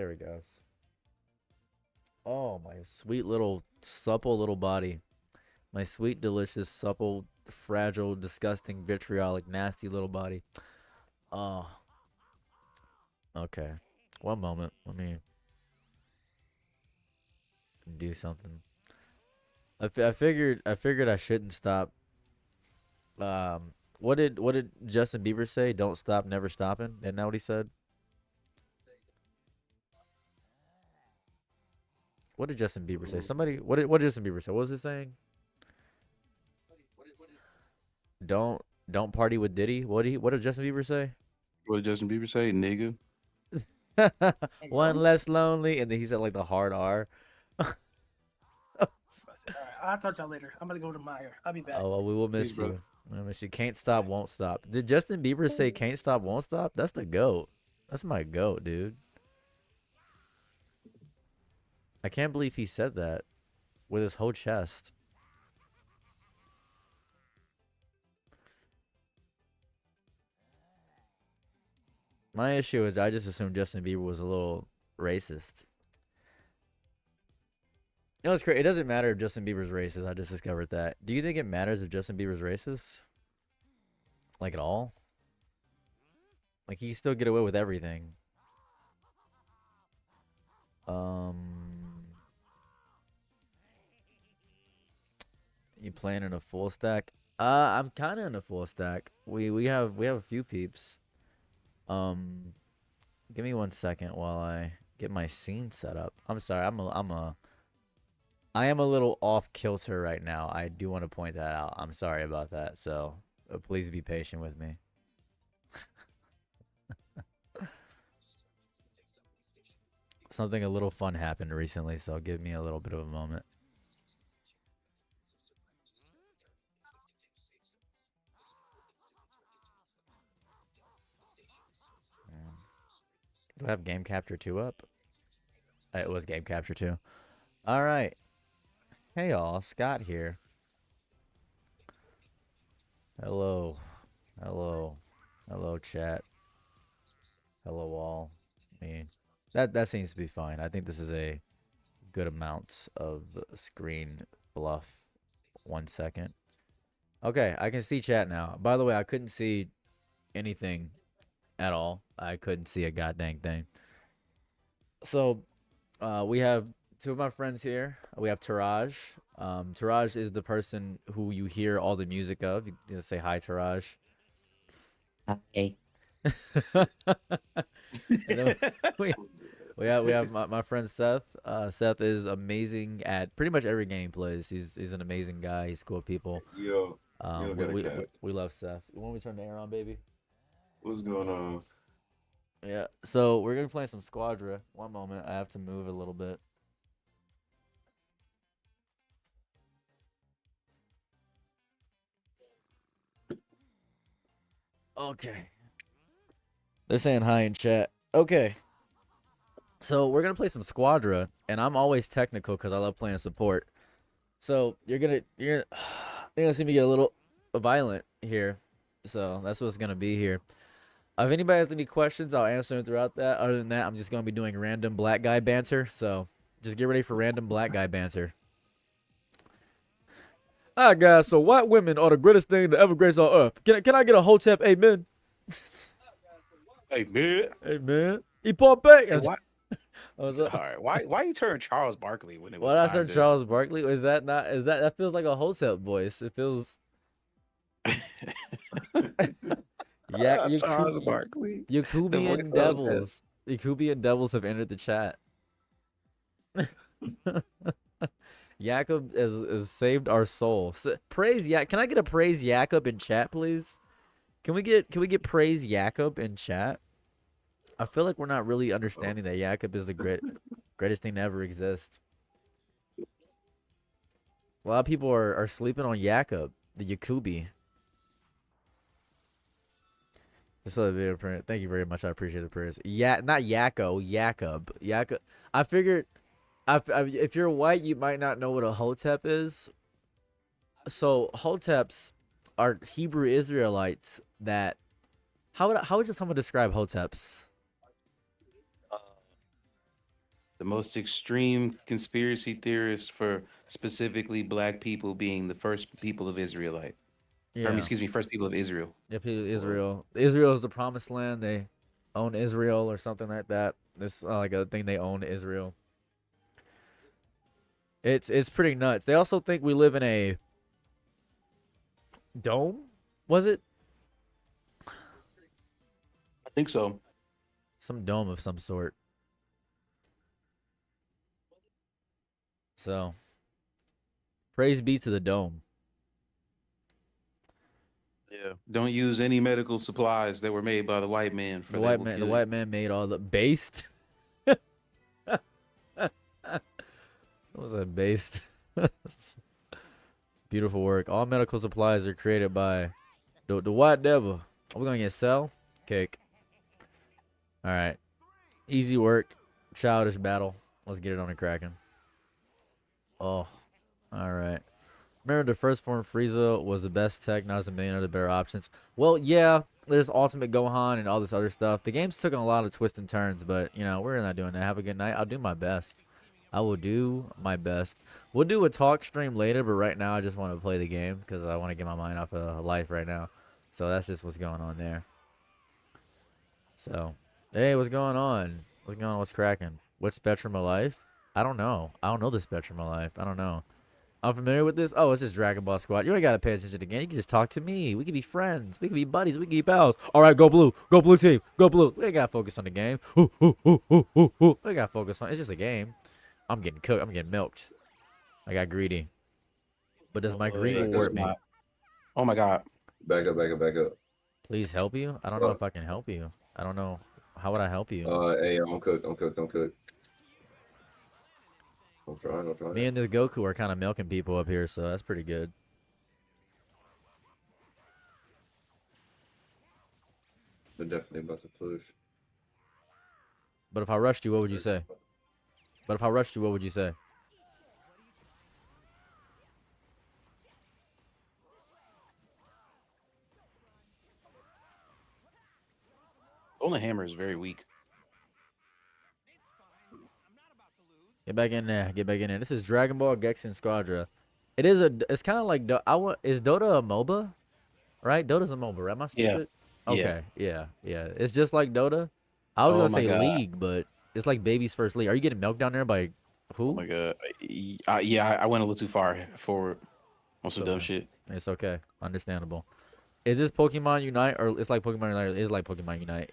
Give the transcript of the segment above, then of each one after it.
There we go. Oh, my sweet little supple little body. My sweet, delicious, supple, fragile, disgusting, vitriolic, nasty little body. Oh, okay. One moment. Let me do something. I figured I shouldn't stop. What did Justin Bieber say? Don't stop, never stopping. Isn't that what he said? What did Justin Bieber say? Somebody, what did Justin Bieber say? What was he saying? Don't party with Diddy. What did Justin Bieber say? What did Justin Bieber say, nigga? Hey, One less lonely, and then he said like the hard R. All right, I'll talk to y'all later. I'm gonna go to Meyer. I'll be back. Oh, well, we will Peace, miss brother. you. I miss you. Can't stop, won't stop. Did Justin Bieber say can't stop, won't stop? That's the goat. That's my goat, dude. I can't believe he said that with his whole chest. My issue is I just assumed Justin Bieber was a little racist. You know, it's great. It doesn't matter if Justin Bieber's racist. I just discovered that. Do you think it matters if Justin Bieber's racist? Like at all? Like he can still get away with everything. Um, you playing in a full stack? I'm kind of in a full stack. We have a few peeps. Um, give me 1 second while I get my scene set up. I'm sorry. I am a little off kilter right now. I do want to point that out. I'm sorry about that. So please be patient with me. Something a little fun happened recently, so give me a little bit of a moment. Mm. Do I have Game Capture 2 up? It was Game Capture 2. All right. Hey, all. Scott here. Hello. Hello. Hello, chat. Hello, all. Me. That seems to be fine. I think this is a good amount of screen fluff. 1 second. Okay, I can see chat now. By the way, I couldn't see anything at all. I couldn't see a goddamn thing. So, we have two of my friends here. We have Taraj. Taraj is the person who you hear all the music of. You just say hi, Taraj. Hey, And then we we have my friend Seth. Seth is amazing at pretty much every game he plays. He's an amazing guy. He's cool with people. Yo, Um, yo, we, got a we, we cat. we love Seth. When we turn the air on, baby. What's going on? Yeah. So we're gonna be playing some Squadra. One moment, I have to move a little bit. Okay. They're saying hi in chat. Okay. So we're gonna play some Squadra, and I'm always technical because I love playing support. So you're gonna see me get a little violent here. So that's what's gonna be here. If anybody has any questions, I'll answer them throughout that. Other than that, I'm just gonna be doing random black guy banter. So just get ready for random black guy banter. Alright, guys. So white women are the greatest thing to ever grace our earth. Can I get a hotep amen? Hey, man. Amen. E Pompey. Hey, why? What's All up? right. Why you turn Charles Barkley when it was Why did I time turn to? Charles Barkley? Is that not? Is that feels like a hotep voice? It feels yak. Charles Barkley, the voice Yakubian of death. Devils. Yakubian Devils have entered the chat. Jakob has saved our soul. Praise Yak. Can I get a praise Jakob in chat, please? Can we get praise Jakob in chat? I feel like we're not really Oh, understanding that Jakob is the greatest thing to ever exist. A lot of people are sleeping on Jakob, the Yakubi. Just let video print. Thank you very much. I appreciate the prayers. Yeah, not Yakko, Jakob. Jakob. I figured if you're white, you might not know what a hotep is. So hoteps are Hebrew Israelites that how would someone describe hoteps? The most extreme conspiracy theorist for specifically black people being the first people of Israelite. Or, I mean, Yeah. excuse me, first people of Israel. If Israel, Israel is the promised land. They own Israel or something like that. This like a thing they own Israel. It's pretty nuts. They also think we live in a dome. Was it I think so. some dome of some sort? So praise be to the dome. Yeah. Don't use any medical supplies that were made by the white man, for they will The kill you. white man made all the based. What was that based? Beautiful work. All medical supplies are created by the white devil. Are we gonna get sell? Cake. All right. Easy work. Childish battle. Let's get it on the Kraken. Oh. All right. Remember the first form Frieza was the best tech, not as a million other better options. Well, yeah, there's Ultimate Gohan and all this other stuff. The game's taken a lot of twists and turns, but you know, we're not doing that. Have a good night. I'll do my best. I will do my best. We'll do a talk stream later, but right now I just want to play the game because I want to get my mind off of life right now. So that's just what's going on there. So, hey, what's going on? What's going on? What's cracking? What spectrum of life? I don't know. I don't know the spectrum of life. I don't know. I'm familiar with this. Oh, it's just Dragon Ball Squad. You ain't gotta pay attention again. You can just talk to me. We can be friends. We can be buddies. We can be pals. All right, go blue. Go blue team. Go blue. We ain't gotta focus on the game. Ooh, ooh, ooh, ooh, ooh, ooh. We ain't gotta focus on. It's just a game. I'm getting cooked. I'm getting milked. I got greedy. But does my greed That's reward me? not. Oh my God. Back up, back up, back up. Please help you? I don't know if I can help you. I don't know. How would I help you? Hey, I'm cooked. I'm cooked. I'm cooked. I'm trying. I'm trying. Me and this Goku are kind of milking people up here, so that's pretty good. They're definitely about to push. But if I rushed you, what would you say? But if I rushed you, what would you say? Golden Hammer is very weak. Get back in there. Get back in there. This is Dragon Ball Gex and Squadra. It is a. It's kind of like Is Dota a MOBA? Right? Dota's a MOBA, right? Am I Yeah. stupid? Okay. Yeah. Yeah. It's just like Dota. I was Oh gonna my say God. League, but it's like baby's first league. Are you getting milked down there by who? Oh my God. Yeah, I went a little too far forward on some It's dumb okay. shit. It's okay. Understandable. Is this Pokemon Unite or it's like Pokemon Unite? It's like Pokemon Unite.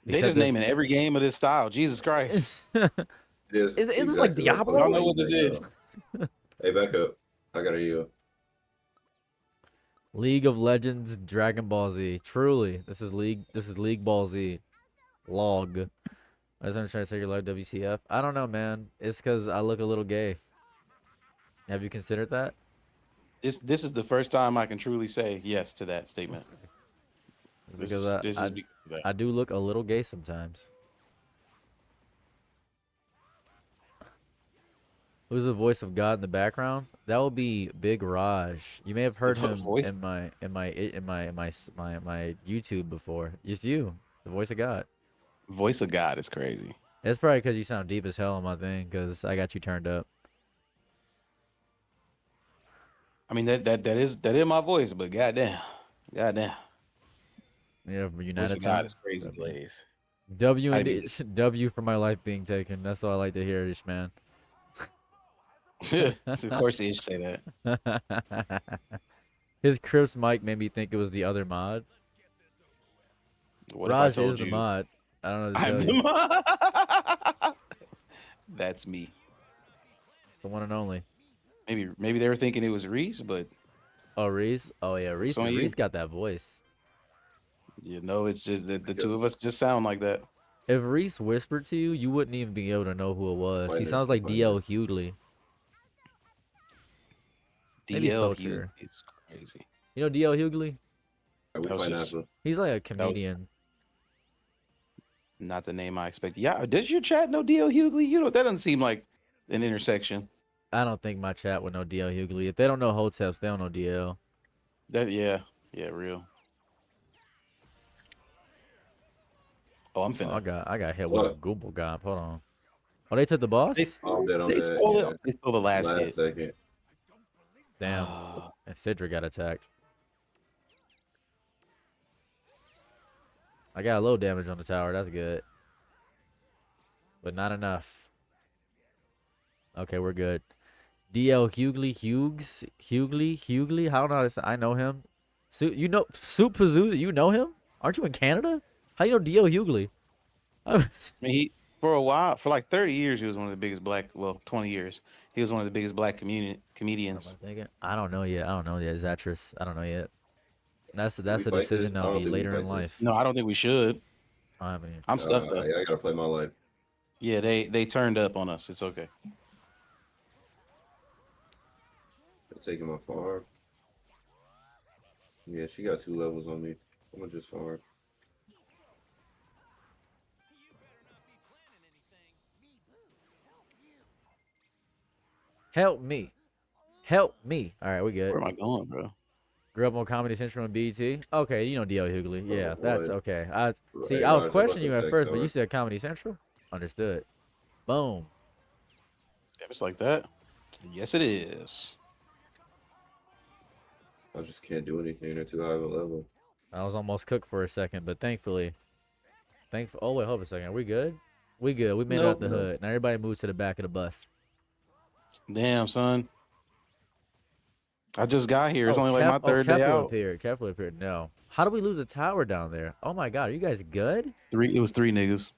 They just naming every game of this style. Jesus Christ. Yes, Is this like exactly Diablo? Y'all know what this is. Hey, back up. I gotta heal. League of Legends Dragon Ball Z. Truly, this is League Ball Z. Log. I was gonna try to take your live WCF. I don't know, man. It's because I look a little gay. Have you considered that? This is the first time I can truly say yes to that statement. Because This is because of that. I do look a little gay sometimes. Who's the voice of God in the background? That will be Big Raj. You may have heard him voice? in my YouTube before. It's you, the voice of God. Voice of God is crazy. It's probably because you sound deep as hell on my thing. Because I got you turned up. I mean that is my voice, but goddamn. Yeah, Voice United of God Team. is crazy, Blaze. W I and mean- W for my life being taken. That's all I like to hear, Ish man. Of course they should say that. His Crips mic made me think it was the other mod. What Raj if I told is the you mod. I don't know. To I'm tell the you. mod? That's me. It's the one and only. Maybe they were thinking it was Reese, but Oh, Reese. Oh yeah, Reese. on you. Reese got that voice. you know it's just the two of us just sound like that. If Reese whispered to you, you wouldn't even be able to know who it was. He Minus, sounds like DL minus. Hughley. Maybe DL Soldier. Hugh is crazy. You know DL Hughley? Are we That was playing just- after? He's like a comedian. Not the name I expected. Yeah, does your chat know DL Hughley? You know that doesn't seem like an intersection. I don't think my chat would know DL Hughley. If they don't know Hoteps, they don't know DL. Yeah, real. Oh, I'm Oh, finna. I got hit with a What? Google gop. Hold on. Oh, they took the They, boss? Oh, I'm dead. I'm they dead. stole Yeah. it. They stole the last Last hit. second. Damn. Ah. And Sidra got attacked. I got a low damage on the tower. That's good. But not enough. Okay, we're good. DL Hughley. I don't know how to say. I know him. You know Soup Pazoo, you know him? Aren't you in Canada? How you know DL Hughley? I mean, he for a while, for like 30 years, he was one of the biggest black. Well, 20 years, he was one of the biggest black What comedians. am I thinking? I don't know yet. I don't know yet. Zatris. I don't know yet. That's Do we a fight this? decision I that'll don't be think we later in fight this. life. No, I don't think we should. I mean, I'm stuck though. Yeah, I gotta play my life. Yeah, they turned up on us. It's okay. I'm taking my farm. Yeah, she got 2 levels on me. I'm gonna just farm. help me. Help me. All right, we good. Where am I going, bro? Grew up on Comedy Central and BET. Okay, you know DL Hughley. Yeah, that's boy. okay. I see. Hey, I was Raj, I'm about questioning to you at text first, but her. you said Comedy Central. Understood. Boom. Damn, it's like that. Yes, it is. I just can't do anything. They're too high of a level. I was almost cooked for a second, but thankfully, oh wait, hold up a second. Are we good? We good. We made it out Nope. the hood. Now everybody moves to the back of the bus. Damn, son. I just got here. It's Oh, only like my third day out. Kepler appeared. No. How do we lose a tower down there? Oh my god, are you guys good? It was 3 niggas.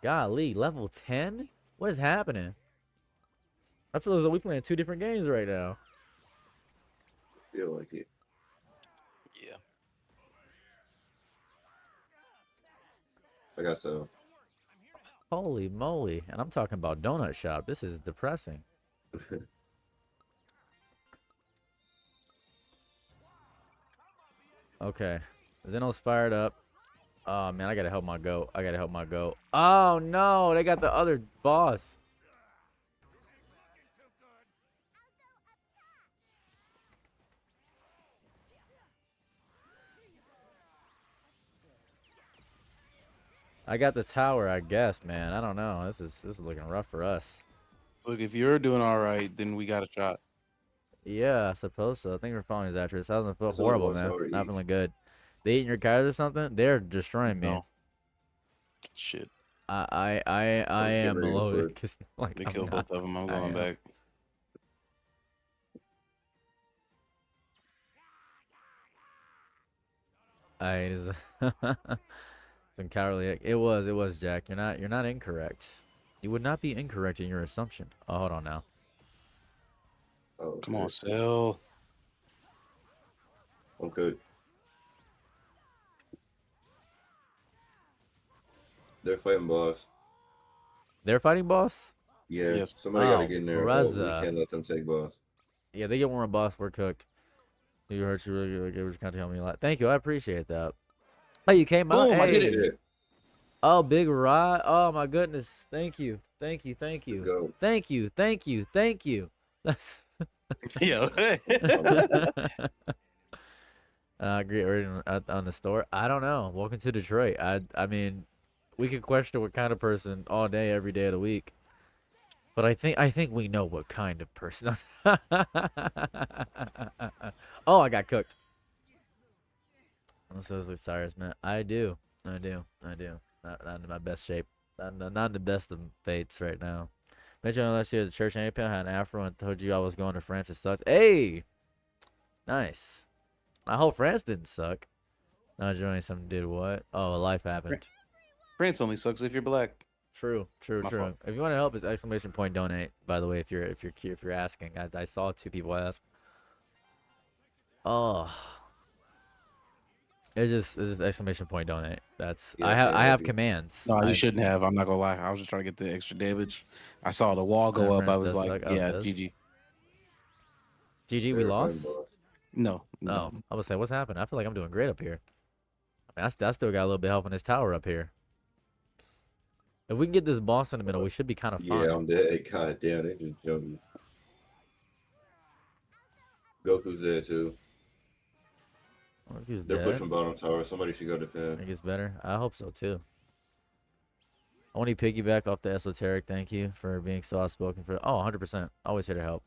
Golly, level 10? What is happening? I feel as though we playing 2 different games right now. I feel like it. Yeah. I got some. Holy moly. And I'm talking about donut shop. This is depressing. Okay. Zeno's fired up. Oh man, I gotta help my goat. Oh no, they got the other boss. I got the tower, I guess, man. I don't know. This is looking rough for us. Look, if you're doing all right, then we got a shot. Yeah, I suppose so. I think we're following his actress. That doesn't feel That's only horrible, one man. tower Not each. feeling good. They eating your cards or something? They're destroying me. No. Shit. I just get am ready to loaded. push. 'Cause, like, They I'm killed not- both of them. I'm I going am. back. Some cowardly. It was Jack. You're not incorrect. You would not be incorrect in your assumption. Oh, hold on now. Oh, Come on, shit. Sel. I'm good. They're fighting boss. They're fighting boss? Yeah, Yes. somebody got to Oh, get in there. brother. We can't let them take boss. Yeah, they get one more boss. We're cooked. You hurt you really good. Which kind of helped me a lot. Thank you. I appreciate that. Oh, you came out. Boom, I did Hey. it. Oh, big rod. Oh my goodness. Thank you. Thank you. Thank you. Go. Thank you. Thank you. Thank you. That's Yo. great rating on the store. I don't know. Welcome to Detroit. I mean, we could question what kind of person all day, every day of the week. But I think we know what kind of person. Oh, I got cooked. I'm so Cyrus, man. I do. Not in my best shape. Not in the best of fates right now. Met you last year at the church and had an afro and told you I was going to France. It sucks. Hey, nice. I hope France didn't suck. Not joining something did what? Oh, life happened. France only sucks if you're black. True. My fault. If you want to help, it's exclamation point donate. By the way, if you're asking, I saw 2 people ask. Oh, it's just exclamation point donate. That's Yeah, I have yeah. commands. No, I- you shouldn't have. I'm not gonna lie. I was just trying to get the extra damage. I saw the wall go up. I France was does like, suck. Oh, it yeah, does? GG. GG, we They're fighting lost. boss. No, Oh, no. I would say, what's happened? I feel like I'm doing great up here. I mean, I still got a little bit of help in this tower up here. If we can get this boss in the middle, we should be kind of fine. Yeah, I'm dead. God damn, they just jumped me. Goku's dead too. What if he's They're dead? pushing bottom tower. Somebody should go I defend. think it's better. I hope so too. I want to piggyback off the esoteric. Thank you for being so outspoken. For 100%. Always here to help.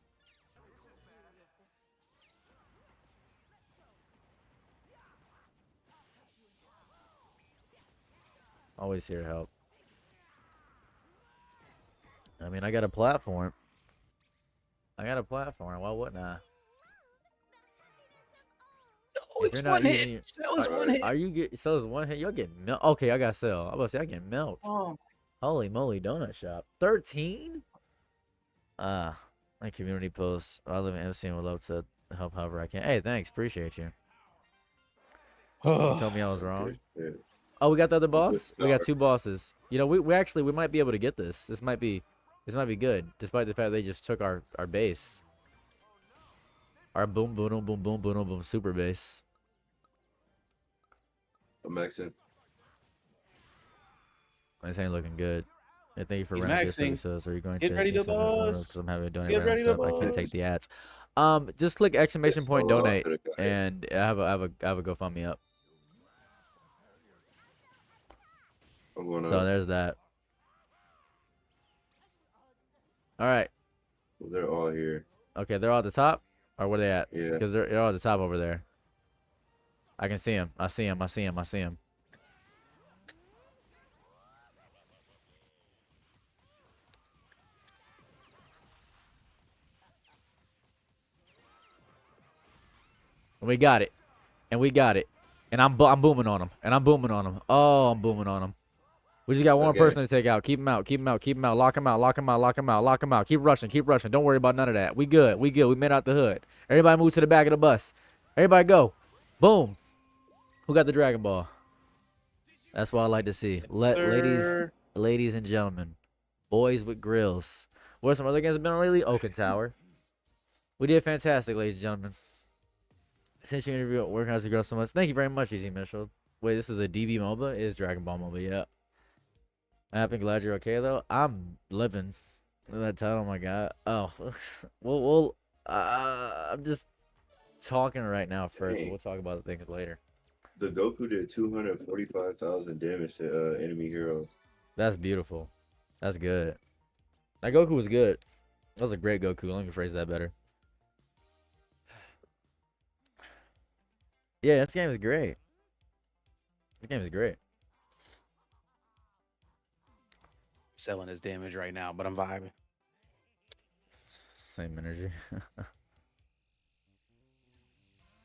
Always here to help. I mean, I got a platform. Why wouldn't I? Oh, If it's you're not one using hit. your, That was one hit. are you get so is one hit? You're getting milk. Okay, I got sell. I'm about to say I get milked. Oh, Holy moly, donut shop. 13? My community posts. I live in MC and would love to help however I can. Hey, thanks. Appreciate you. You told me I was wrong. Yeah. Oh, we got the other They boss? pushed We got tower. 2 bosses. You know, we actually we might be able to get this. This might be good, despite the fact they just took our base. Our boom boom boom boom boom boom boom super base. I'm maxing. This ain't looking good. Hey, thank you for He's running your maxing. services. Are you going Get to ready to Because boss. I'm having to donate Get right now, ready to so I can't take boss. the ads. Just click exclamation point So, donate could've got it. and I have a GoFundMe up. I'm going So up. there's that. All right. They're all here. Okay, they're all at the top, or where they at? Yeah. Because they're all at the top over there. I can see him. I see him. I see him. I see him. We got it. And we got it. And I'm booming on him. And I'm booming on him. Oh, I'm booming on him. We just got one Let's get person to take out. Keep him out. Keep him out. Keep him out. Lock him out. Lock him out. Lock him out. Lock him out. Keep rushing. Keep rushing. Don't worry about none of that. We good. We good. We made out the hood. Everybody move to the back of the bus. Everybody go. Boom. Who got the Dragon Ball? That's what I like to see. Sir. Ladies and gentlemen, boys with grills. What are some other games that have been on lately? Oaken Tower. We did fantastic, ladies and gentlemen. Since you interviewed Working as a Girl so much, thank you very much, Easy Mitchell. Wait, this is a DB MOBA? It is Dragon Ball MOBA, yeah. I'm happy, glad you're okay though. I'm living. Look at that title, my God. Oh, I'm just talking right now first. Dang. We'll talk about the things later. The Goku did 245,000 damage to enemy heroes. That's beautiful. That's good. That Goku was good. That was a great Goku. Let me phrase that better. Yeah, this game is great. This game is great. Selling his damage right now, but I'm vibing. Same energy.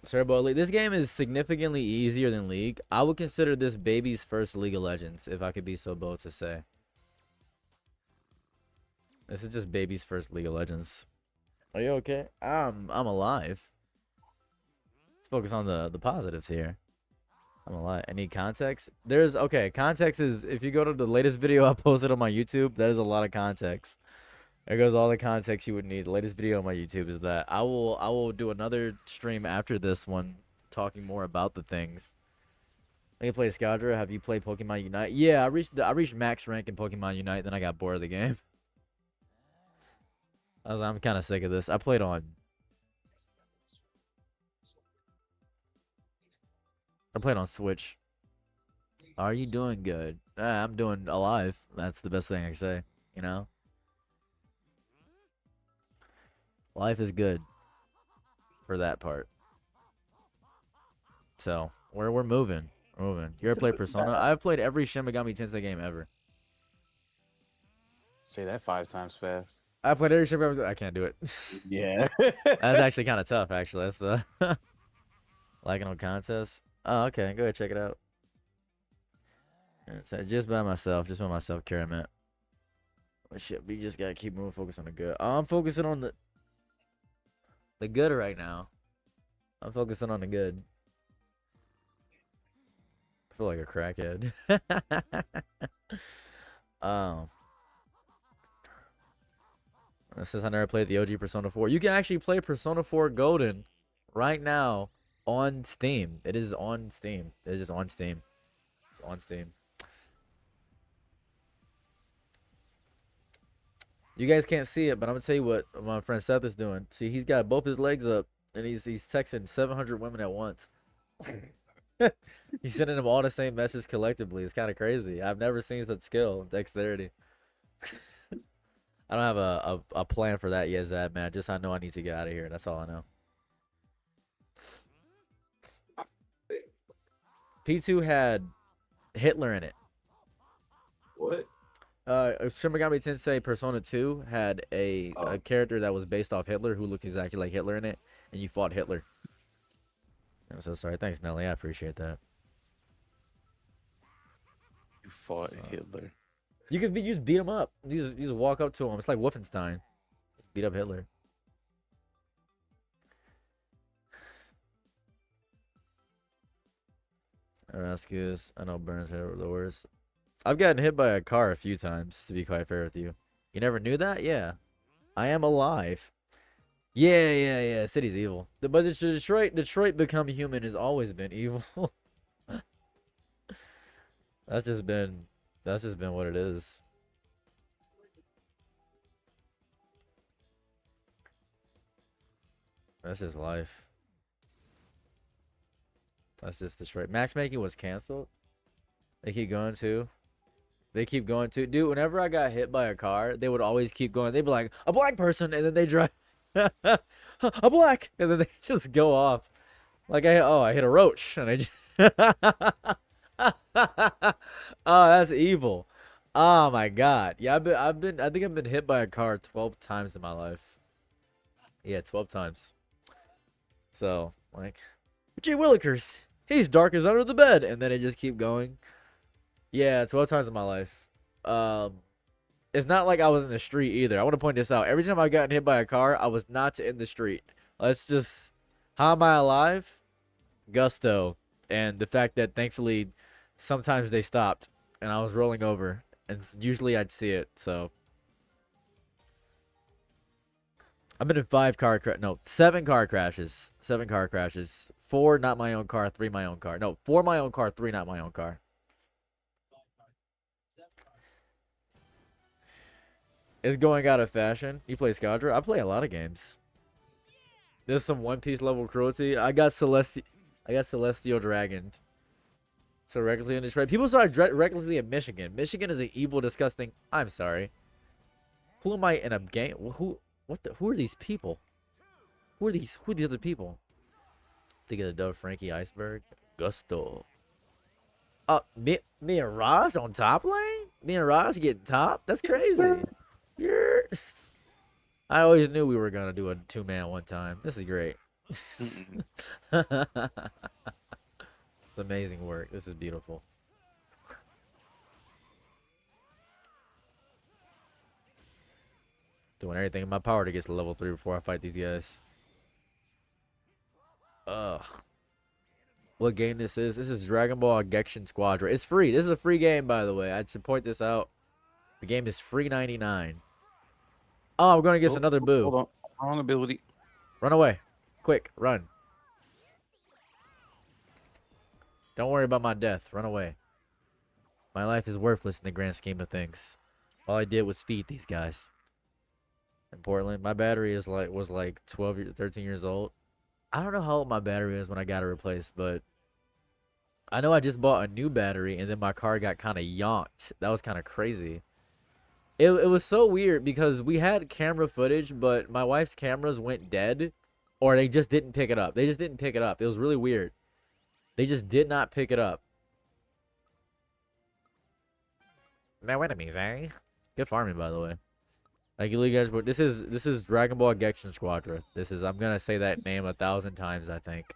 Turbo League. This game is significantly easier than League. I would consider this baby's first League of Legends, if I could be so bold to say. This is just baby's first League of Legends. Are you okay? I'm alive. Let's focus on the positives here. I'm alive. I need context. Context is, if you go to the latest video I posted on my YouTube, that is a lot of context. There goes all the context you would need. The latest video on my YouTube is that. I will do another stream after this one talking more about the things. I can play Squadra. Have you played Pokemon Unite? Yeah, I reached max rank in Pokemon Unite, then I got bored of the game. I'm kind of sick of this. I played on Switch. Are you doing good? I'm doing alive. That's the best thing I can say, you know? Life is good for that part. So, we're moving. We're moving. You ever played Persona? I've played every Shin Megami Tensei game ever. Say that 5 times fast. I played every Shin Megami. I can't do it. Yeah. That's actually kind of tough, actually. That's liking on contests. Oh, okay. Go ahead, check it out. It's just by myself, Karamet. Oh, shit, we just gotta keep moving, focus on the good. Oh, I'm focusing on the good right now. I'm focusing on the good. I feel like a crackhead. It says I never played the OG Persona 4. You can actually play Persona 4 Golden right now on Steam. It is on Steam. It's just on Steam. It's on Steam. You guys can't see it, but I'm gonna tell you what my friend Seth is doing. See, he's got both his legs up, and he's texting 700 women at once. He's sending them all the same message collectively. It's kind of crazy. I've never seen such skill, dexterity. I don't have a plan for that yet, Zad, man. Just I know I need to get out of here. That's all I know. P2 had Hitler in it. What? Shin Megami Tensei Persona 2 had a character that was based off Hitler who looked exactly like Hitler in it, and you fought Hitler. I'm so sorry. Thanks, Nelly. I appreciate that. You fought So- Hitler. You just beat him up. You just walk up to him. It's like Wolfenstein. Just beat up Hitler. Erascus, I know Burns are the worst. I've gotten hit by a car a few times, to be quite fair with you. You never knew that? Yeah. I am alive. Yeah. City's evil. But Detroit become human has always been evil. That's just been what it is. That's just life. That's just Detroit. Matchmaking was canceled. They keep going to. Dude, whenever I got hit by a car, they would always keep going. They'd be like, a black person, and then they drive a black, and then they just go off. Like I hit a roach, and I just oh, that's evil. Oh my god. Yeah, I think I've been hit by a car 12 times in my life. Yeah, 12 times. So, like, Gee Willikers, he's dark as under the bed, and then it just keep going. Yeah, 12 times in my life. It's not like I was in the street either. I want to point this out. Every time I've gotten hit by a car, I was not in the street. Let's just, how am I alive? Gusto, and the fact that thankfully, sometimes they stopped, and I was rolling over, and usually I'd see it. So I've been in 7 car crashes. 7 car crashes. 4 not my own car, 3 my own car. No, 4 my own car, 3 not my own car. It's going out of fashion. You play Squadra? I play a lot of games. There's some One Piece level cruelty. I got Celestial Dragoned. So recklessly in Detroit. People started recklessly in Michigan. Michigan is an evil, disgusting. I'm sorry. Who am I in a game? Who are these people? Who are these other people? Think of the Dove Frankie Iceberg. Gusto. Me and Raj on top lane? Me and Raj getting top? That's crazy. I always knew we were gonna do a 2-man one time. This is great. It's amazing work. This is beautiful. Doing everything in my power to get to level 3 before I fight these guys. What game this is? This is Dragon Ball Genshin Squadra. It's free. This is a free game, by the way. I should point this out. The game is free 99. Oh, we're going to get another boo. Hold on. Wrong ability. Run away. Quick, run. Don't worry about my death. Run away. My life is worthless in the grand scheme of things. All I did was feed these guys. In Portland, my battery was like 13 years old. I don't know how old my battery is when I got it replaced, but I know I just bought a new battery and then my car got kind of yonked. That was kind of crazy. It was so weird because we had camera footage, but my wife's cameras went dead, or they just didn't pick it up. They just didn't pick it up. It was really weird. They just did not pick it up. No enemies, eh? Good farming, by the way. Thank you, guys. But this is Dragon Ball Genshin Squadra. I'm gonna say that name 1,000 times, I think.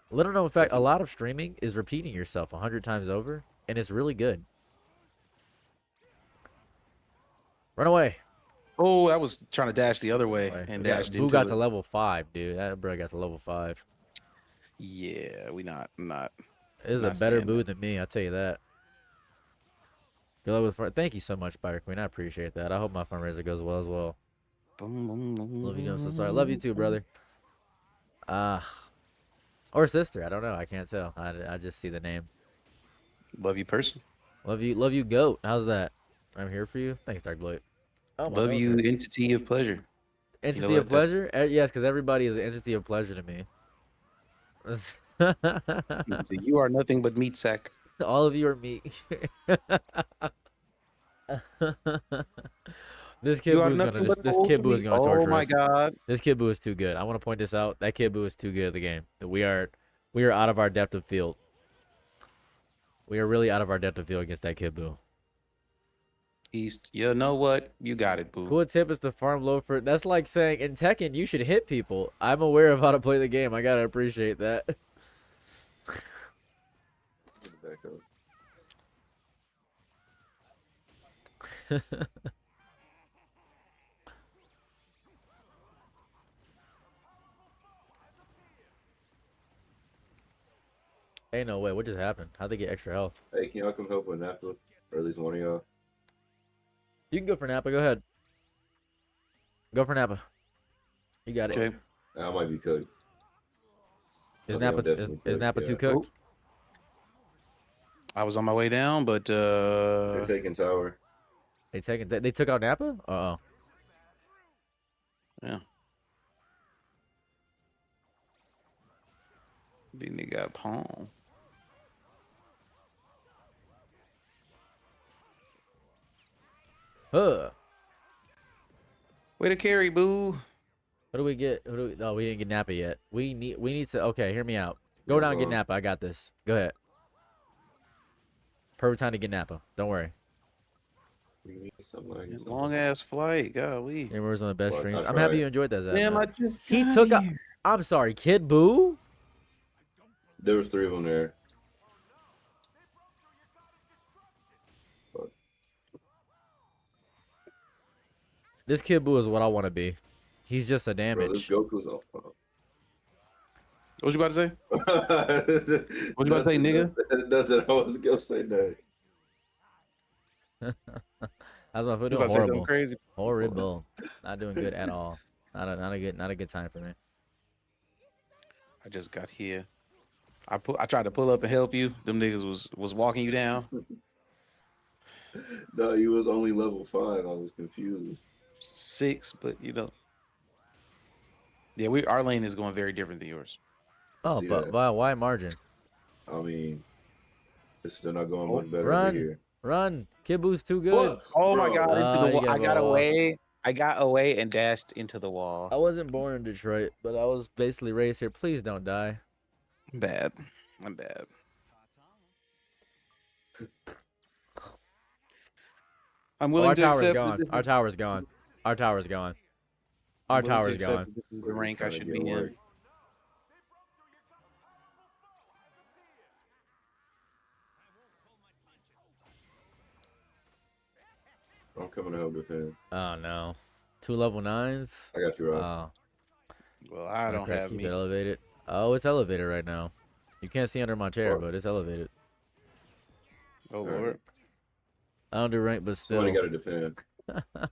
Little known fact, a lot of streaming is repeating yourself 100 times over, and it's really good. Run away. Oh, I was trying to dash the other way and dashed Who into got it. to level 5, dude? That bro got to level 5. Yeah, we not. This is a Not better staying boo than me, I'll tell you that. Good luck with Thank you so much, Spider Queen. I appreciate that. I hope my fundraiser goes well as well. Love you, I'm so sorry. Love you too, brother. Or sister. I don't know. I can't tell. I just see the name. Love you, person. Love you, goat. How's that? I'm here for you. Thanks, Dark Blade. Oh, my Love nose you, hurts. entity of pleasure. Entity know of what, pleasure? Yes, because everybody is an entity of pleasure to me. You are nothing but meat sack. All of you are me. This Kid You are Buu is gonna nothing but this cold Kid to Buu is me. gonna Oh torture my us. god. This Kid Buu is too good. I want to point this out. That Kid Buu is too good at the game. We are out of our depth of field. We are really out of our depth of field against that Kid Buu. You know what? You got it, boo. Cool tip is to farm low for. That's like saying in Tekken you should hit people. I'm aware of how to play the game. I gotta appreciate that. Get it back up. Ain't no way. What just happened? How'd they get extra health? Hey, can y'all come help with Napa? Or at least one of y'all? You can go for Nappa. Go ahead. Go for Nappa. You got it. Okay. I might be cooked. Is I think I'm Nappa definitely is cooked, Nappa too yeah. cooked? I was on my way down, but They're taking tower. They took out Nappa? Uh-oh. yeah. The nigga got palm. Huh. Way to carry, boo. What do we get? Oh, we didn't get Nappa yet. We need to. Okay, hear me out. Go down and get Nappa. I got this. Go ahead. Perfect time to get Nappa. Don't worry. Long ass flight, golly. It was one of the best Well, streams. that's I'm happy right. you enjoyed that, Zach. Damn, man. I just He got took out. here. I'm sorry, Kid Buu. There was 3 of them there. This Kid Buu is what I want to be. He's just a Bro, this damage. Goku's off. What you about to say? What you about to say, nigga? Nothing. I was gonna say that. How's my foot You doing? about to say something Horrible. crazy? Horrible. Not doing good at all. Not a good time for me. I just got here. I tried to pull up and help you. Them niggas was walking you down. No, you was only level 5. I was confused. 6, but you know. Yeah, our lane is going very different than yours. Oh, See but that? why margin? I mean, it's still not going Oh, much better run. over here. Run. Kid Buu's too good. What? Oh my Bro. god, into the You wall. gotta I go got wall. away. I got away and dashed into the I wall. wasn't born in Detroit, but I was basically raised here. Please don't die. I'm bad. I'm bad. I'm Oh, willing our to tower's accept gone. that Our tower's gone. Our tower's gone. Our tower's gone. This is the rank I should be in. I'm coming to help defend. Oh no. 2 level 9s. I got you, Ross. Oh. Well, I don't have Keep me. it elevated. Oh, it's elevated right now. You can't see under my chair, What? but it's elevated. Oh Alright. lord. I don't do rank, but still. Somebody got to defend.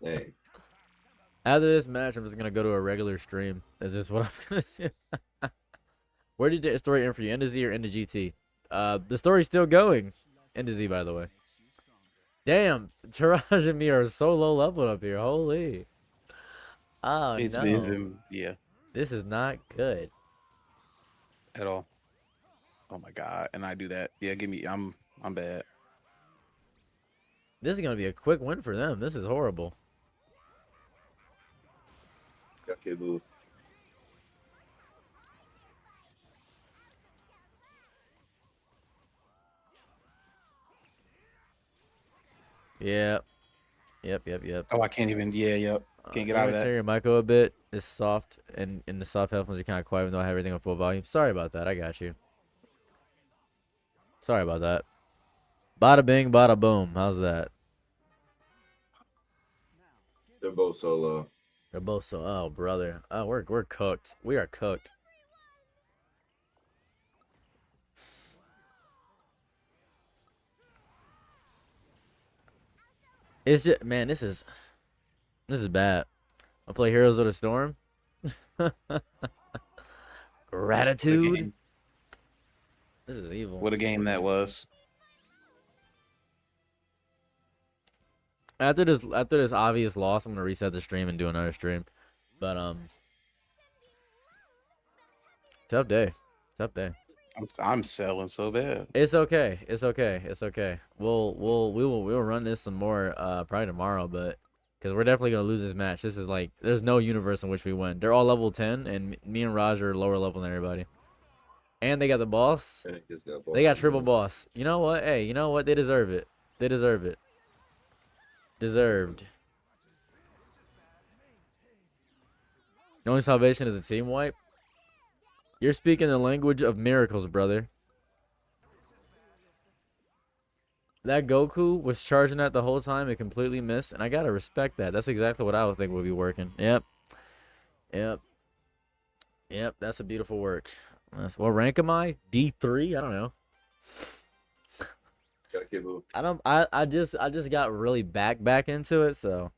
Dang. After this match, I'm just gonna go to a regular stream. Is this what I'm gonna do? Where did the story end for you? End of Z or end of GT? The story's still going. End of Z, by the way. Damn, Taraj and me are so low leveled up here. Holy. Oh It's no. been yeah, This is not good. at all. Oh my god. And I do that. Yeah, give me I'm bad. This is gonna be a quick win for them. This is horrible. Got Kid Buu. Yep. Yep. Oh, I can't even yep. Can't get out of that. Turn your mic a bit. It's soft, and in the soft headphones are kind of quiet, even though I have everything on full volume. Sorry about that. I got you. Sorry about that. Bada bing, bada boom. How's that? They're both so low. They're both so. Oh, brother. Oh, we're cooked. We are cooked. It's just, man. This is bad. I play Heroes of the Storm. Gratitude. This is evil. What a game that was. After this obvious loss, I'm gonna reset the stream and do another stream. But tough day. It's up there. I'm selling so bad. It's okay. It's okay. It's okay. We will run this some more probably tomorrow, but because we're definitely gonna lose this match. This is like there's no universe in which we win. They're all level 10, and me and Raj are lower level than everybody. And they got the boss. And it just got They got bossy, triple man. boss. You know what? Hey, you know what? They deserve it. They deserve it. Deserved. The only salvation is a team wipe. You're speaking the language of miracles, brother. That Goku was charging that the whole time and completely missed, and I gotta respect that. That's exactly what I would think would be working. Yep. Yep. Yep. That's a beautiful work. What rank am I? D3? I don't know. Gotta keep moving. I just got really back into it, so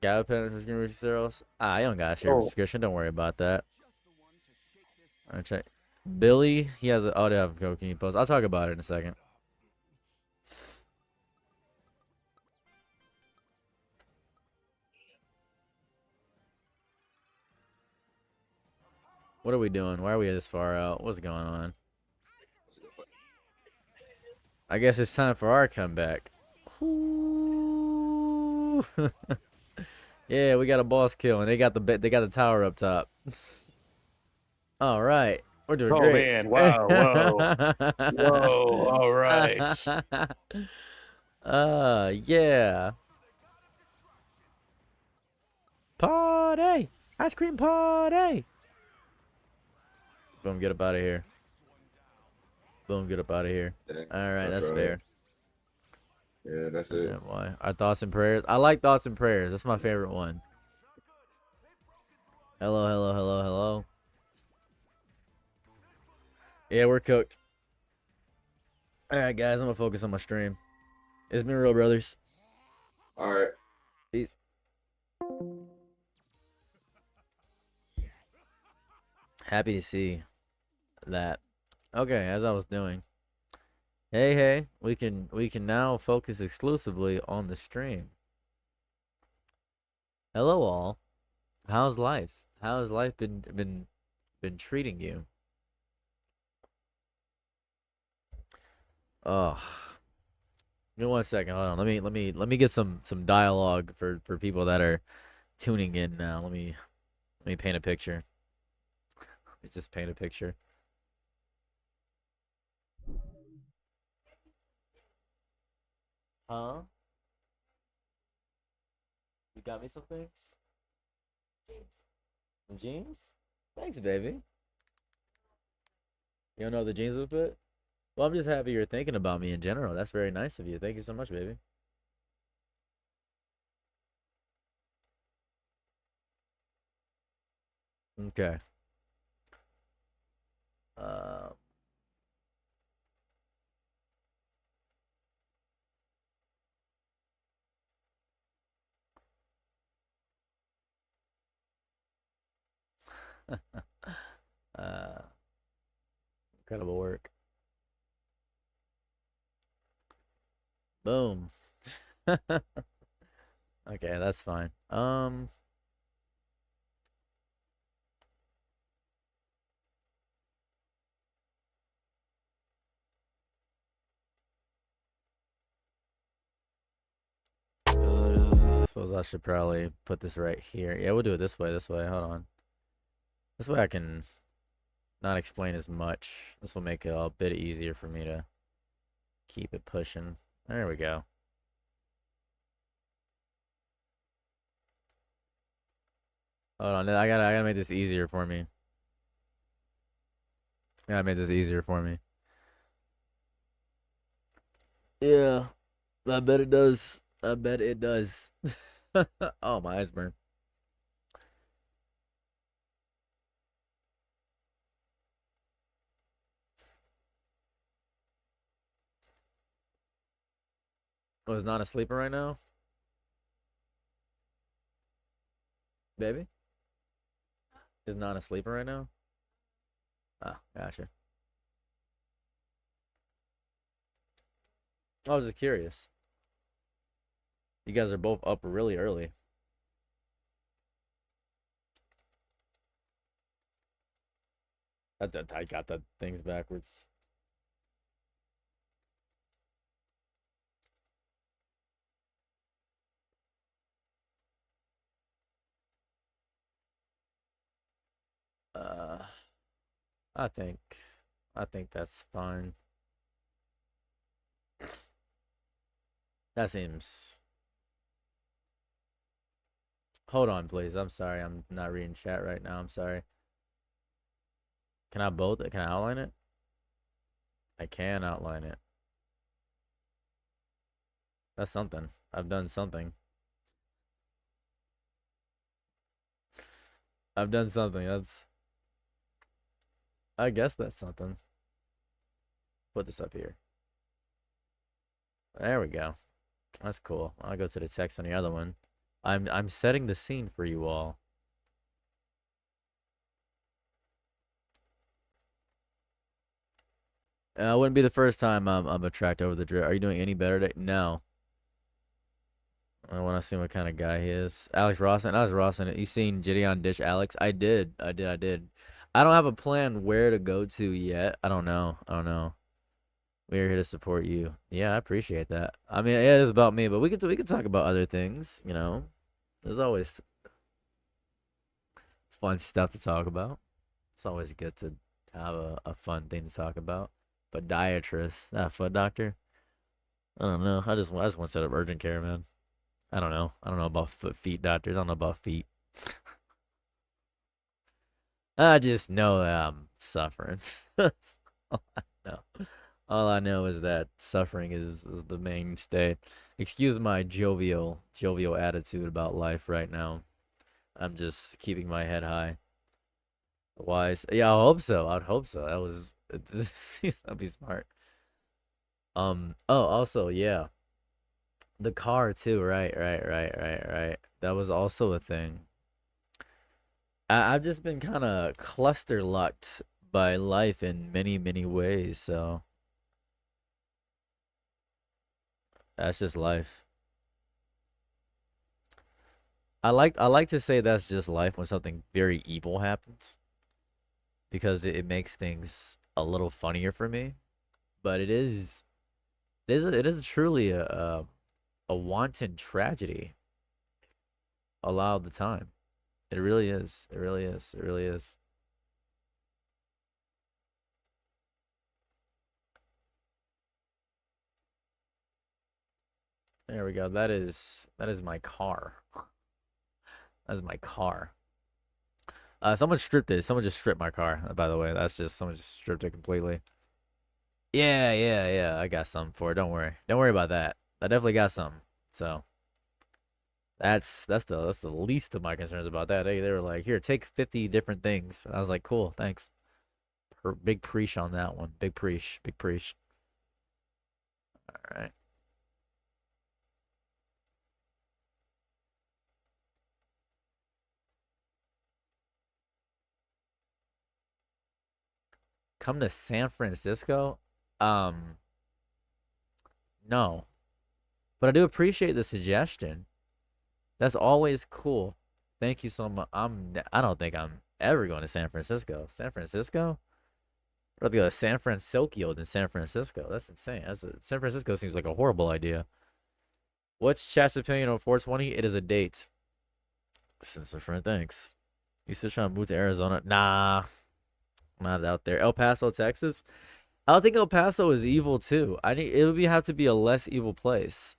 gotta pay attention to zeros. I don't got a share Oh. subscription. Don't worry about that. Alright, check. Billy, he has a they have a cocaine post. I'll talk about it in a second. What are we doing? Why are we this far out? What's going on? I guess it's time for our comeback. Ooh. Yeah, we got a boss kill, and they got the tower up top. All right, we're doing Oh great. man! Wow! Whoa! Whoa! All right. Yeah. Party! Ice cream party! Boom, get up out of here. Boom, get up out of here. Dang, All right, that's right. fair. Yeah, that's it. Yeah, why? Our thoughts and prayers. I like thoughts and prayers. That's my favorite one. Hello, hello, hello, hello. Yeah, we're cooked. All right, guys, I'm gonna focus on my stream. It's been real, brothers. All right. Peace. Happy to see that. Okay, as I was doing. Hey, we can now focus exclusively on the stream. Hello all. How's life? How has life been treating you? Oh, give me 1 second. Hold on. Let me get some dialogue for people that are tuning in now. Let me paint a picture. Let me just paint a picture. Huh? You got me some things? Some jeans? Thanks, baby. You don't know the jeans will fit? Well, I'm just happy you're thinking about me in general. That's very nice of you. Thank you so much, baby. Okay. Uh, uh, incredible work. Boom. Okay, that's fine. Suppose I should probably put this right here. Yeah, we'll do it this way. This way. Hold on. This way I can not explain as much. This will make it a bit easier for me to keep it pushing. There we go. Hold on. I gotta make this easier for me. I gotta make this easier for me. Yeah, I bet it does. I bet it does. Oh, my eyes burn. Oh, is not a sleeper right now? Baby? Is not a sleeper right now? Ah, gotcha. I was just curious. You guys are both up really early. I got the things backwards. Uh, I think, I think that's fine. That seems. Hold on, please. I'm sorry. I'm not reading chat right now. I'm sorry. Can I both? Can I outline it? I can outline it. That's something. I've done something. I've done something. That's. I guess that's something. Put this up here. There we go. That's cool. I'll go to the text on the other one. I'm setting the scene for you all. It wouldn't be the first time I'm attracted over the drip. Are you doing any better today? No. I want to see what kind of guy he is. Alex Rawson. Alex Rawson. You seen Gideon Dish Alex? I did. I did. I don't have a plan where to go to yet. I don't know. We're here to support you. Yeah, I appreciate that. I mean, yeah, it's about me, but we could talk about other things. You know, there's always fun stuff to talk about. It's always good to have a fun thing to talk about. Podiatrist, foot doctor. I don't know. I just want to set up urgent care, man. I don't know. I don't know about feet doctors. I don't know about feet. I just know that I'm suffering. That's all I know. All I know is that suffering is the mainstay. Excuse my jovial attitude about life right now. I'm just keeping my head high. Wise. Yeah, I hope so. I'd hope so. That was that'd be smart. Oh, also, yeah. The car too, right. That was also a thing. I've just been kind of cluster lucked by life in many ways, so that's just life. I like to say that's just life when something very evil happens because it makes things a little funnier for me. But it is truly a wanton tragedy a lot of the time. It really is. It really is. It really is. There we go. That is my car. That is my car. Someone stripped it. Someone just stripped my car. By the way, that's just someone just stripped it completely. Yeah. I got something for it. Don't worry. Don't worry about that. I definitely got something. So that's the least of my concerns about that. They were like, here, take 50 different things. I was like, cool, thanks. Big preach on that one. Big preach. Big preach. All right. Come to San Francisco? Um, no. But I do appreciate the suggestion. That's always cool. Thank you so much. I don't think I'm ever going to San Francisco. San Francisco? I'd rather go to San Francisco than San Francisco. That's insane. San Francisco seems like a horrible idea. What's chat's opinion on 420? It is a date. Since my friend, thanks. You still trying to move to Arizona? Nah, not out there. El Paso, Texas. I don't think El Paso is evil too. It would have to be a less evil place.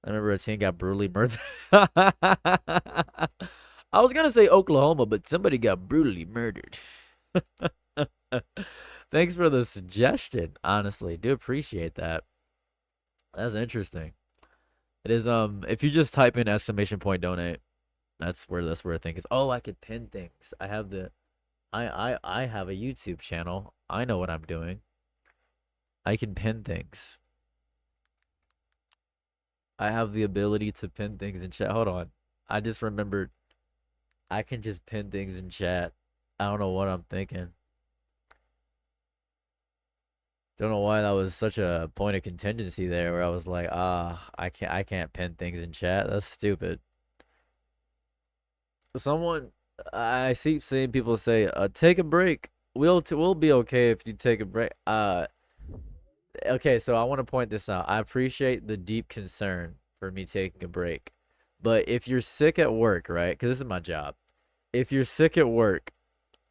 I remember a teen got brutally murdered. I was gonna say Oklahoma, but somebody got brutally murdered. Thanks for the suggestion. Honestly, do appreciate that. That's interesting. It is if you just type in exclamation point donate, that's where I think is. Oh, I could pin things. I have I have a YouTube channel. I know what I'm doing. I can pin things. I have the ability to pin things in chat. Hold on. I just remembered I can just pin things in chat. I don't know what I'm thinking. Don't know why that was such a point of contingency there where I was like, I can't pin things in chat. That's stupid. Someone I see seeing people say, take a break. we'll be okay if you take a break. Okay, so I want to point this out. I appreciate the deep concern for me taking a break. But if you're sick at work, right? Because this is my job. If you're sick at work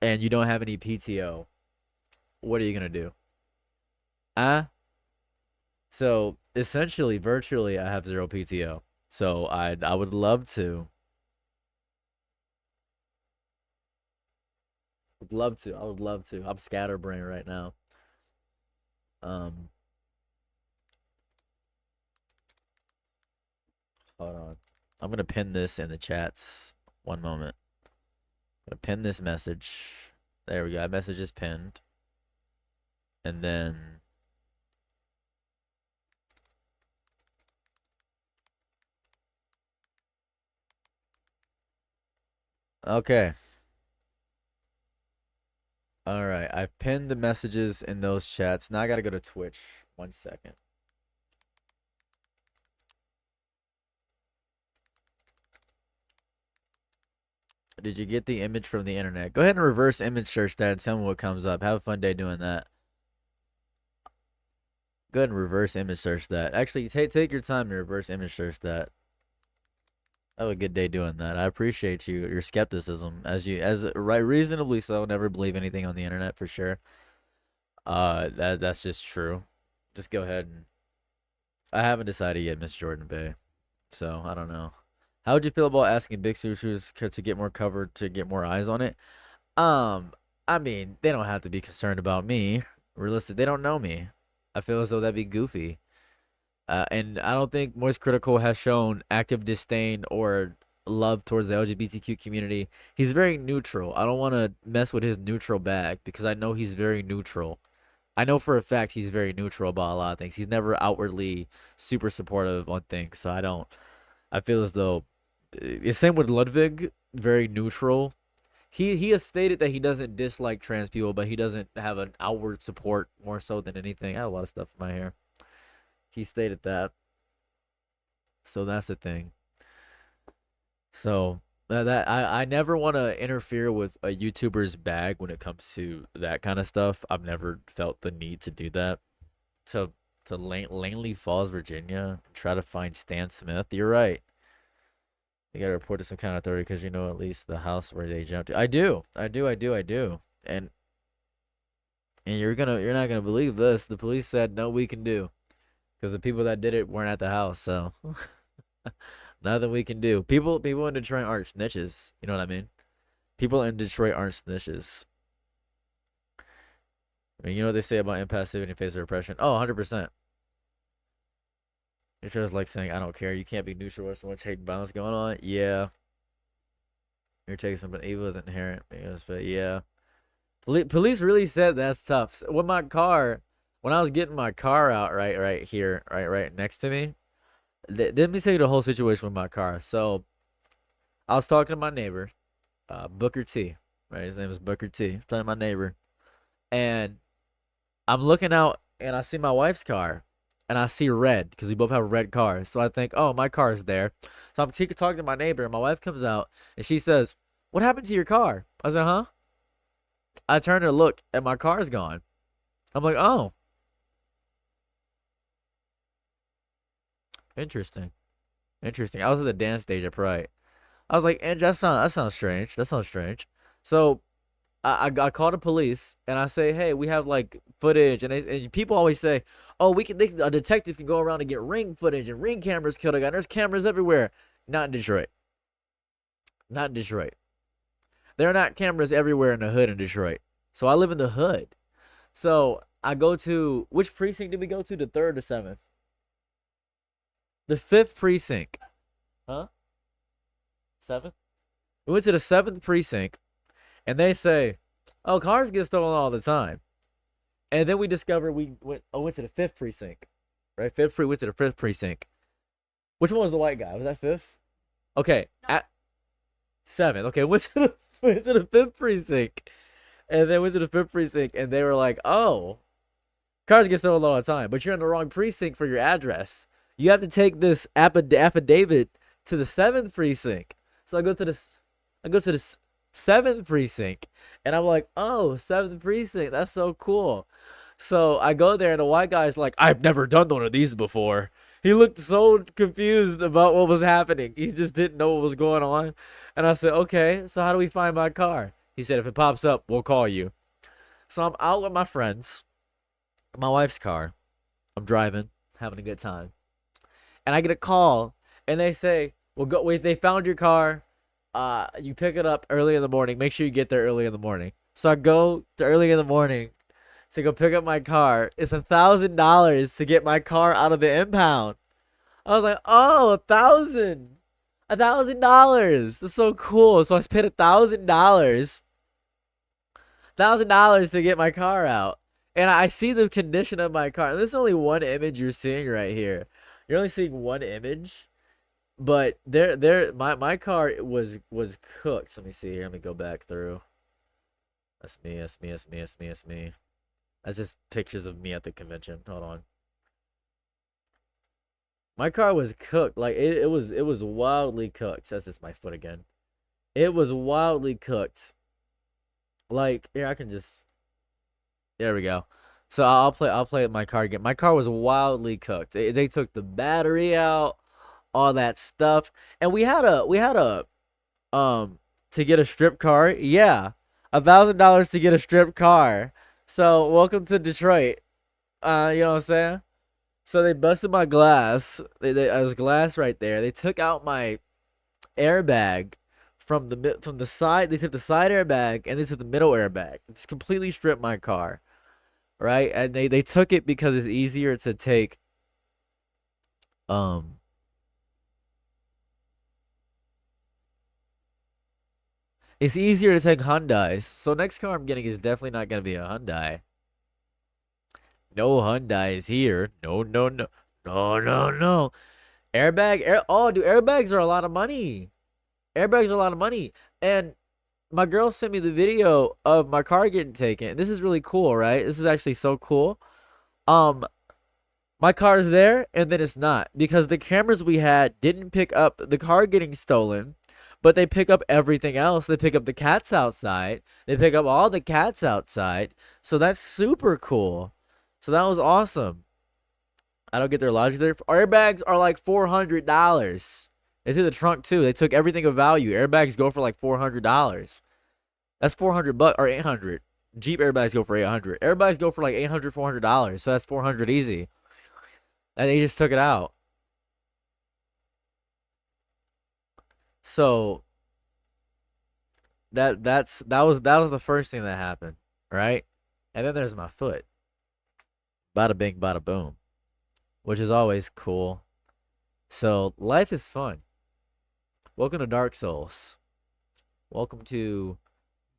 and you don't have any PTO, what are you gonna do? Uh, so essentially, virtually, I have zero PTO. So I would love to. Would love to. I would love to. I'm scatterbrained right now. Um, hold on. I'm gonna pin this in the chats. One moment. I'm gonna pin this message. There we go. That message is pinned. And then okay. All right. I've pinned the messages in those chats. Now I gotta go to Twitch. 1 second. Did you get the image from the internet? Go ahead and reverse image search that and tell me what comes up. Have a fun day doing that. Go ahead and reverse image search that. Actually, take your time and reverse image search that. Have a good day doing that. I appreciate your skepticism as right reasonably so. Never believe anything on the internet for sure. That's just true. Just go ahead and I haven't decided yet, Miss Jordan Bay. So I don't know. How would you feel about asking big sushis to get more covered to get more eyes on it? Um, I mean, they don't have to be concerned about me. Realistic, they don't know me. I feel as though that'd be goofy. And I don't think Moist Critical has shown active disdain or love towards the LGBTQ community. He's very neutral. I don't want to mess with his neutral bag because I know he's very neutral. I know for a fact he's very neutral about a lot of things. He's never outwardly super supportive on things. So I don't. I feel as though same with Ludwig, very neutral. He has stated that he doesn't dislike trans people, but he doesn't have an outward support more so than anything. I have a lot of stuff in my hair. He stated that. So that's the thing. So that I never want to interfere with a YouTuber's bag when it comes to that kind of stuff. I've never felt the need to do that. To Langley Falls, Virginia, try to find Stan Smith. You're right. You gotta report to some kind of authority because you know at least the house where they jumped to. I do. And you're not gonna believe this. The police said no we can do. Because the people that did it weren't at the house, so nothing we can do. People in Detroit aren't snitches. You know what I mean? People in Detroit aren't snitches. I mean, you know what they say about impassivity in face of repression? Oh, 100%. It's just like saying, I don't care. You can't be neutral with so much hate and violence going on. Yeah. You're taking something evil is inherent. But yeah. Police really said that's tough. With my car, when I was getting my car out right here, right next to me, let me tell you the whole situation with my car. So I was talking to my neighbor, Booker T. Right, his name is Booker T. I'm talking to my neighbor, and I'm looking out and I see my wife's car, and I see red because we both have red cars. So I think, oh, my car is there. So I'm talking to my neighbor, and my wife comes out and she says, "What happened to your car?" I said, "Huh?" I turn to look, and my car's gone. I'm like, oh, interesting. Interesting. I was at the dance stage at Pride. I was like, and that sounds strange. That sounds strange. So I call the police and I say, hey, we have like footage, and people always say, oh, a detective can go around and get ring footage and ring cameras killed a guy. There's cameras everywhere. Not in Detroit. Not in Detroit. There are not cameras everywhere in the hood in Detroit. So I live in the hood. So I go to which precinct did we go to? The third or seventh? The fifth precinct. Huh? Seventh? We went to the seventh precinct, and they say, "Oh, cars get stolen all the time." And then we discovered we went to the fifth precinct, right? Went to the fifth precinct. Which one was the white guy? Was that fifth? Okay, at seventh. Okay, went to the fifth precinct, and then went to the fifth precinct, and they were like, "Oh, cars get stolen all the time, but you're in the wrong precinct for your address. You have to take this affidavit to the seventh precinct." So I go to this. 7th precinct. And I'm like, oh, 7th precinct. That's so cool. So I go there, and the white guy's like, I've never done one of these before. He looked so confused about what was happening. He just didn't know what was going on. And I said, okay, so how do we find my car? He said, if it pops up, we'll call you. So I'm out with my friends, my wife's car. I'm driving, having a good time. And I get a call, and they say, well, go wait, they found your car. You pick it up early in the morning. Make sure you get there early in the morning. So I go to early in the morning to go pick up my car. It's $1,000 to get my car out of the impound. I was like, oh, $1,000. That's so cool. So I paid $1,000 to get my car out. And I see the condition of my car. And this is only one image you're seeing right here. You're only seeing one image. But my car was cooked. Let me see here. Let me go back through. That's me. That's just pictures of me at the convention. Hold on. My car was cooked. Like it was wildly cooked. That's just my foot again. It was wildly cooked. Like here, I can just. There we go. So I'll play my car again. My car was wildly cooked. They took the battery out, all that stuff, and we had a to get a strip car. Yeah, $1,000 to get a strip car. So welcome to Detroit. You know what I'm saying? So they busted my glass. There was glass right there. They took out my airbag from the side. They took the side airbag and they took the middle airbag. It's completely stripped my car, right? And they took it because it's easier to take. It's easier to take Hyundais. So next car I'm getting is definitely not gonna be a Hyundai. No Hyundais here. No. Oh, dude, airbags are a lot of money. Airbags are a lot of money. And my girl sent me the video of my car getting taken. This is really cool, right? This is actually so cool. My car is there, and then it's not. Because the cameras we had didn't pick up the car getting stolen, but they pick up everything else. They pick up the cats outside. They pick up all the cats outside. So that's super cool. So that was awesome. I don't get their logic there. Airbags are like $400. They took the trunk too. They took everything of value. Airbags go for like $400. That's $400 or $800. Jeep airbags go for $800. Airbags go for like $800, $400. So that's $400 easy. And they just took it out. So that was the first thing that happened, right? And then there's my foot. Bada bing, bada boom, which is always cool. So life is fun. Welcome to Dark Souls. Welcome to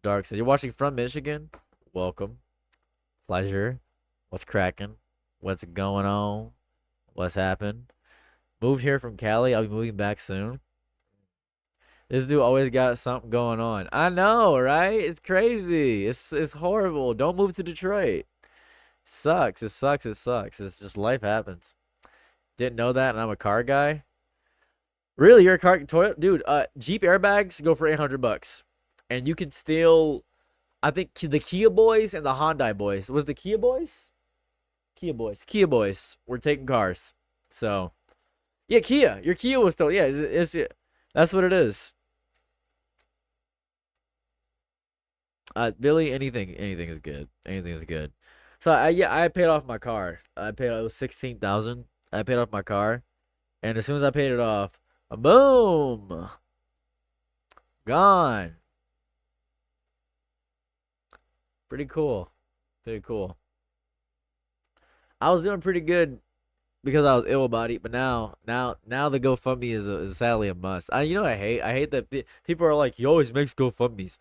Dark Souls. You're watching from Michigan? Welcome. Pleasure. What's cracking? What's going on? What's happened? Moved here from Cali. I'll be moving back soon. This dude always got something going on. I know, right? It's crazy. It's horrible. Don't move to Detroit. Sucks. It sucks. It's just life happens. Didn't know that, and I'm a car guy. Really, you're a car toy dude? Jeep airbags go for $800, and you can steal. I think the Kia boys and the Hyundai boys. Was the Kia boys? Kia boys were taking cars. So, yeah, Kia. Your Kia was still. Yeah, that's what it is. Billy, anything is good. Anything is good. So I paid off my car. It was 16,000. I paid off my car, and as soon as I paid it off, boom, gone. Pretty cool. I was doing pretty good because I was ill-bodied, but now the GoFundMe is sadly a must. You know what I hate? I hate that people are like, "He always makes GoFundMes."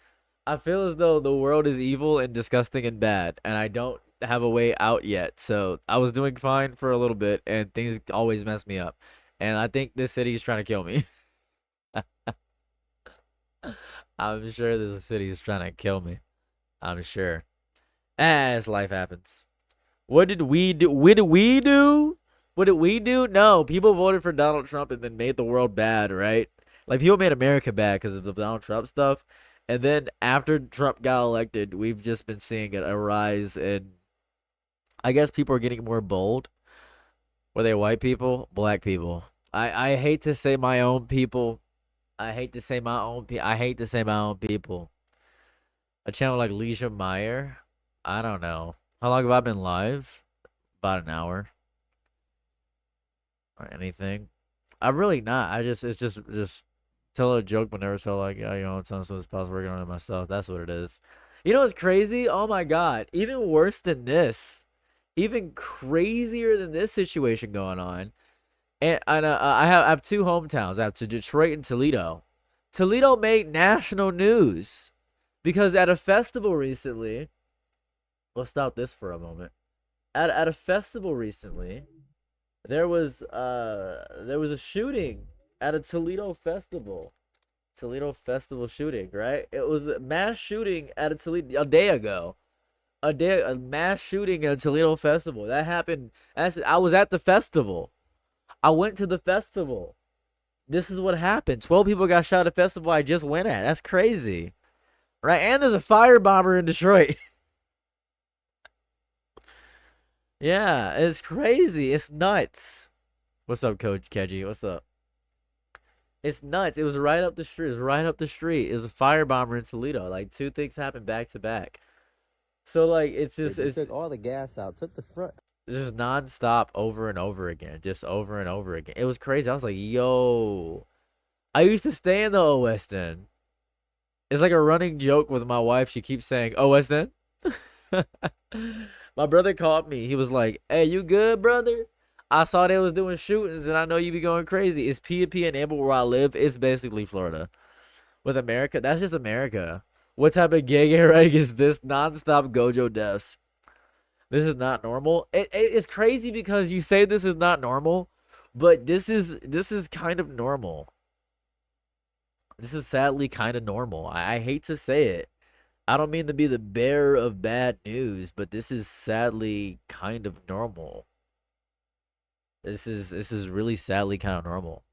I feel as though the world is evil and disgusting and bad, and I don't have a way out yet. So I was doing fine for a little bit, and things always mess me up. And I think this city is trying to kill me. I'm sure this city is trying to kill me. I'm sure. As life happens. What did we do? What did we do? No, people voted for Donald Trump and then made the world bad, right? Like, people made America bad because of the Donald Trump stuff. And then after Trump got elected, we've just been seeing a rise in, I guess people are getting more bold. Were they white people? Black people. I hate to say my own people. I hate to say my own I hate to say my own people. A channel like Leisha Meyer. I don't know. How long have I been live? About an hour. Or anything. I'm really not. It's just tell a joke but never tell like, yeah, you know, it's not supposed to working on it myself. That's what it is. You know what's crazy? Oh my god. Even worse than this. Even crazier than this situation going on. And I have two hometowns. I have to Detroit and Toledo. Toledo made national news because at a festival recently. Let's stop this for a moment. At a festival recently, there was a shooting at a Toledo festival. Toledo festival shooting, right? It was a mass shooting at a Toledo a day ago. A mass shooting at a Toledo festival. That happened. I was at the festival. I went to the festival. This is what happened. 12 people got shot at a festival I just went at. That's crazy. Right? And there's a firebomber in Detroit. Yeah, it's crazy. It's nuts. What's up, Coach Keji? What's up? It's nuts. It was right up the street. It was right up the street. It was a firebomber in Toledo. Like, two things happened back to back. So, like, it's just... They it's took all the gas out. Took the front. just nonstop over and over again. Just over and over again. It was crazy. I was like, yo... I used to stay in the OS End. It's like a running joke with my wife. She keeps saying, OS End? My brother called me. He was like, hey, you good, brother? I saw they was doing shootings, and I know you be going crazy. It's P and Amber where I live. It's basically Florida. With America, that's just America. What type of gay writing is this? Non-stop Gojo deaths. This is not normal. It's crazy because you say this is not normal, but this is kind of normal. This is sadly kind of normal. I hate to say it. I don't mean to be the bearer of bad news, but this is sadly kind of normal. This is really sadly kind of normal.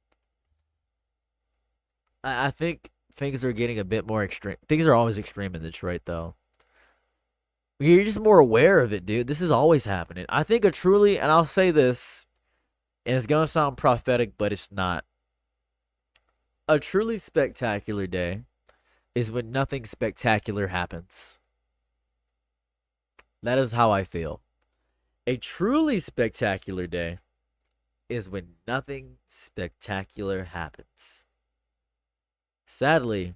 I think things are getting a bit more extreme. Things are always extreme in Detroit, though. You're just more aware of it, dude. This is always happening. I think a truly, and I'll say this, and it's gonna sound prophetic, but it's not. A truly spectacular day is when nothing spectacular happens. That is how I feel. A truly spectacular day is when nothing spectacular happens. Sadly,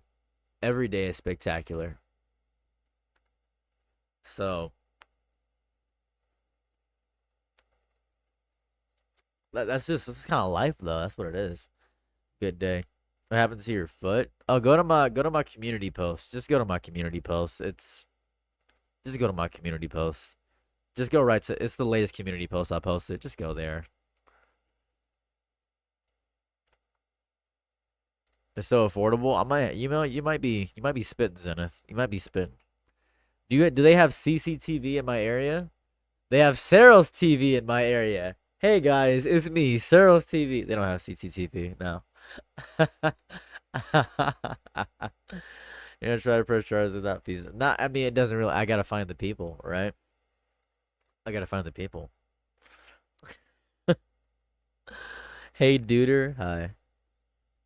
every day is spectacular. So, that's kind of life, though. That's what it is. Good day. What happened to your foot? Oh, go to my community post. Just go to my community post. Just go to my community post. Just go right to it's the latest community post I posted. Just go there. It's so affordable. You might be spitting, Zenith. You might be spitting. Do they have CCTV in my area? They have Seros TV in my area. Hey guys, it's me, Seros TV. They don't have CCTV, no. You're gonna try to press charges without fees. Not, I mean, it doesn't really. I gotta find the people, right? I gotta find the people. Hey, duder. Hi.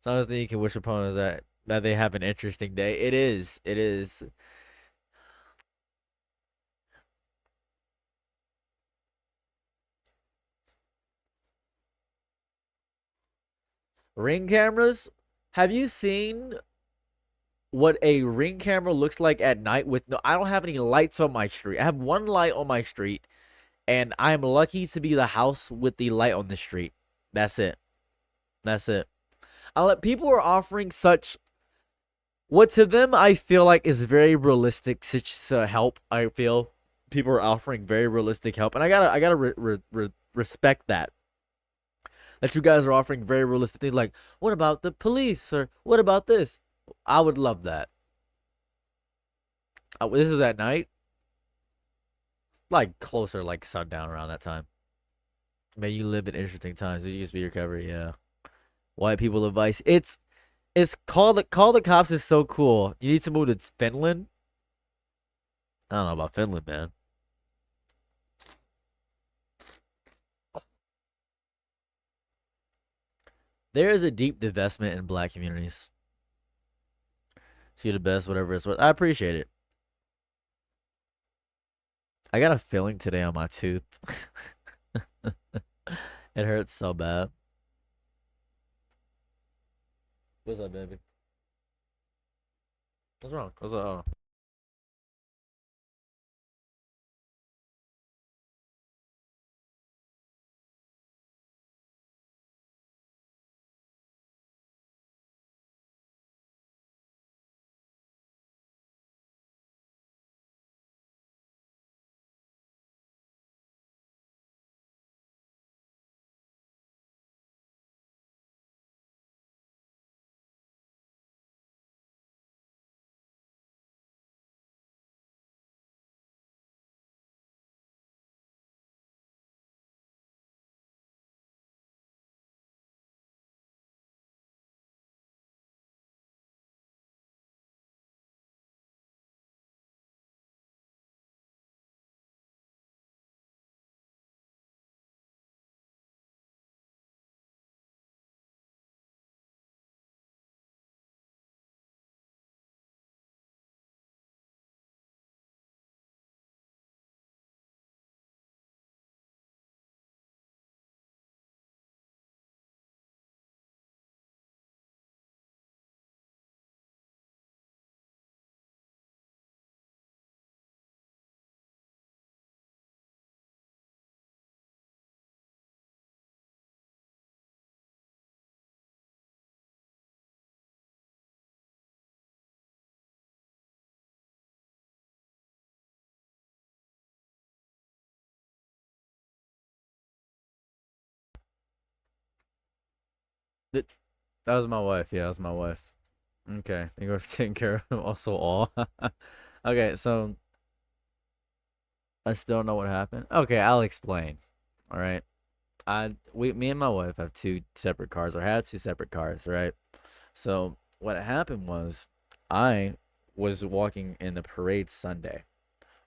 Sometimes you can wish upon is that they have an interesting day. It is. It is. Ring cameras? Have you seen what a ring camera looks like at night with no I don't have any lights on my street. I have one light on my street and I'm lucky to be the house with the light on the street. That's it. That's it. People are offering such what to them I feel like is very realistic help. I feel people are offering very realistic help and I gotta respect that you guys are offering very realistic things like, what about the police? Or what about this? I would love that. This is at night? Like, closer, like sundown around that time. Man, you live in interesting times. You just be recovery, yeah. White people advice. It's call the cops is so cool. You need to move to Finland. I don't know about Finland, man. There is a deep divestment in black communities. See the best, whatever it's worth. I appreciate it. I got a feeling today on my tooth. It hurts so bad. What's up, baby? What's wrong? What's up? Oh. That was my wife. Yeah, that was my wife. Okay, thank you for taking care of also all. Okay, so I still don't know what happened. Okay, I'll explain. All right. Me and my wife have two separate cars, or had two separate cars, right? So what happened was I was walking in the parade Sunday.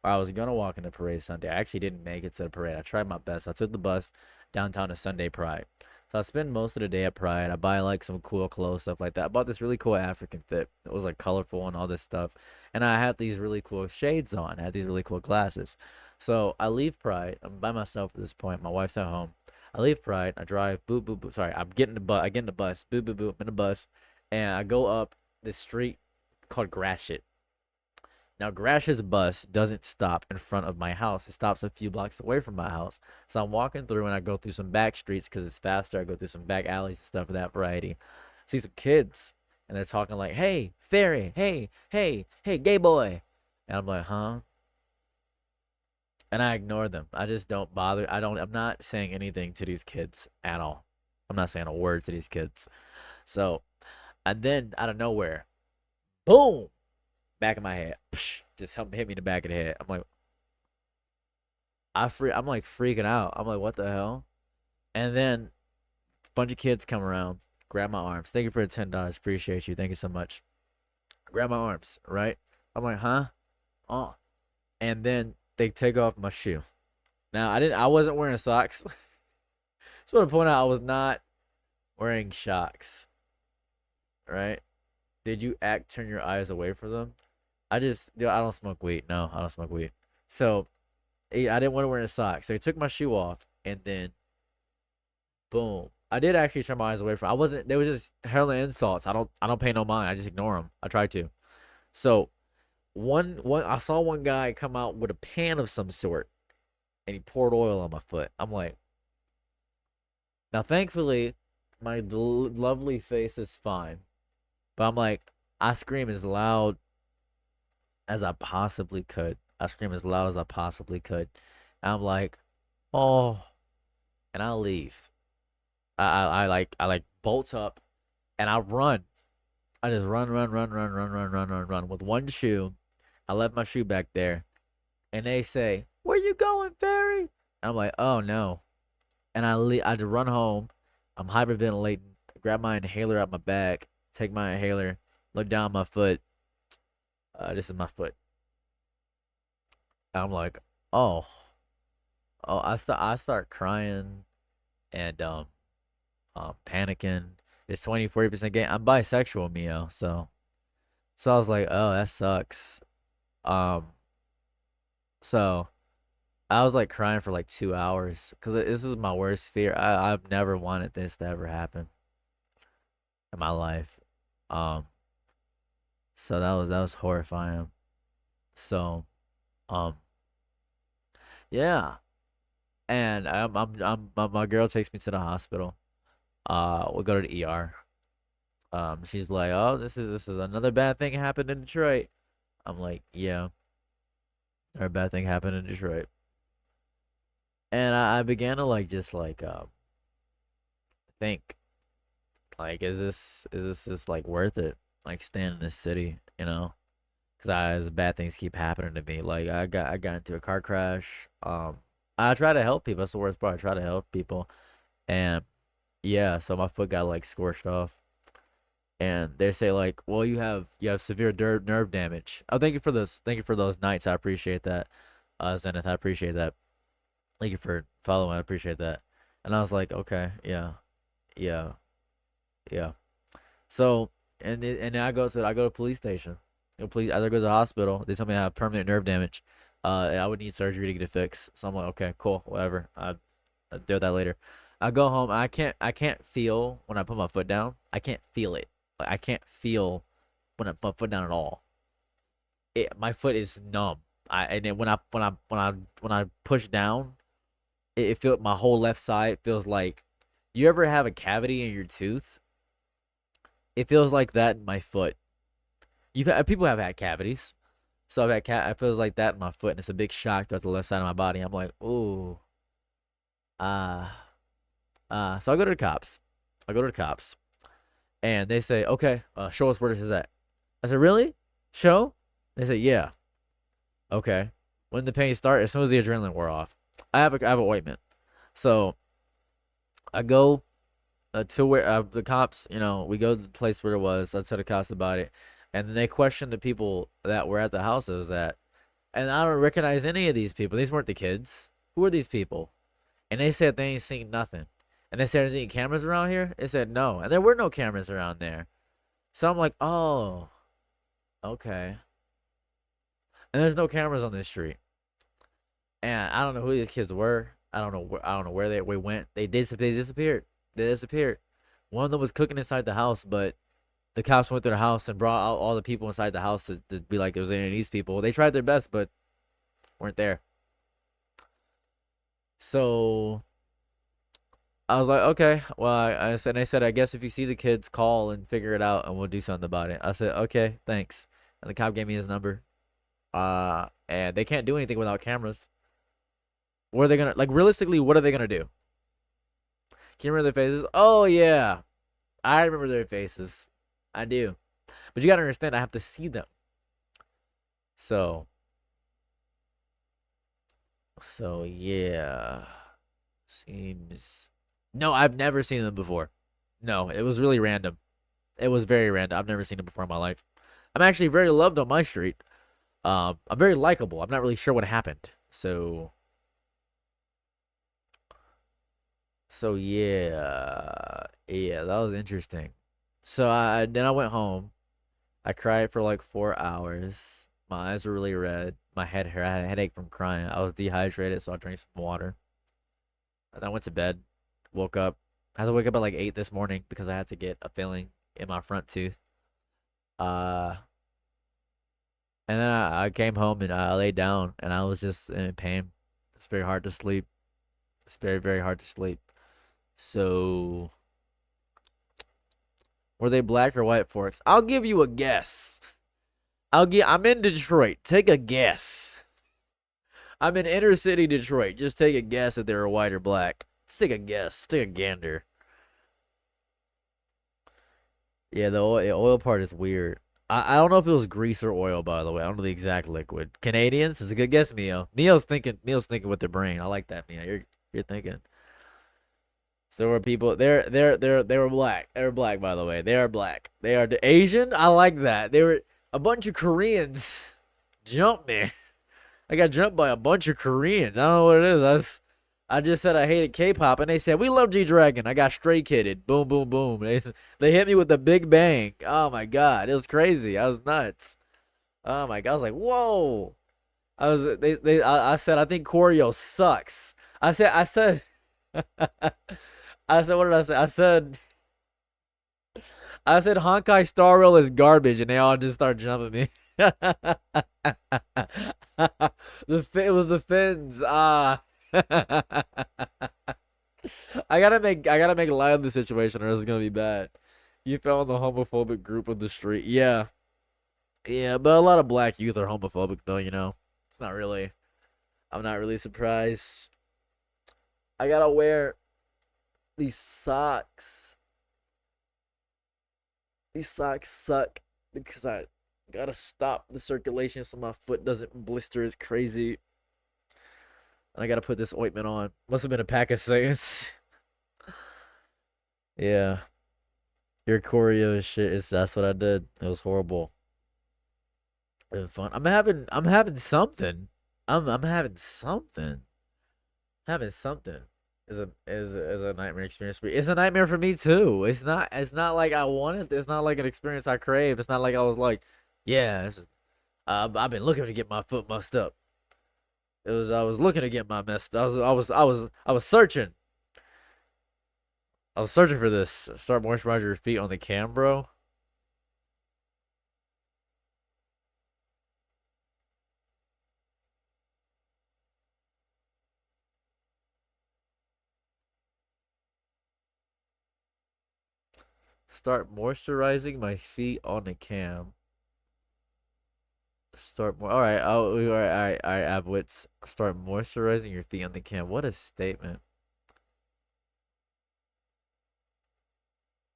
Or I was gonna walk in the parade Sunday. I actually didn't make it to the parade. I tried my best. I took the bus downtown to Sunday Pride. So I spend most of the day at Pride. I buy like some cool clothes, stuff like that. I bought this really cool African fit. It was like colorful and all this stuff. And I had these really cool shades on. I had these really cool glasses. So I leave Pride. I'm by myself at this point. My wife's at home. I leave Pride. I drive. Boop boop boop. Sorry, I'm getting the bus. I get in the bus. Boop boop boop. I'm in the bus, and I go up this street called Gratiot. Now, Grash's bus doesn't stop in front of my house. It stops a few blocks away from my house. So I'm walking through and I go through some back streets because it's faster. I go through some back alleys and stuff of that variety. See some kids and they're talking like, hey, fairy, hey, gay boy. And I'm like, huh? And I ignore them. I just don't bother. I'm not saying anything to these kids at all. I'm not saying a word to these kids. So, and then out of nowhere, boom, back of my head, psh, just hit me in the back of the head. I'm like, I'm like freaking out. I'm like, what the hell? And then a bunch of kids come around, grab my arms. Thank you for the $10. Appreciate you. Thank you so much. Grab my arms, right? I'm like, huh? Oh. And then they take off my shoe. Now I wasn't wearing socks. Just want to point out I was not wearing shocks. Right? Did you turn your eyes away from them? I don't smoke weed. No, I don't smoke weed. So I didn't want to wear a sock. So he took my shoe off and then boom. I did actually turn my eyes away from. I wasn't. They were just hurling insults. I don't pay no mind. I just ignore them. I try to. So one I saw one guy come out with a pan of some sort and he poured oil on my foot. I'm like, now thankfully my lovely face is fine, but I'm like, I scream as loud as I possibly could. I scream as loud as I possibly could. And I'm like, oh, and I leave. I like bolt up and I run. I just run with one shoe. I left my shoe back there, and they say, "Where you going, Fairy?" And I'm like, "Oh no!" And I just run home. I'm hyperventilating. Grab my inhaler out my bag, take my inhaler, look down my foot. This is my foot. I'm like, oh, oh. I start crying and panicking. It's 20-40% gay. I'm bisexual, Mio. So I was like, oh, that sucks. Um, so I was like crying for like 2 hours because this is my worst fear. I've never wanted this to ever happen in my life. Um, so that was horrifying. So, um, yeah, and my girl takes me to the hospital. We go to the ER. She's like, "Oh, this is another bad thing happened in Detroit." I'm like, "Yeah, a bad thing happened in Detroit." And I began to like just like think like, is this like worth it? Like staying in this city, you know? Because bad things keep happening to me. Like I got into a car crash. I try to help people. That's the worst part. I try to help people, and yeah, so my foot got like scorched off. And they say like, well, you have severe nerve damage. Oh, thank you for this. Thank you for those nights. I appreciate that. Zenith, I appreciate that. Thank you for following. I appreciate that. And I was like, okay, yeah, yeah, yeah. So and then I go to police station. Police either go to the hospital. They tell me I have permanent nerve damage. I would need surgery to get it fixed. So I'm like, okay, cool, whatever. I'll do that later. I go home. I can't feel when I put my foot down. I can't feel it. Like I can't feel when I put my foot down at all. My foot is numb. And then when I push down, it feels my whole left side feels like, you ever have a cavity in your tooth? It feels like that in my foot. People have had cavities, so I've had it feels like that in my foot, and it's a big shock throughout the left side of my body. I'm like, ooh, ah, So I go to the cops. And they say, okay, show us where this is at. I said, really? Show? They say, yeah. Okay. When the pain started, as soon as the adrenaline wore off, I have an ointment. So I go to where the cops, we go to the place where it was. I tell the cops about it, and then they question the people that were at the houses and I don't recognize any of these people. These weren't the kids. Who are these people? And they said they ain't seen nothing. And they said, "Is there any cameras around here?" They said no, and there were no cameras around there. So I'm like, oh, okay. And there's no cameras on this street, and I don't know who these kids were. I don't know where they went. They disappeared. They disappeared. One of them was cooking inside the house, but the cops went to the house and brought out all the people inside the house to be like, it was any of these people. They tried their best, but weren't there. So I was like, okay. Well, I said, I guess if you see the kids, call and figure it out, and we'll do something about it. I said, okay, thanks. And the cop gave me his number. And they can't do anything without cameras. What are they gonna, like, realistically? What are they gonna do? Can you remember their faces? Oh yeah, I remember their faces. I do. But you gotta understand, I have to see them. So yeah. Seems. No, I've never seen them before. No, it was really random. It was very random. I've never seen them before in my life. I'm actually very loved on my street. I'm very likable. I'm not really sure what happened. So yeah. Yeah, that was interesting. So then I went home. I cried for like 4 hours. My eyes were really red. My head hurt. I had a headache from crying. I was dehydrated, so I drank some water. And I went to bed. Woke up. I had to wake up at like 8 this morning because I had to get a filling in my front tooth. Uh, and then I came home and I laid down and I was just in pain. It's very hard to sleep. It's very, very hard to sleep. So, were they black or white forks? I'll give you a guess. I'm in Detroit. Take a guess. I'm in inner city Detroit. Just take a guess if they were white or black. Just take a guess. Take a gander. Yeah, the oil part is weird. I don't know if it was grease or oil, by the way. I don't know the exact liquid. Canadians is a good guess, Mio. Mio's thinking with their brain. I like that, Mio. You're thinking. There were people. They were black. They were black, by the way. They are black. They are Asian. I like that. They were a bunch of Koreans. Jumped me. I got jumped by a bunch of Koreans. I don't know what it is. I just said I hated K-pop, and they said we love G-Dragon. I got stray kidded. Boom, boom, boom. They hit me with the big bang. Oh my god, it was crazy. I was nuts. Oh my god, I was like, whoa. I said I think choreo sucks. I said I said what did I say? I said Honkai Star Rail is garbage, and they all just start jumping me. It was the fins. I gotta make light of the situation, or it's gonna be bad. You fell in the homophobic group of the street. Yeah, yeah, but a lot of black youth are homophobic, though. It's not really. I'm not really surprised. I gotta wear these socks. These socks suck because I gotta stop the circulation so my foot doesn't blister as crazy. And I gotta put this ointment on. Must have been a pack of Saiyans. Yeah. Your choreo shit that's what I did. It was horrible. It was fun. I'm having something. I'm having something. Having something is a nightmare experience for me. It's a nightmare for me too. It's not like I want it. It's not like an experience I crave. It's not like I was like, yeah, I've been looking to get my foot mussed up. I was looking to get my messed. I was searching. I was searching for this. Start moisturize your feet on the cam, bro. Start moisturizing my feet on the cam. All right. All right. Abwits. Start moisturizing your feet on the cam. What a statement.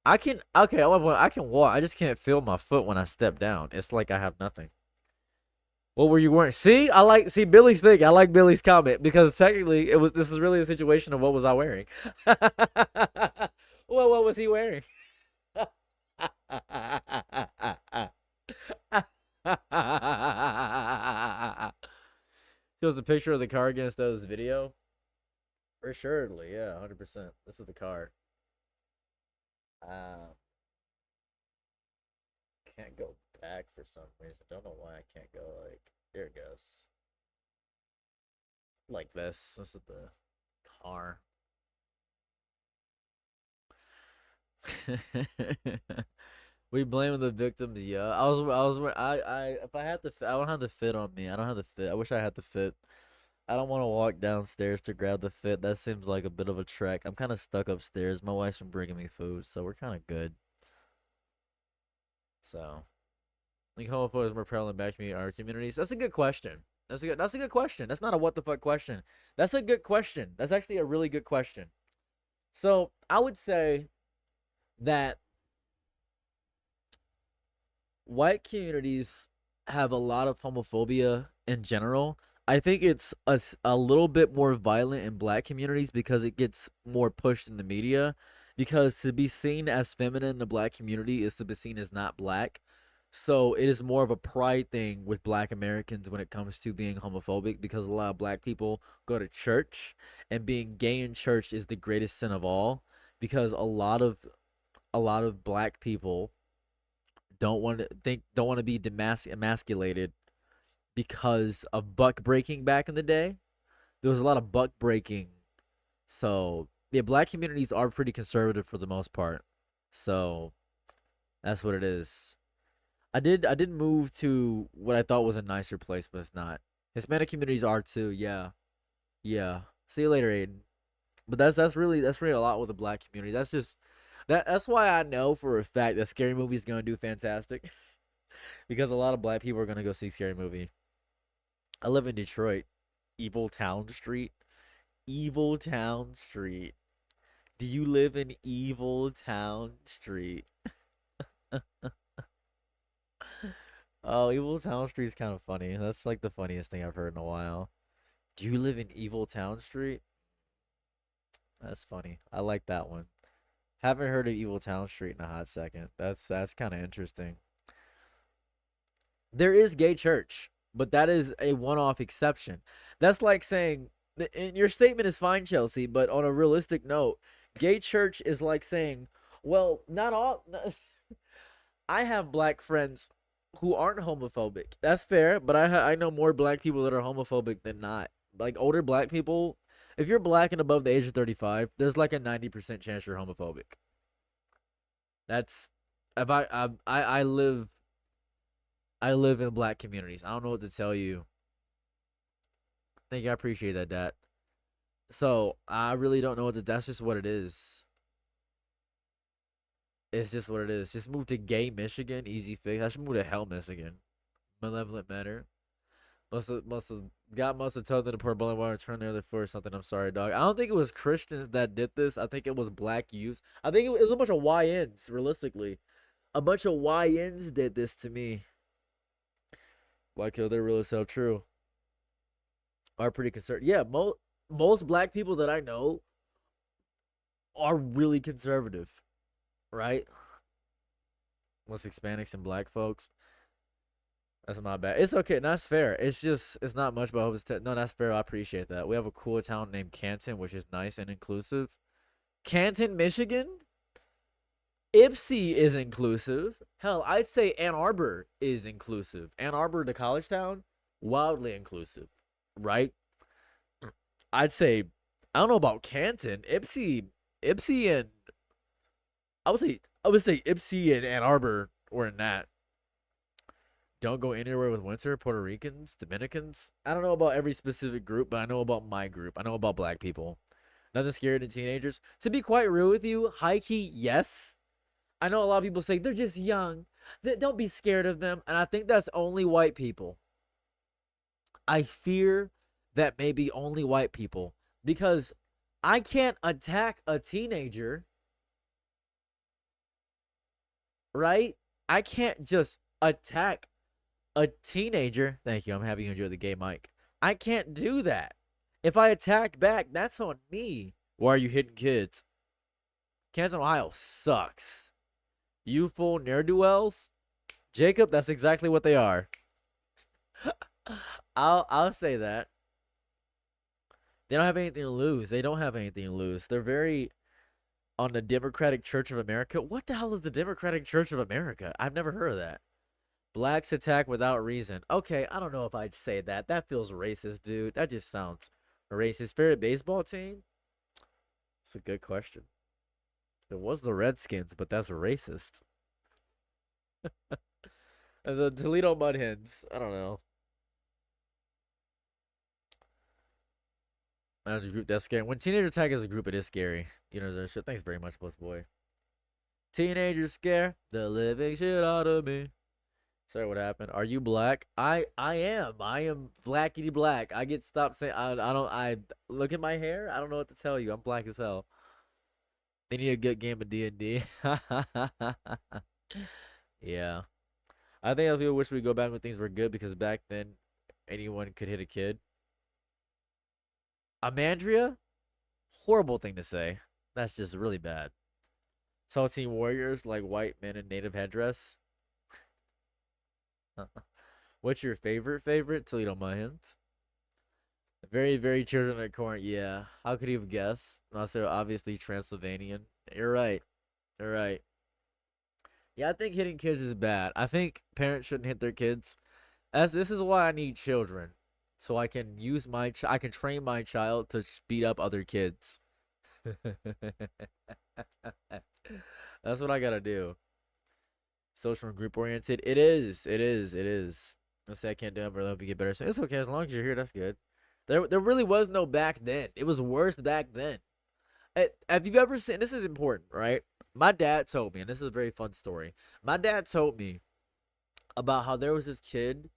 I can okay. I can walk. I just can't feel my foot when I step down. It's like I have nothing. What were you wearing? See Billy's thing. I like Billy's comment because technically this is really a situation of what was I wearing. Well, what was he wearing? Shows a picture of the car against those video. For surely, yeah, 100%. This is the car. Um, can't go back for some reason. Don't know why I can't go like there it goes. Like this. This is the car. We blame the victims. Yeah, if I had to, I don't have the fit on me. I don't have the fit. I wish I had the fit. I don't want to walk downstairs to grab the fit. That seems like a bit of a trek. I'm kind of stuck upstairs. My wife's been bringing me food, so we're kind of good. So, I think homophobia is more prevalent back in our communities. That's a good question. That's a good question. That's not a what the fuck question. That's a good question. That's actually a really good question. So, I would say that white communities have a lot of homophobia in general. I think it's a little bit more violent in black communities because it gets more pushed in the media. Because to be seen as feminine in the black community is to be seen as not black. So it is more of a pride thing with black Americans when it comes to being homophobic because a lot of black people go to church and being gay in church is the greatest sin of all because a lot of black people don't want to be emasculated because of buck breaking back in the day. There was a lot of buck breaking. So, yeah, black communities are pretty conservative for the most part. So, that's what it is. I did move to what I thought was a nicer place, but it's not. Hispanic communities are too. Yeah. Yeah. See you later, Aiden. But that's really a lot with the black community. That's why I know for a fact that Scary Movie is gonna do fantastic because a lot of black people are gonna go see Scary Movie. I live in Detroit, Evil Town Street. Evil Town Street. Do you live in Evil Town Street? Oh, Evil Town Street is kind of funny. That's like the funniest thing I've heard in a while. Do you live in Evil Town Street? That's funny. I like that one. Haven't heard of Evil Town Street in a hot second. That's kind of interesting. There is gay church, but that is a one-off exception. That's like saying, and your statement is fine, Chelsea, but on a realistic note, gay church is like saying, well, not all. I have black friends who aren't homophobic. That's fair, but I know more black people that are homophobic than not. Like older black people, if you're black and above the age of 35, there's like a 90% chance you're homophobic. That's if I live in black communities. I don't know what to tell you. Thank you, I appreciate that, Dad. So I really don't know what to. That's just what it is. It's just what it is. Just move to gay Michigan, easy fix. I should move to hell, Michigan. Malevolent matter. God must have told them to pour boiling water, turn the other foot or something. I'm sorry, dog. I don't think it was Christians that did this. I think it was black youths. I think it was a bunch of YNs. Realistically, a bunch of YNs did this to me. Like, they're really so true. Are pretty concerned. Yeah, most black people that I know are really conservative, right? Most Hispanics and black folks. That's not bad. It's okay. That's fair. It's just, it's not much, but I hope it's no, that's fair. I appreciate that. We have a cool town named Canton, which is nice and inclusive. Canton, Michigan? Ypsi is inclusive. Hell, I'd say Ann Arbor is inclusive. Ann Arbor, the college town, wildly inclusive, right? I'd say, I don't know about Canton. Ypsi and I would say Ypsi and Ann Arbor were in that. Don't go anywhere with winter. Puerto Ricans, Dominicans. I don't know about every specific group, but I know about my group. I know about black people. Nothing scared in teenagers. To be quite real with you, high key, yes. I know a lot of people say they're just young. Don't be scared of them. And I think that's only white people. I fear that may be only white people. Because I can't attack a teenager. Right? I can't just attack a teenager. Thank you. I'm happy you enjoyed the gay mic. I can't do that. If I attack back, that's on me. Why are you hitting kids? Kansas, Ohio sucks. You full ne'er-do-wells? Jacob, that's exactly what they are. I'll say that. They don't have anything to lose. They don't have anything to lose. They're very on the Democratic Church of America. What the hell is the Democratic Church of America? I've never heard of that. Blacks attack without reason. Okay, I don't know if I'd say that. That feels racist, dude. That just sounds racist. Favorite baseball team? It's a good question. It was the Redskins, but that's racist. And the Toledo Mud Hens. I don't know. As a group, that's scary. When teenager attack as a group, it is scary. You know, there's shit. Thanks very much, Bliss Boy. Teenagers scare the living shit out of me. Sorry, what happened? Are you black? I am. I am blackity black. I get stopped saying I look at my hair. I don't know what to tell you. I'm black as hell. They need a good game of D&D. Yeah. I think I people wish we go back when things were good because back then anyone could hit a kid. Amandria? Horrible thing to say. That's just really bad. Saltine warriors like white men in native headdress. What's your favorite? Toledo Mayans. Very, very children at corn. Yeah. How could you have guessed? Also, obviously Transylvanian. You're right. You're right. Yeah, I think hitting kids is bad. I think parents shouldn't hit their kids. As this is why I need children, so I can use I can train my child to beat up other kids. That's what I gotta do. Social and group oriented. It is. It is. It is. Let's say I can't do it, but I hope you get better. So it's okay as long as you're here. That's good. There really was no back then. It was worse back then. Have you ever seen? This is important, right? My dad told me, and this is a very fun story. My dad told me about how there was this kid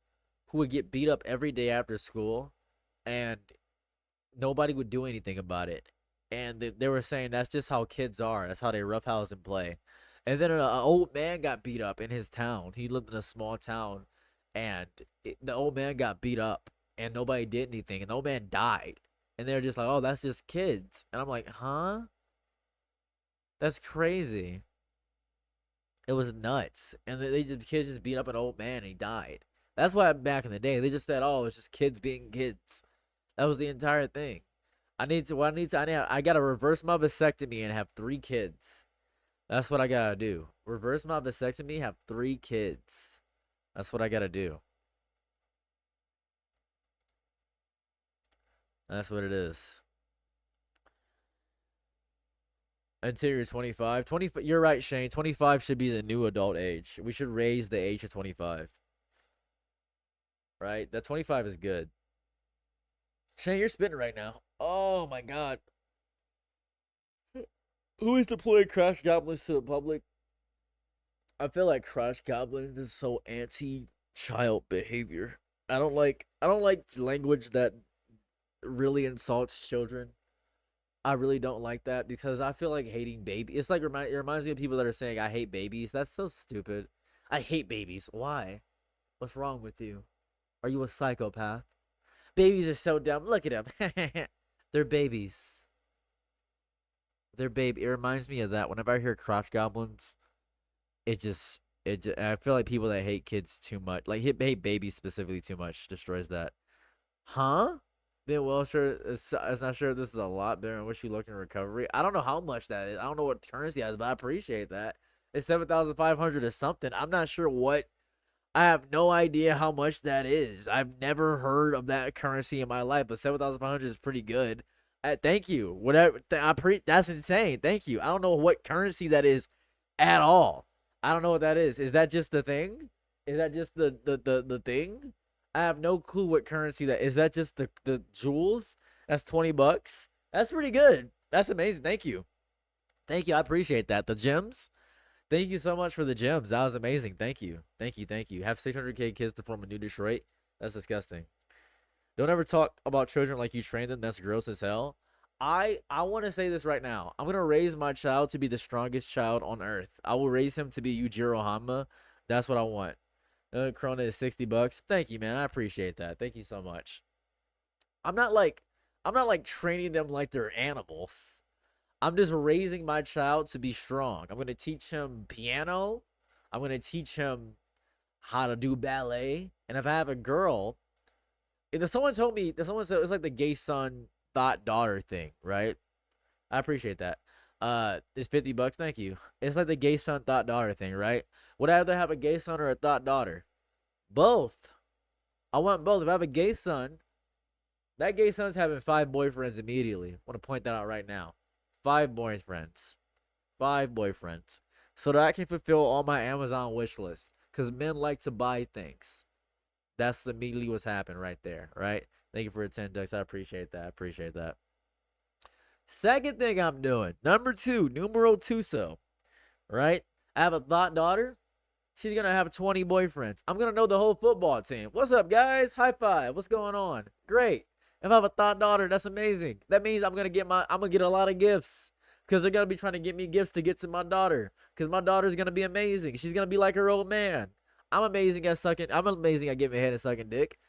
who would get beat up every day after school, and nobody would do anything about it. And they were saying that's just how kids are. That's how they roughhouse and play. And then an old man got beat up in his town. He lived in a small town, and the old man got beat up, and nobody did anything. And the old man died. And they're just like, oh, that's just kids. And I'm like, huh? That's crazy. It was nuts. And they just kids just beat up an old man and he died. That's why back in the day they just said, oh, it's just kids being kids. That was the entire thing. I gotta reverse my vasectomy and have 3 kids. That's what I gotta do. Reverse my vasectomy, have 3 kids. That's what I gotta do. That's what it is. Until you're 25. 20, you're right, Shane. 25 should be the new adult age. We should raise the age to 25. Right? That 25 is good. Shane, you're spitting right now. Oh my god. Who is deploying Crash Goblins to the public? I feel like Crash Goblins is so anti-child behavior. I don't like language that really insults children. I really don't like that because I feel like hating baby. It's like it reminds me of people that are saying I hate babies. That's so stupid. I hate babies. Why? What's wrong with you? Are you a psychopath? Babies are so dumb. Look at them. They're babies. They're baby. It reminds me of that. Whenever I hear crotch goblins, I feel like people that hate kids too much, like hate babies specifically too much, destroys that. Huh? Being well sure is not sure this is a lot better than what you look in recovery. I don't know how much that is. I don't know what currency has, but I appreciate that. It's 7,500 or something. I'm not sure what. I have no idea how much that is. I've never heard of that currency in my life, but 7,500 is pretty good. Thank you. Whatever. That's insane. Thank you. I don't know what currency that is at all. I don't know what that is. Is that just the thing? Is that just the thing? I have no clue what currency that is. That just the jewels? That's $20. That's pretty good. That's amazing. Thank you. Thank you. I appreciate that. The gems. Thank you so much for the gems. That was amazing. Thank you. Thank you. Thank you. Have 600K kids to form a new Detroit. That's disgusting. Don't ever talk about children like you train them. That's gross as hell. I want to say this right now. I'm going to raise my child to be the strongest child on earth. I will raise him to be Yujiro Hanma. That's what I want. Corona is $60. Thank you, man. I appreciate that. Thank you so much. I'm not like training them like they're animals. I'm just raising my child to be strong. I'm going to teach him piano. I'm going to teach him how to do ballet. And if I have a girl, someone said it's like the gay son thought daughter thing, right? I appreciate that. It's $50. Thank you. It's like the gay son thought daughter thing, right? Would I rather have a gay son or a thought daughter? Both. I want both. If I have a gay son, that gay son's having 5 boyfriends immediately. I want to point that out right now. 5 boyfriends. 5 boyfriends. So that I can fulfill all my Amazon wish list. Because men like to buy things. That's immediately what's happened right there, right? Thank you for the $10. I appreciate that. I appreciate that. Second thing I'm doing. Number 2. Numero tuso. Right? I have a thought daughter. She's going to have 20 boyfriends. I'm going to know the whole football team. What's up, guys? High five. What's going on? Great. If I have a thought daughter, that's amazing. That means I'm gonna get a lot of gifts. Because they're gonna be trying to get me gifts to get to my daughter. Because my daughter's gonna be amazing. She's gonna be like her old man. I'm amazing at giving head and sucking dick.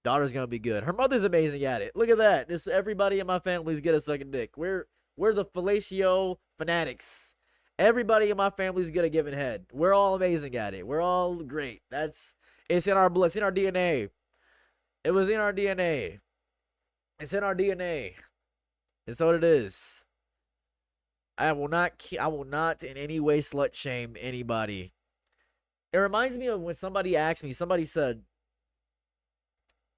Daughter's gonna be good. Her mother's amazing at it. Look at that. Everybody in my family's good at sucking dick. We're the fellatio fanatics. Everybody in my family's good at giving head. We're all amazing at it. We're all great. It's in our blood. It's in our DNA. It was in our DNA. It's in our DNA. It's what it is. I will not in any way slut shame anybody. It reminds me of when somebody asked me, somebody said,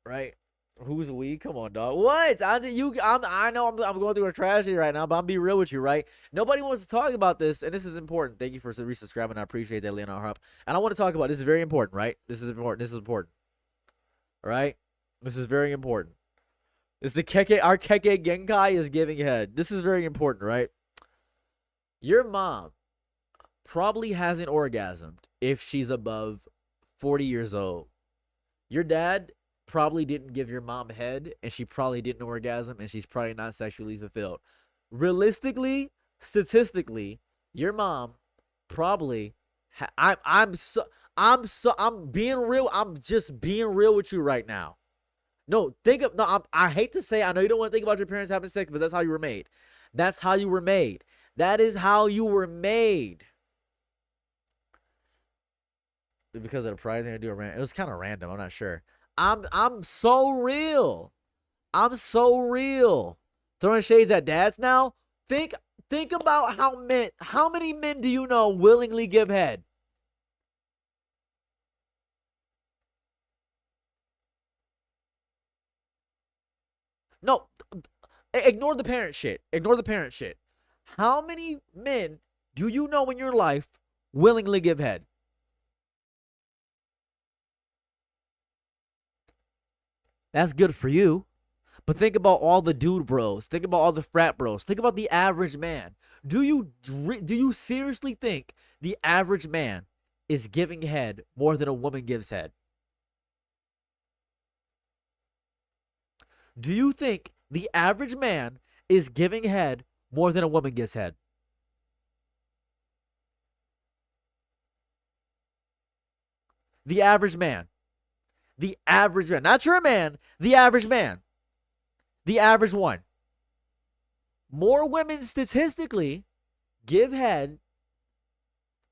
right? Who's we? Come on, dog. What? I know I'm going through a tragedy right now, but I'm be real with you, right? Nobody wants to talk about this, and this is important. Thank you for resubscribing. I appreciate that, Leonard Harp. And I want to talk about this. Is very important, right? This is important. All right? This is very important. Our Keke Genkai is giving head. This is very important, right? Your mom probably hasn't orgasmed if she's above 40 years old. Your dad probably didn't give your mom head, and she probably didn't orgasm, and she's probably not sexually fulfilled. Realistically, statistically, your mom probably I'm being real. I'm just being real with you right now. No, think of no. I hate to say, I know you don't want to think about your parents having sex, but that's how you were made. That's how you were made. That is how you were made. Because of the prize thing, I do it was kind of random. I'm not sure. I'm so real. I'm so real. Throwing shades at dads now. Think about how many men do you know willingly give head? No, ignore the parent shit. Ignore the parent shit. How many men do you know in your life willingly give head? That's good for you. But think about all the dude bros. Think about all the frat bros. Think about the average man. Do you seriously think the average man is giving head more than a woman gives head? Do you think the average man is giving head more than a woman gives head? The average man. The average man. Not your man. The average man. The average one. More women statistically give head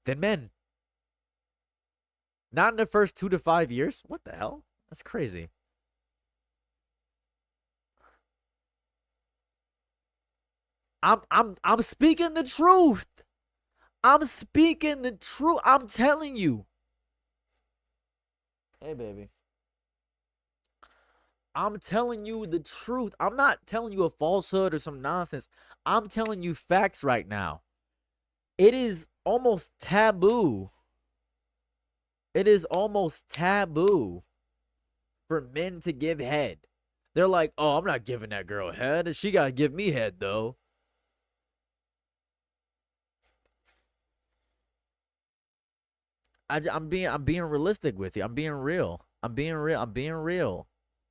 than men. Not in the first 2 to 5 years. What the hell? That's crazy. I'm speaking the truth. I'm speaking the truth. I'm telling you. Hey, baby. I'm telling you the truth. I'm not telling you a falsehood or some nonsense. I'm telling you facts right now. It is almost taboo. It is almost taboo for men to give head. They're like, oh, I'm not giving that girl head. She got to give me head, though. I'm being realistic with you. I'm being real. I'm being real. I'm being real.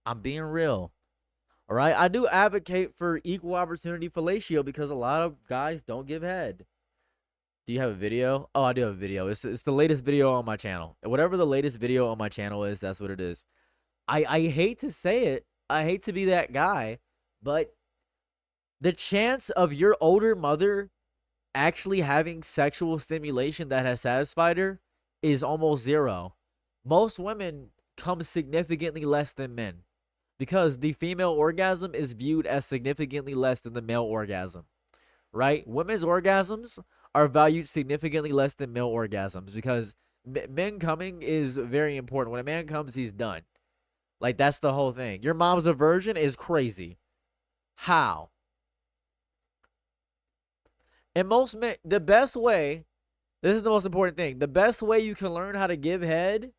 I'm being real. All right. I do advocate for equal opportunity fellatio because a lot of guys don't give head. Do you have a video? Oh, I do have a video. It's the latest video on my channel. Whatever the latest video on my channel is, that's what it is. I hate to say it. I hate to be that guy, but the chance of your older mother actually having sexual stimulation that has satisfied her is almost zero. Most women come significantly less than men because the female orgasm is viewed as significantly less than the male orgasm, right? Women's orgasms are valued significantly less than male orgasms because men coming is very important. When a man comes, he's done. Like, that's the whole thing. Your mom's aversion is crazy. How? And most men, the best way, this is the most important thing. The best way you can learn how to give head,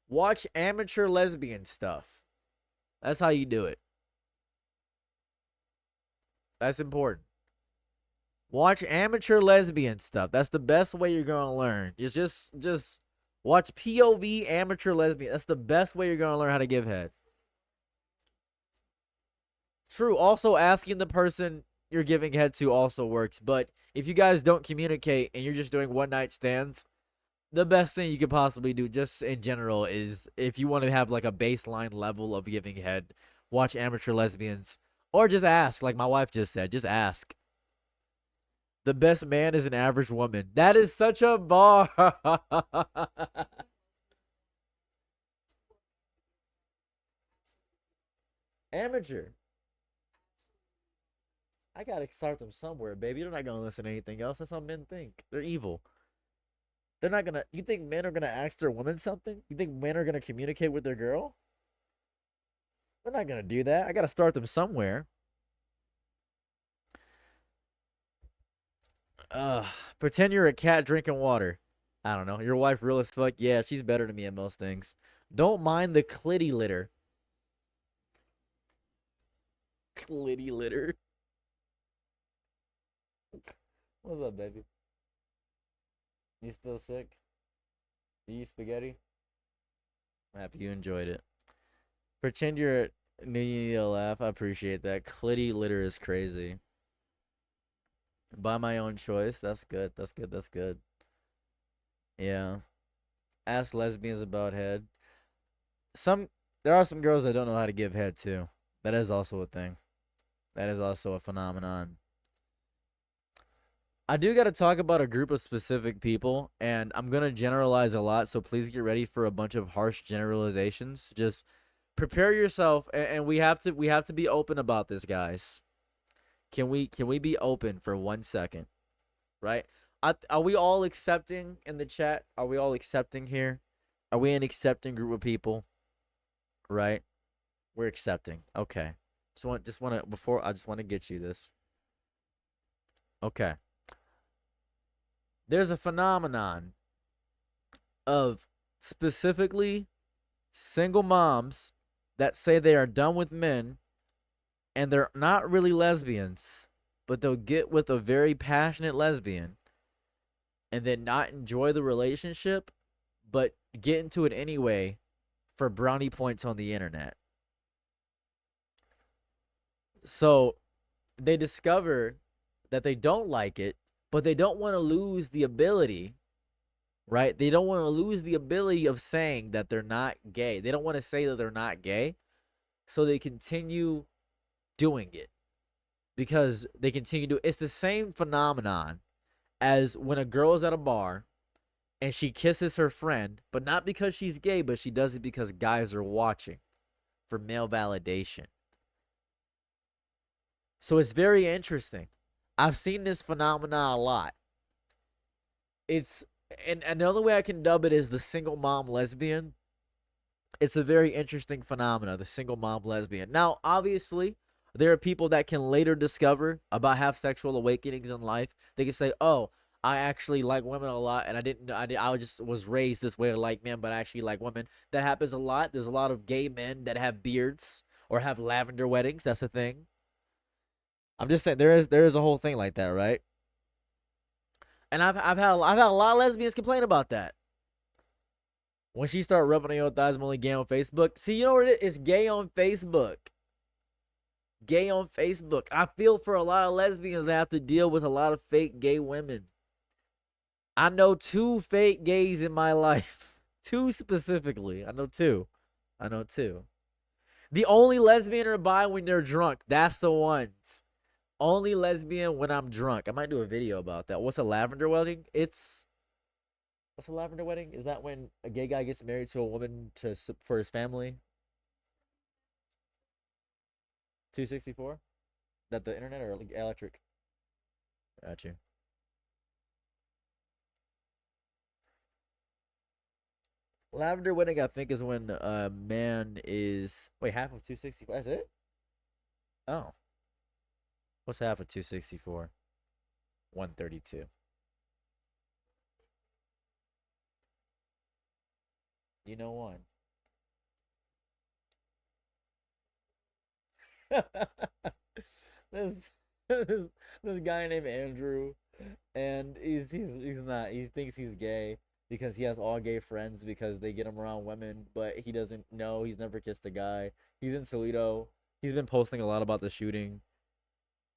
watch amateur lesbian stuff. That's how you do it. That's important. Watch amateur lesbian stuff. That's the best way you're going to learn. It's just watch POV amateur lesbian. That's the best way you're going to learn how to give head. True. Also, asking the person you're giving head to also works. But if you guys don't communicate and you're just doing one night stands, the best thing you could possibly do just in general is if you want to have like a baseline level of giving head, watch amateur lesbians or just ask, like my wife just said, just ask. The best man is an average woman. That is such a bar. Amateur. I gotta start them somewhere, baby. They're not gonna listen to anything else. That's how men think. They're evil. They're not gonna. You think men are gonna ask their woman something? You think men are gonna communicate with their girl? They're not gonna do that. I gotta start them somewhere. Pretend you're a cat drinking water. I don't know. Your wife real as fuck. Yeah, she's better than me at most things. Don't mind the clitty litter. Clitty litter. What's up, baby? You still sick? You eat spaghetti? I'm happy you enjoyed it. Pretend you're at New Year laugh. I appreciate that. Clitty litter is crazy. By my own choice. That's good. That's good. That's good. Yeah. Ask lesbians about head. Some There are some girls that don't know how to give head too. That is also a thing. That is also a phenomenon. I do got to talk about a group of specific people, and I'm gonna generalize a lot. So please get ready for a bunch of harsh generalizations. Just prepare yourself, and we have to be open about this, guys. Can we be open for 1 second, right? Are we all accepting in the chat? Are we all accepting here? Are we an accepting group of people? Right? We're accepting. Okay. I just want to get you this. Okay. There's a phenomenon of specifically single moms that say they are done with men and they're not really lesbians, but they'll get with a very passionate lesbian and then not enjoy the relationship, but get into it anyway for brownie points on the internet. So they discover that they don't like it, but they don't want to lose the ability, right? They don't want to lose the ability of saying that they're not gay. They don't want to say that they're not gay. So they continue doing it because they continue to. It's the same phenomenon as when a girl is at a bar and she kisses her friend, but not because she's gay, but she does it because guys are watching for male validation. So it's very interesting. I've seen this phenomenon a lot. It's and another way I can dub it is the single mom lesbian. It's a very interesting phenomena, the single mom lesbian. Now, obviously, there are people that can later discover about have sexual awakenings in life. They can say, "Oh, I actually like women a lot, and I just was raised this way to like men, but I actually like women." That happens a lot. There's a lot of gay men that have beards or have lavender weddings. That's a thing. I'm just saying there is a whole thing like that, right? And I've had a lot of lesbians complain about that. When she start rubbing on your thighs, I'm only gay on Facebook. See, you know what it is? It's gay on Facebook. Gay on Facebook. I feel for a lot of lesbians that have to deal with a lot of fake gay women. I know 2 fake gays in my life. 2 specifically. I know 2. I know 2. The only lesbian or bi when they're drunk. That's the ones. Only lesbian when I'm drunk. I might do a video about that. What's a lavender wedding? What's a lavender wedding? Is that when a gay guy gets married to a woman for his family? 264? That the internet or electric? Got you. Lavender wedding, I think, is when a man is half of 264. That's it? Oh. What's half of 264? 132. You know one. this, this this guy named Andrew, and he's not. He thinks he's gay because he has all gay friends because they get him around women, but he doesn't know. He's never kissed a guy. He's in Toledo. He's been posting a lot about the shooting.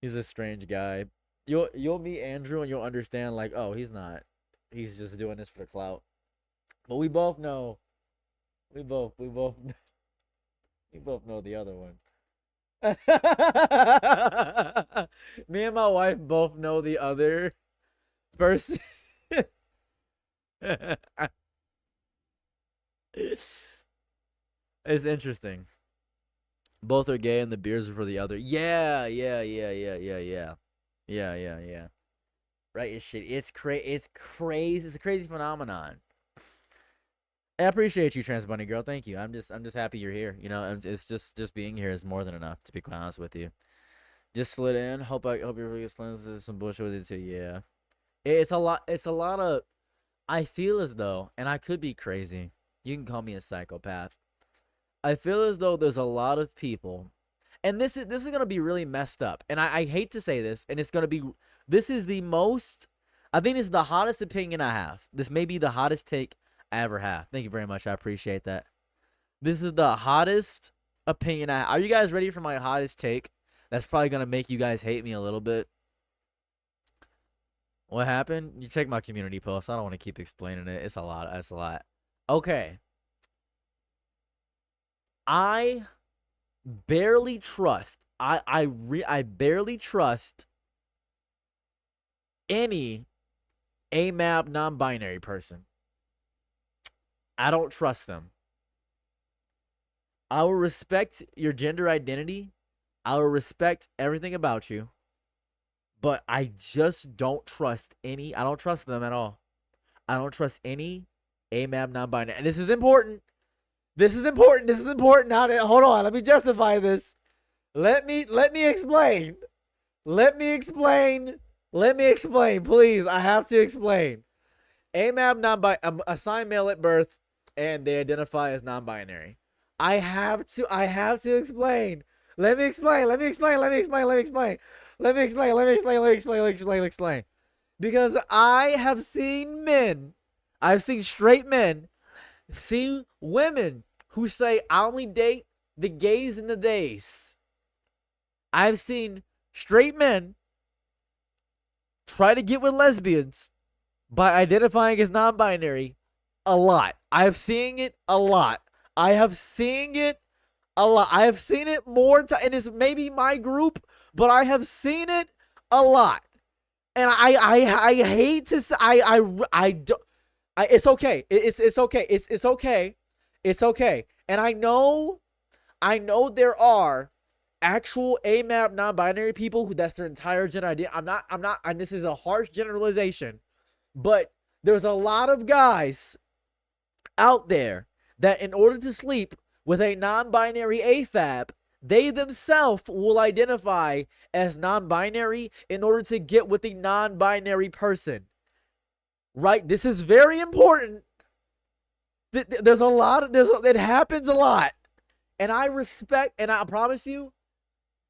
He's a strange guy. You'll meet Andrew and you'll understand like, oh, he's not. He's just doing this for clout. But we both know. We both we both know the other one. Me and my wife both know the other person. It's interesting. Both are gay and the beers are for the other. Yeah, yeah, yeah, yeah, yeah, yeah. Yeah, yeah, yeah. Right, it's shit. It's crazy. It's a crazy phenomenon. I appreciate you, Trans Bunny Girl. Thank you. I'm just happy you're here. You know, it's just being here is more than enough, to be quite honest with you. Just slid in. Hope your biggest lens is some bullshit with it too. Yeah. It's a lot. It's a lot of. I feel as though, and I could be crazy. You can call me a psychopath. I feel as though there's a lot of people, and this is gonna be really messed up. And I hate to say this, and it's gonna be. This is the most. I think this is the hottest opinion I have. This may be the hottest take I ever have. Thank you very much. I appreciate that. This is the hottest opinion I have. Are you guys ready for my hottest take? That's probably gonna make you guys hate me a little bit. What happened? You check my community post. I don't want to keep explaining it. It's a lot. It's a lot. Okay. I barely trust. I barely trust any AMAB non-binary person. I don't trust them. I will respect your gender identity. I will respect everything about you. But I just don't trust any. I don't trust them at all. I don't trust any AMAB non-binary. And this is important. This is important. This is important. Hold on. Let me justify this. Let me explain. Let me explain. Let me explain, please. I have to explain. AMAB non-binary, assigned male at birth, and they identify as non-binary. I have to explain. Let me explain. Let me explain. Let me explain. Let me explain. Let me explain. Let me explain. Let me explain. Let me explain. Let me explain. Because I have seen men, I've seen straight men, see women who say, I only date the gays and the days. I've seen straight men try to get with lesbians by identifying as non-binary a lot. I've seen it a lot. I have seen it a lot. I have seen it more times, and it's maybe my group, but I have seen it a lot. And I hate to say I don't. It's okay. It's okay. It's okay. It's okay. And I know there are actual AMAP non-binary people who that's their entire gender idea. I'm not, and this is a harsh generalization, but there's a lot of guys out there that in order to sleep with a non-binary AFAB, they themselves will identify as non-binary in order to get with a non-binary person. Right? This is very important. There's a lot of it happens a lot. And I respect, and I promise you,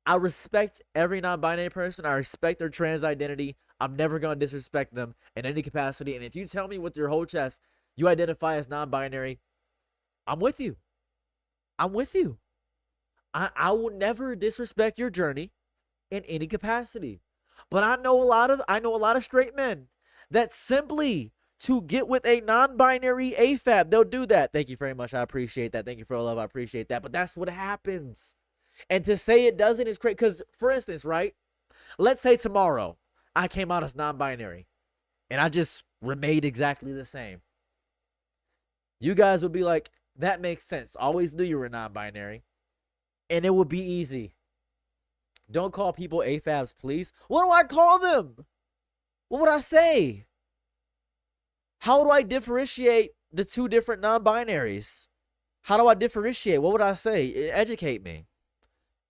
I respect every non-binary person. I respect their trans identity. I'm never going to disrespect them in any capacity. And if you tell me with your whole chest you identify as non-binary, I'm with you. I'm with you. I will never disrespect your journey in any capacity. But I know a lot of straight men that simply to get with a non-binary AFAB, they'll do that. Thank you very much. I appreciate that. Thank you for the love. I appreciate that. But that's what happens. And to say it doesn't is crazy. Because, for instance, right? Let's say tomorrow I came out as non-binary and I just remained exactly the same. You guys would be like, that makes sense. Always knew you were non-binary. And it would be easy. Don't call people AFABs, please. What do I call them? What would I say? How do I differentiate the two different non-binaries? How do I differentiate? What would I say? Educate me.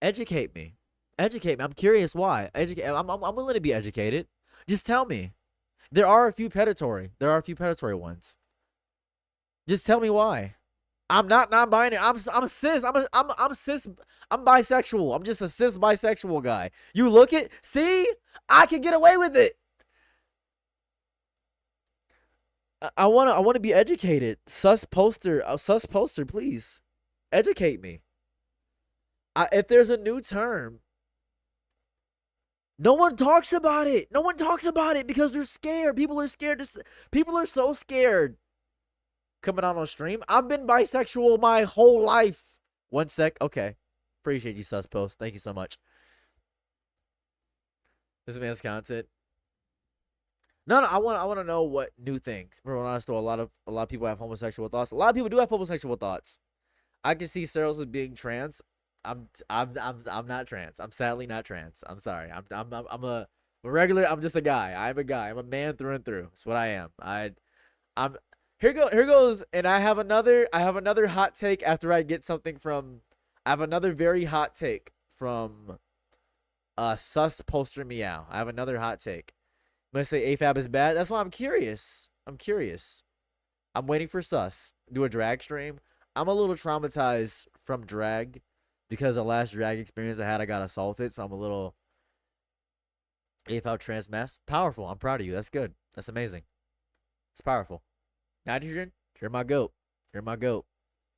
Educate me. Educate me. I'm curious why. I'm willing to be educated. Just tell me. There are a few predatory ones. Just tell me why. I'm not non-binary. I'm cis. I'm cis. I'm bisexual. I'm just a cis bisexual guy. You look at, see, I can get away with it. I want to be educated. Sus poster, please. Educate me. If there's a new term, no one talks about it. No one talks about it because they're scared. People are scared. People are so scared coming out on stream. I've been bisexual my whole life. One sec. Okay. Appreciate you, sus post. Thank you so much. This man's content. No, I want to know what new things. For honest, though, a lot of people have homosexual thoughts. A lot of people do have homosexual thoughts. I can see Cyril as being trans. I'm not trans. I'm sadly not trans. I'm sorry. I'm a regular. I'm just a guy. I'm a guy. I'm a man through and through. That's what I am. I'm here goes. And I have another hot take after I get something from. I have another very hot take from sus poster meow. I have another hot take. I'm gonna say AFAB is bad. That's why I'm curious. I'm waiting for sus. Do a drag stream. I'm a little traumatized from drag because the last drag experience I had, I got assaulted. So I'm a little AFAB trans mess. Powerful. I'm proud of you. That's good. That's amazing. It's powerful. Nitrogen, you're my goat. You're my goat.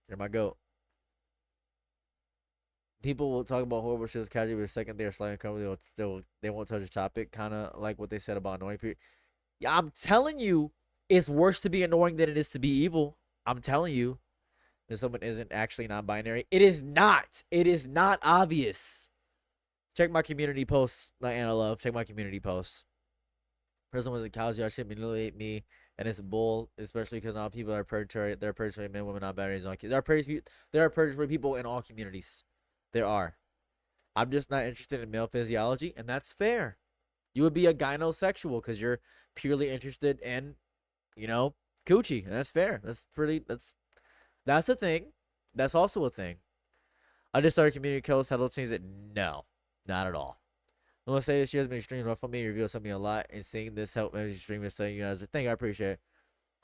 You're my goat. People will talk about horrible shit casually, but the second they're slightly uncomfortable, they won't touch the topic. Kind of like what they said about annoying people. Yeah, I'm telling you, it's worse to be annoying than it is to be evil. I'm telling you. and someone isn't actually non-binary. It is not. It is not obvious. Check my community posts, like Anna Love. Check my community posts. Person was a college, y'all should humiliate me, and it's bull, especially because all people are purgatory. There are purgatory men, women, non-binaries. There are purgatory people in all communities. There are. I'm just not interested in male physiology, and that's fair. You would be a gynosexual because you're purely interested in, coochie, and that's fair. That's a thing. That's also a thing. I just started community codes. How to change it? No, not at all. I want to say this year has been extremely rough for me. It reveals something a lot, and seeing this help me stream is saying you guys a thing. I appreciate it.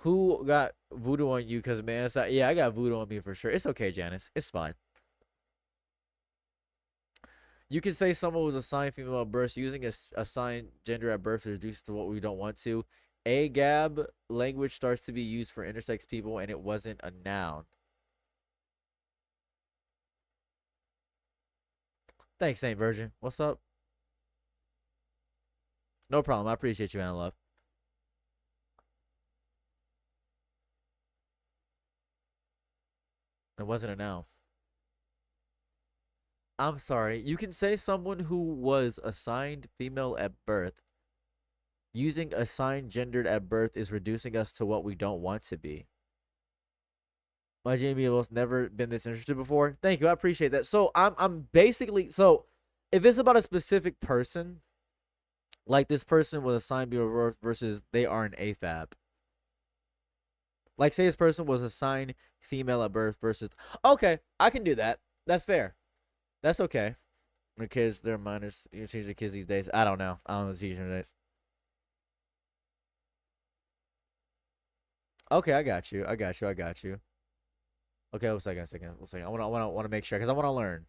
Who got voodoo on you? Because man, yeah, I got voodoo on me for sure. It's okay, Janice. It's fine. You can say someone was assigned female at birth. Using a assigned gender at birth is reduced to what we don't want to. AGAB language starts to be used for intersex people, and it wasn't a noun. Thanks, Saint Virgin. What's up? No problem. I appreciate you, Anna Love. It wasn't a noun. I'm sorry. You can say someone who was assigned female at birth. Using assigned gendered at birth is reducing us to what we don't want to be. My Jamie has never been this interested before. Thank you. I appreciate that. So I'm basically, so if it's about a specific person, like this person was assigned female at birth versus they are an AFAB. Like say this person was assigned female at birth versus, okay, I can do that. That's fair. That's okay. Because they're minors. You change the kids these days. I don't know. I don't know the teacher days. Okay, I got you. Okay, one second. I want to make sure because I want to learn.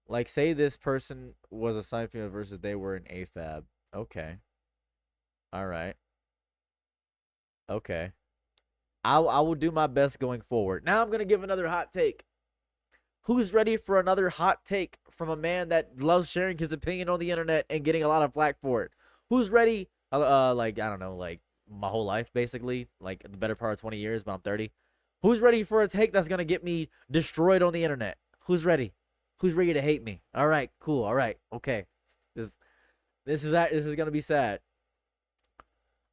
Like, say this person was assigned female versus they were an AFAB. Okay. All right. Okay. I will do my best going forward. Now I'm gonna give another hot take. Who's ready for another hot take from a man that loves sharing his opinion on the internet and getting a lot of flack for it? Who's ready? Like, I don't know, like my whole life, basically, like the better part of 20 years, but I'm 30. Who's ready for a take that's going to get me destroyed on the internet? Who's ready? Who's ready to hate me? All right, cool. All right, okay. This is going to be sad.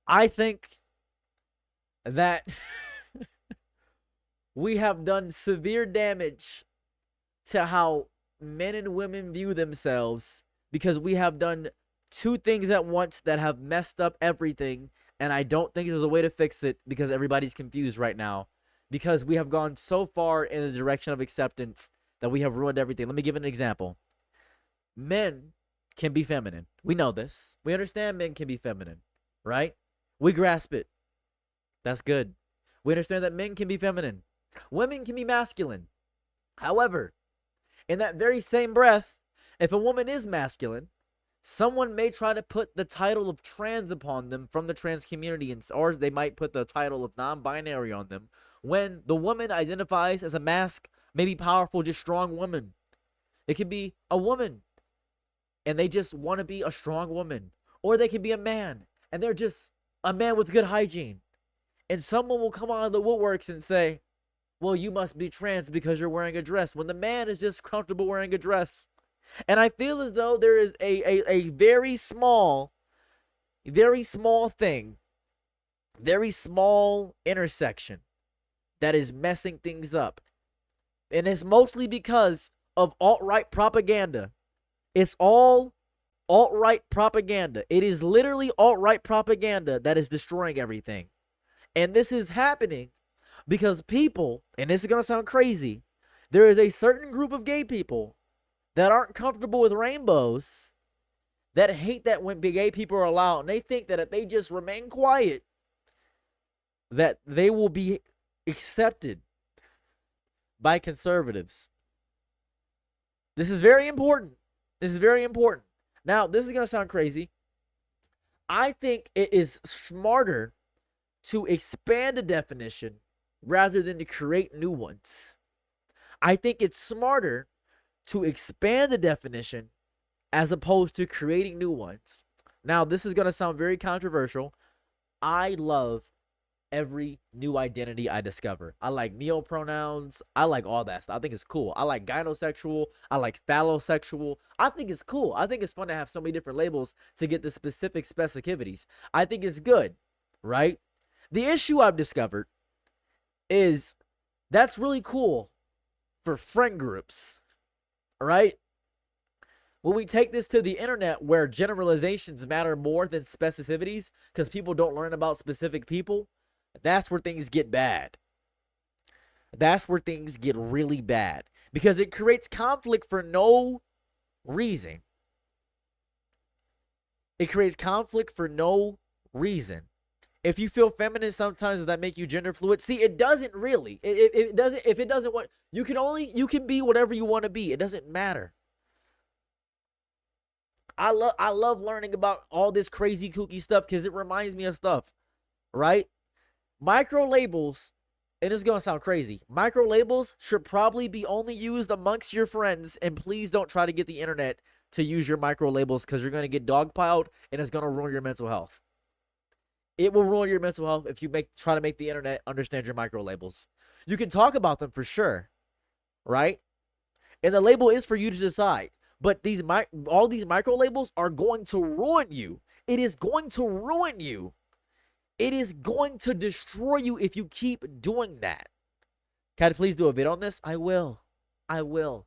I think that we have done severe damage to how men and women view themselves because we have done two things at once that have messed up everything, and I don't think there's a way to fix it because everybody's confused right now because we have gone so far in the direction of acceptance that we have ruined everything. Let me give an example. Men can be feminine. We know this. We understand men can be feminine, right? We grasp it. That's good. We understand that men can be feminine. Women can be masculine. However, in that very same breath, if a woman is masculine, someone may try to put the title of trans upon them from the trans community, or they might put the title of non-binary on them when the woman identifies as a mask, maybe powerful, just strong woman. It could be a woman, and they just want to be a strong woman. Or they could be a man, and they're just a man with good hygiene. And someone will come out of the woodworks and say, well, you must be trans because you're wearing a dress, when the man is just comfortable wearing a dress. And I feel as though there is a very small thing, very small intersection that is messing things up. And it's mostly because of alt-right propaganda. It's all alt-right propaganda. It is literally alt-right propaganda that is destroying everything. And this is happening because people, and this is going to sound crazy, there is a certain group of gay people that aren't comfortable with rainbows, that hate that when gay people are allowed, and they think that if they just remain quiet, that they will be accepted by conservatives. This is very important. This is very important. Now, this is going to sound crazy. I think it is smarter to expand a definition rather than to create new ones. I think it's smarter to expand the definition as opposed to creating new ones. Now, this is going to sound very controversial. I love every new identity I discover. I like neopronouns. I like all that stuff. I think it's cool. I like gynosexual. I like phallosexual. I think it's cool. I think it's fun to have so many different labels to get the specific specificities. I think it's good, right? The issue I've discovered is that's really cool for friend groups, right? When we take this to the internet where generalizations matter more than specificities because people don't learn about specific people, that's where things get bad. That's where things get really bad because it creates conflict for no reason. It creates conflict for no reason. If you feel feminine sometimes, does that make you gender fluid? See, it doesn't really. It doesn't. If it doesn't want, you can be whatever you want to be. It doesn't matter. I love learning about all this crazy kooky stuff because it reminds me of stuff, right? Micro labels, and it's gonna sound crazy. Micro labels should probably be only used amongst your friends, and please don't try to get the internet to use your micro labels because you're gonna get dogpiled and it's gonna ruin your mental health. It will ruin your mental health if you try to make the internet understand your micro labels. You can talk about them for sure, right? And the label is for you to decide. But all these micro labels are going to ruin you. It is going to ruin you. It is going to destroy you if you keep doing that. Can I please do a vid on this? I will. And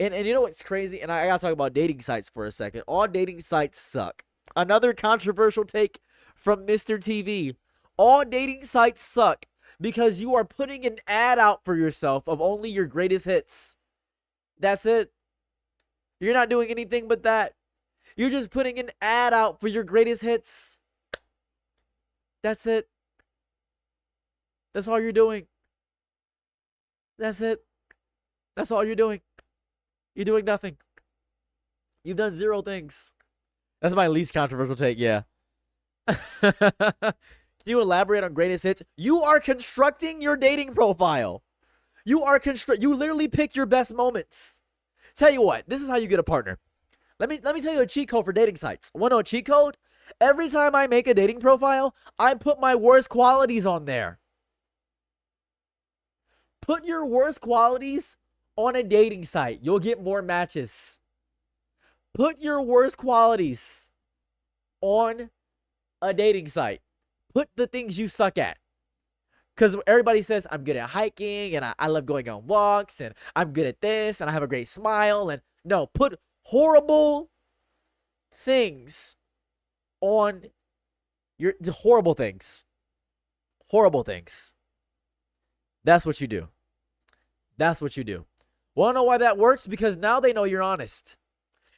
you know what's crazy? And I gotta talk about dating sites for a second. All dating sites suck. Another controversial take from Mr. TV. All dating sites suck because you are putting an ad out for yourself of only your greatest hits. That's it. You're not doing anything but that. You're just putting an ad out for your greatest hits. That's it. That's all you're doing. That's it. That's all you're doing. You're doing nothing. You've done zero things. That's my least controversial take, yeah. Can you elaborate on greatest hits? You are constructing your dating profile. You literally pick your best moments. Tell you what, this is how you get a partner. Let me tell you a cheat code for dating sites. Want to know a cheat code? Every time I make a dating profile, I put my worst qualities on there. Put your worst qualities on a dating site. You'll get more matches. Put your worst qualities on a dating site. Put the things you suck at. Because everybody says, I'm good at hiking, and I love going on walks, and I'm good at this, and I have a great smile, and no, put horrible things on the horrible things. Horrible things. That's what you do. That's what you do. Want to know why that works? Because now they know you're honest,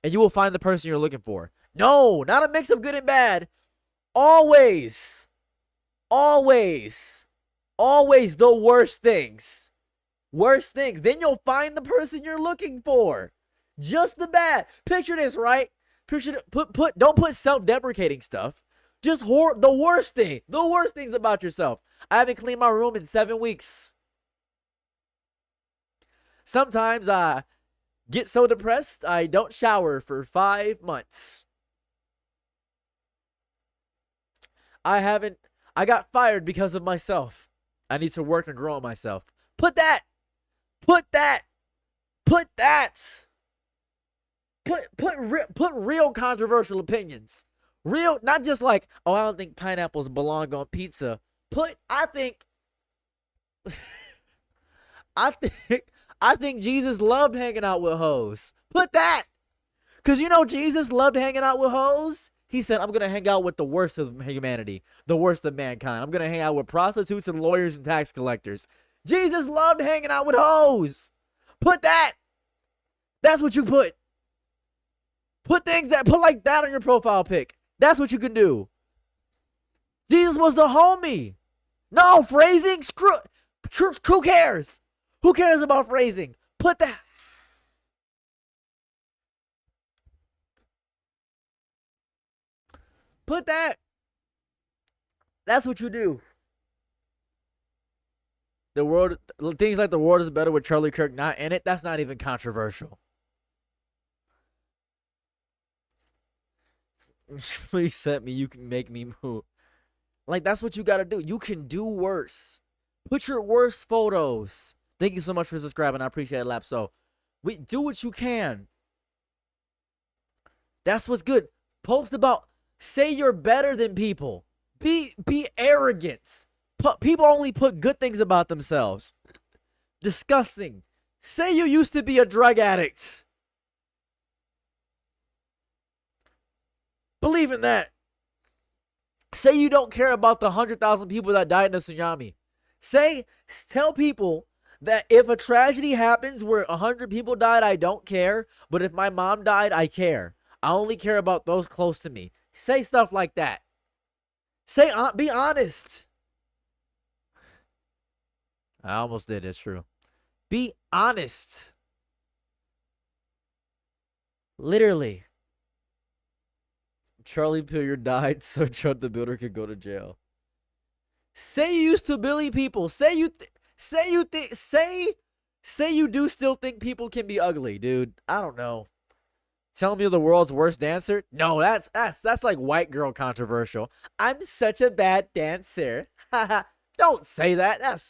and you will find the person you're looking for. No, not a mix of good and bad. Always the worst things. Worst things. Then you'll find the person you're looking for. Just the bad. Picture this, right? Don't put self-deprecating stuff. Just the worst thing. The worst things about yourself. I haven't cleaned my room in 7 weeks. Sometimes I get so depressed I don't shower for 5 months. I got fired because of myself. I need to work and grow on myself. Put real controversial opinions. Real, not just like, oh, I don't think pineapples belong on pizza. I think Jesus loved hanging out with hoes. Put that. Because you know Jesus loved hanging out with hoes. He said, I'm going to hang out with the worst of humanity, the worst of mankind. I'm going to hang out with prostitutes and lawyers and tax collectors. Jesus loved hanging out with hoes. Put that. That's what you put. Put like that on your profile pic. That's what you can do. Jesus was the homie. No, phrasing, who cares? Who cares about phrasing? Put that. Put that. That's what you do. Things like the world is better with Charlie Kirk not in it. That's not even controversial. Please set me. You can make me move. Like, that's what you gotta do. You can do worse. Put your worst photos. Thank you so much for subscribing. I appreciate it, Lapso. Do what you can. That's what's good. Post about, say you're better than people. Be arrogant. People only put good things about themselves. Disgusting. Say you used to be a drug addict. Believe in that. Say you don't care about the 100,000 people that died in the tsunami. Tell people that if a tragedy happens where 100 people died, I don't care. But if my mom died, I care. I only care about those close to me. Say stuff like that. Be honest. I almost did. It's true. Be honest. Literally. Charlie Pilliard died so Chud the Builder could go to jail. Say you used to bully people. Say you do still think people can be ugly, dude. I don't know. Tell me you're the world's worst dancer? No, that's like white girl controversial. I'm such a bad dancer. Don't say that.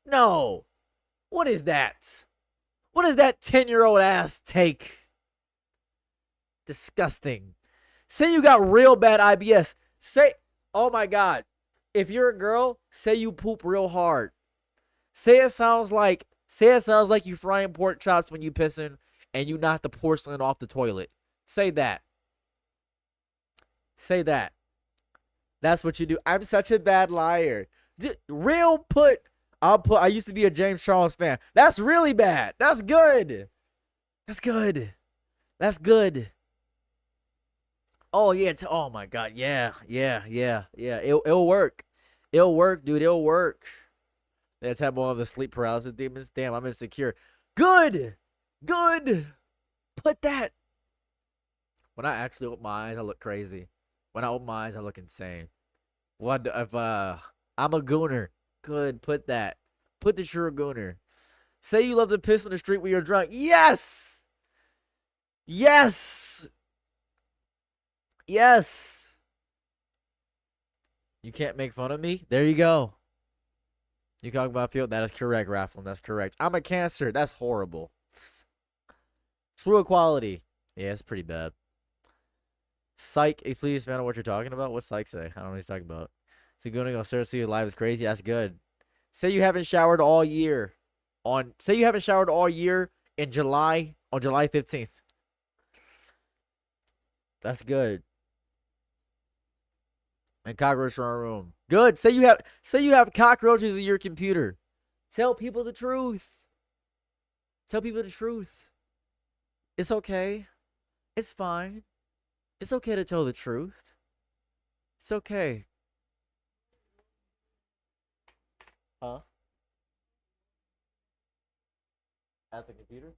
No. What is that? What does that 10-year-old ass take? Disgusting. Say you got real bad IBS. Oh my God. If you're a girl, say you poop real hard. Say it sounds like you frying pork chops when you pissing and you knock the porcelain off the toilet. Say that. Say that. That's what you do. I'm such a bad liar. I used to be a James Charles fan. That's really bad. That's good. That's good. That's good. Oh yeah. Oh my God. Yeah. It'll work. It'll work, dude. It'll work. They tap one of the sleep paralysis demons. Damn, I'm insecure. Good. Put that. When I actually open my eyes, I look crazy. When I open my eyes, I look insane. What if I'm a gooner? Good. Put that. Put that you're a gooner. Say you love to piss on the street when you're drunk. Yes. You can't make fun of me? There you go. You talk about field? That is correct, Rafflin. That's correct. I'm a Cancer. That's horrible. True equality. Yeah, it's pretty bad. Psych, please expand on what you're talking about. What's Psych say? I don't know what he's talking about. So going to go start to see live is crazy. That's good. Say you haven't showered all year. Say you haven't showered all year in July, on July 15th. That's good. And cockroach in our room. Good. Say you have cockroaches in your computer. Tell people the truth. Tell people the truth. It's okay. It's fine. It's okay to tell the truth. It's okay. Huh? At the computer?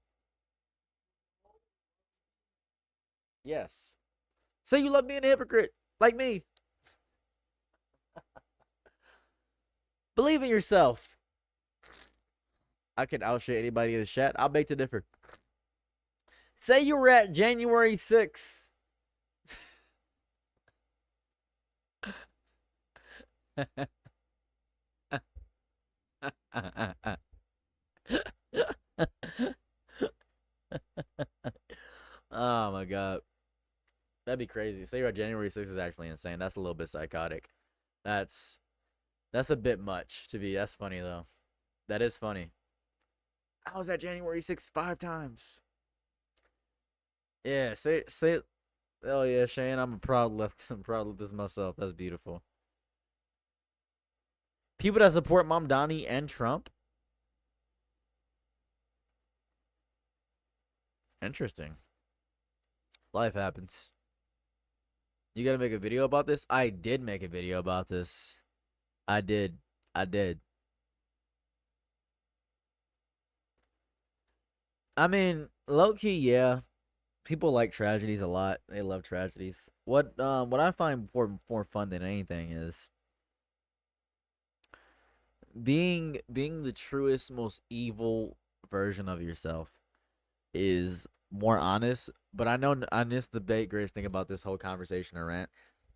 Yes. Say you love being a hypocrite, like me. Believe in yourself. I can outshit anybody in the chat. I'll beg to differ. Say you were at January 6th. Oh my God. That'd be crazy. Say you're at January 6th is actually insane. That's a little bit psychotic. That's a bit much to be. That's funny though. That is funny. I was at January 6th 5 times. Yeah, say oh yeah, Shane, I'm proud of this myself. That's beautiful. People that support Mom Donnie and Trump. Interesting. Life happens. You gotta make a video about this? I did make a video about this. I did. I mean, low key, yeah. People like tragedies a lot. They love tragedies. What I find more fun than anything is being the truest, most evil version of yourself is more honest. But I know on this debate, greatest thing about this whole conversation or rant,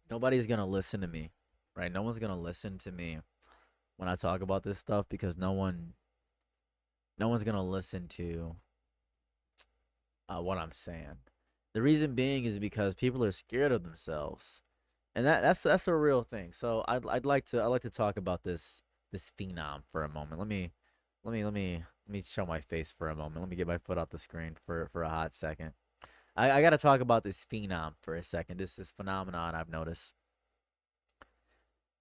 nobody's gonna listen to me. right? No one's gonna listen to me when I talk about this stuff because no one's gonna listen to what I'm saying. The reason being is because people are scared of themselves, and that's a real thing. So I'd like to talk about this phenom for a moment. Let me show my face for a moment. Let me get my foot off the screen for a hot second. I got to talk about this phenom for a second. This phenomenon I've noticed.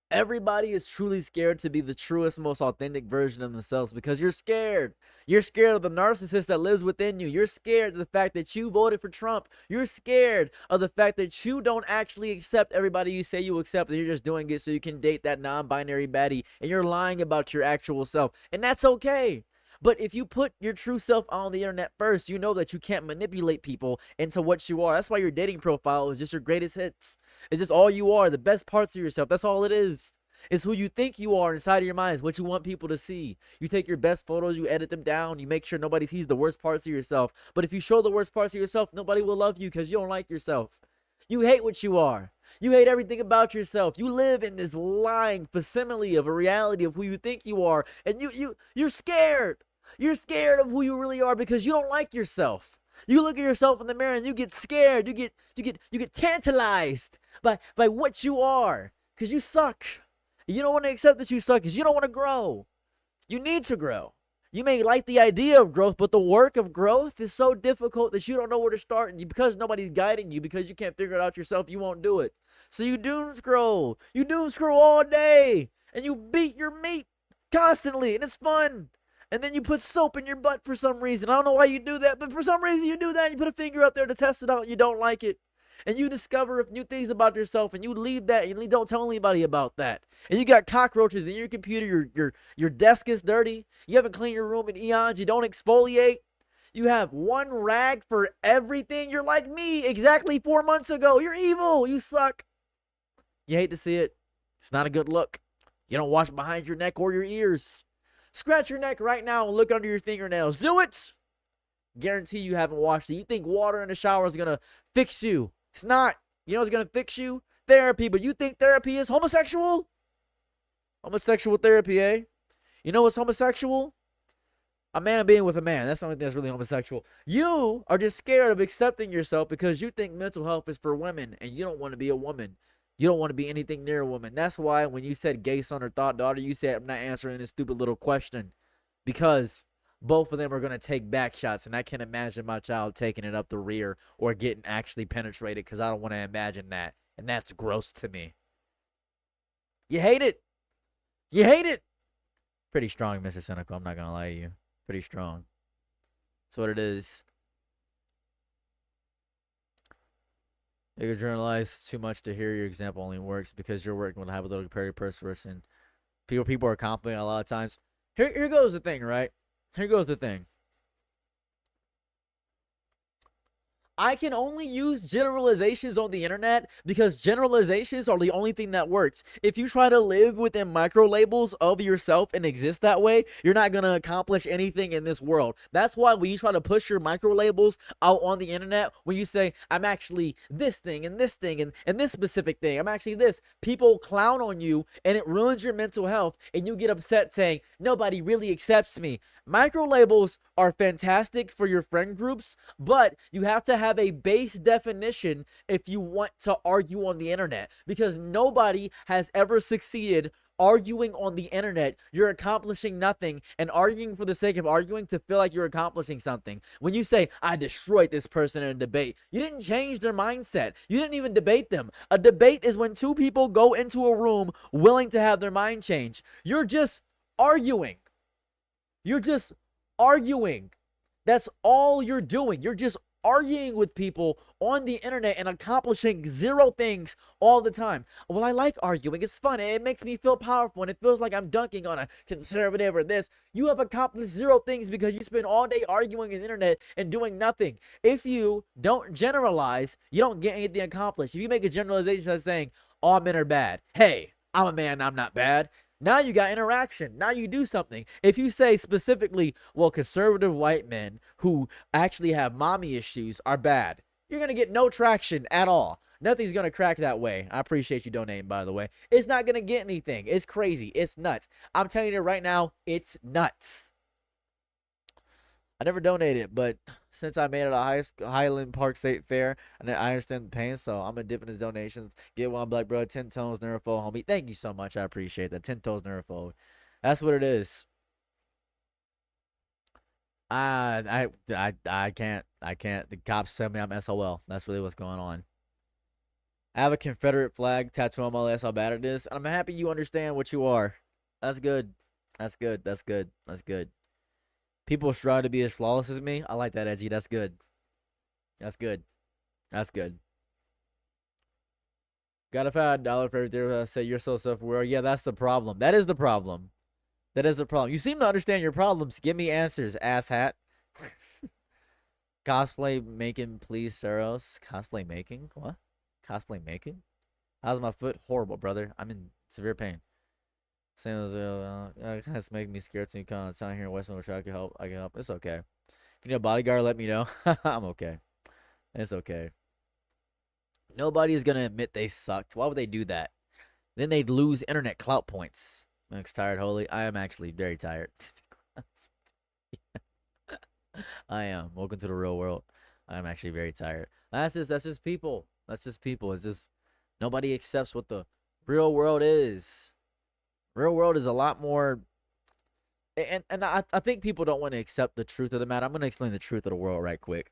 Everybody is truly scared to be the truest, most authentic version of themselves because you're scared. You're scared of the narcissist that lives within you. You're scared of the fact that you voted for Trump. You're scared of the fact that you don't actually accept everybody you say you accept, and you're just doing it so you can date that non-binary baddie, and you're lying about your actual self, and that's okay. But if you put your true self on the internet first, you know that you can't manipulate people into what you are. That's why your dating profile is just your greatest hits. It's just all you are, the best parts of yourself. That's all it is. It's who you think you are inside of your mind. It's what you want people to see. You take your best photos, you edit them down, you make sure nobody sees the worst parts of yourself. But if you show the worst parts of yourself, nobody will love you because you don't like yourself. You hate what you are. You hate everything about yourself. You live in this lying facsimile of a reality of who you think you are, and you're scared. You're scared of who you really are because you don't like yourself. You look at yourself in the mirror and you get scared. You get tantalized by what you are because you suck. You don't want to accept that you suck because you don't want to grow. You need to grow. You may like the idea of growth, but the work of growth is so difficult that you don't know where to start. And because nobody's guiding you, because you can't figure it out yourself, you won't do it. So you doom scroll. You doom scroll all day. And you beat your meat constantly. And it's fun. And then you put soap in your butt for some reason. I don't know why you do that, but for some reason you do that. And you put a finger up there to test it out and you don't like it. And you discover new things about yourself, and you leave that, and you don't tell anybody about that. And you got cockroaches in your computer. Your desk is dirty. You haven't cleaned your room in eons. You don't exfoliate. You have one rag for everything. You're like me exactly 4 months ago. You're evil. You suck. You hate to see it. It's not a good look. You don't wash behind your neck or your ears. Scratch your neck right now and look under your fingernails. Do it. Guarantee you haven't washed it. You think water in the shower is going to fix you. It's not. You know what's going to fix you? Therapy. But you think therapy is homosexual? Homosexual therapy, eh? You know what's homosexual? A man being with a man. That's the only thing that's really homosexual. You are just scared of accepting yourself because you think mental health is for women and you don't want to be a woman. You don't want to be anything near a woman. That's why when you said gay son or thought daughter, you said, I'm not answering this stupid little question. Because both of them are going to take back shots, and I can't imagine my child taking it up the rear or getting actually penetrated because I don't want to imagine that, and that's gross to me. You hate it. You hate it. Pretty strong, Mr. Cynical. I'm not going to lie to you. Pretty strong. That's what it is. You generalize too much to hear your example only works because you're working with a hypothetical person. People are complimenting a lot of times. Here goes the thing, right? Here goes the thing. I can only use generalizations on the internet because generalizations are the only thing that works. If you try to live within micro labels of yourself and exist that way, you're not going to accomplish anything in this world. That's why when you try to push your micro labels out on the internet, when you say, I'm actually this thing and this thing and this specific thing, I'm actually this, people clown on you and it ruins your mental health and you get upset saying, nobody really accepts me. Micro labels are fantastic for your friend groups, but you have to have a base definition if you want to argue on the internet, because nobody has ever succeeded arguing on the internet. You're accomplishing nothing, and arguing for the sake of arguing to feel like you're accomplishing something. When you say, I destroyed this person in a debate, you didn't change their mindset. You didn't even debate them. A debate is when two people go into a room willing to have their mind change. You're just arguing. You're just arguing. That's all you're doing. You're just arguing with people on the internet and accomplishing zero things all the time. Well, I like arguing. It's fun. It makes me feel powerful and it feels like I'm dunking on a conservative or this. You have accomplished zero things because you spend all day arguing on the internet and doing nothing. If you don't generalize, you don't get anything accomplished. If you make a generalization that's saying all men are bad, hey, I'm a man, I'm not bad. Now you got interaction. Now you do something. If you say specifically, well, conservative white men who actually have mommy issues are bad, you're going to get no traction at all. Nothing's going to crack that way. I appreciate you donating, by the way. It's not going to get anything. It's crazy. It's nuts. I'm telling you right now, it's nuts. I never donated, but since I made it a Highland Park State Fair, and I understand the pain, so I'm going to dip in his donations. Get one, black bro. 10 tones, Nerfo, homie. Thank you so much. I appreciate that. 10 toes, Nerfo. That's what it is. I can't. The cops tell me I'm SOL. That's really what's going on. I have a Confederate flag tattoo on my leg. That's how bad it is. I'm happy you understand what you are. That's good. That's good. That's good. That's good. People strive to be as flawless as me. I like that, Edgy. That's good. That's good. That's good. Got a $5 for everything. Say you're so self-aware. Yeah, that's the problem. That is the problem. That is the problem. You seem to understand your problems. Give me answers, asshat. Cosplay making, please, Soros. Cosplay making? What? Cosplay making? How's my foot? Horrible, brother. I'm in severe pain. Same as it's making me scared to come down here in West Middle. I can help. I can help. It's okay. If you need a bodyguard, let me know. I'm okay. It's okay. Nobody is gonna admit they sucked. Why would they do that? Then they'd lose internet clout points. Max tired, holy. I am actually very tired. I am. Welcome to the real world. I'm actually very tired. That's just people. That's just people. It's just nobody accepts what the real world is. Real world is a lot more. And I think people don't want to accept the truth of the matter. I'm going to explain the truth of the world right quick.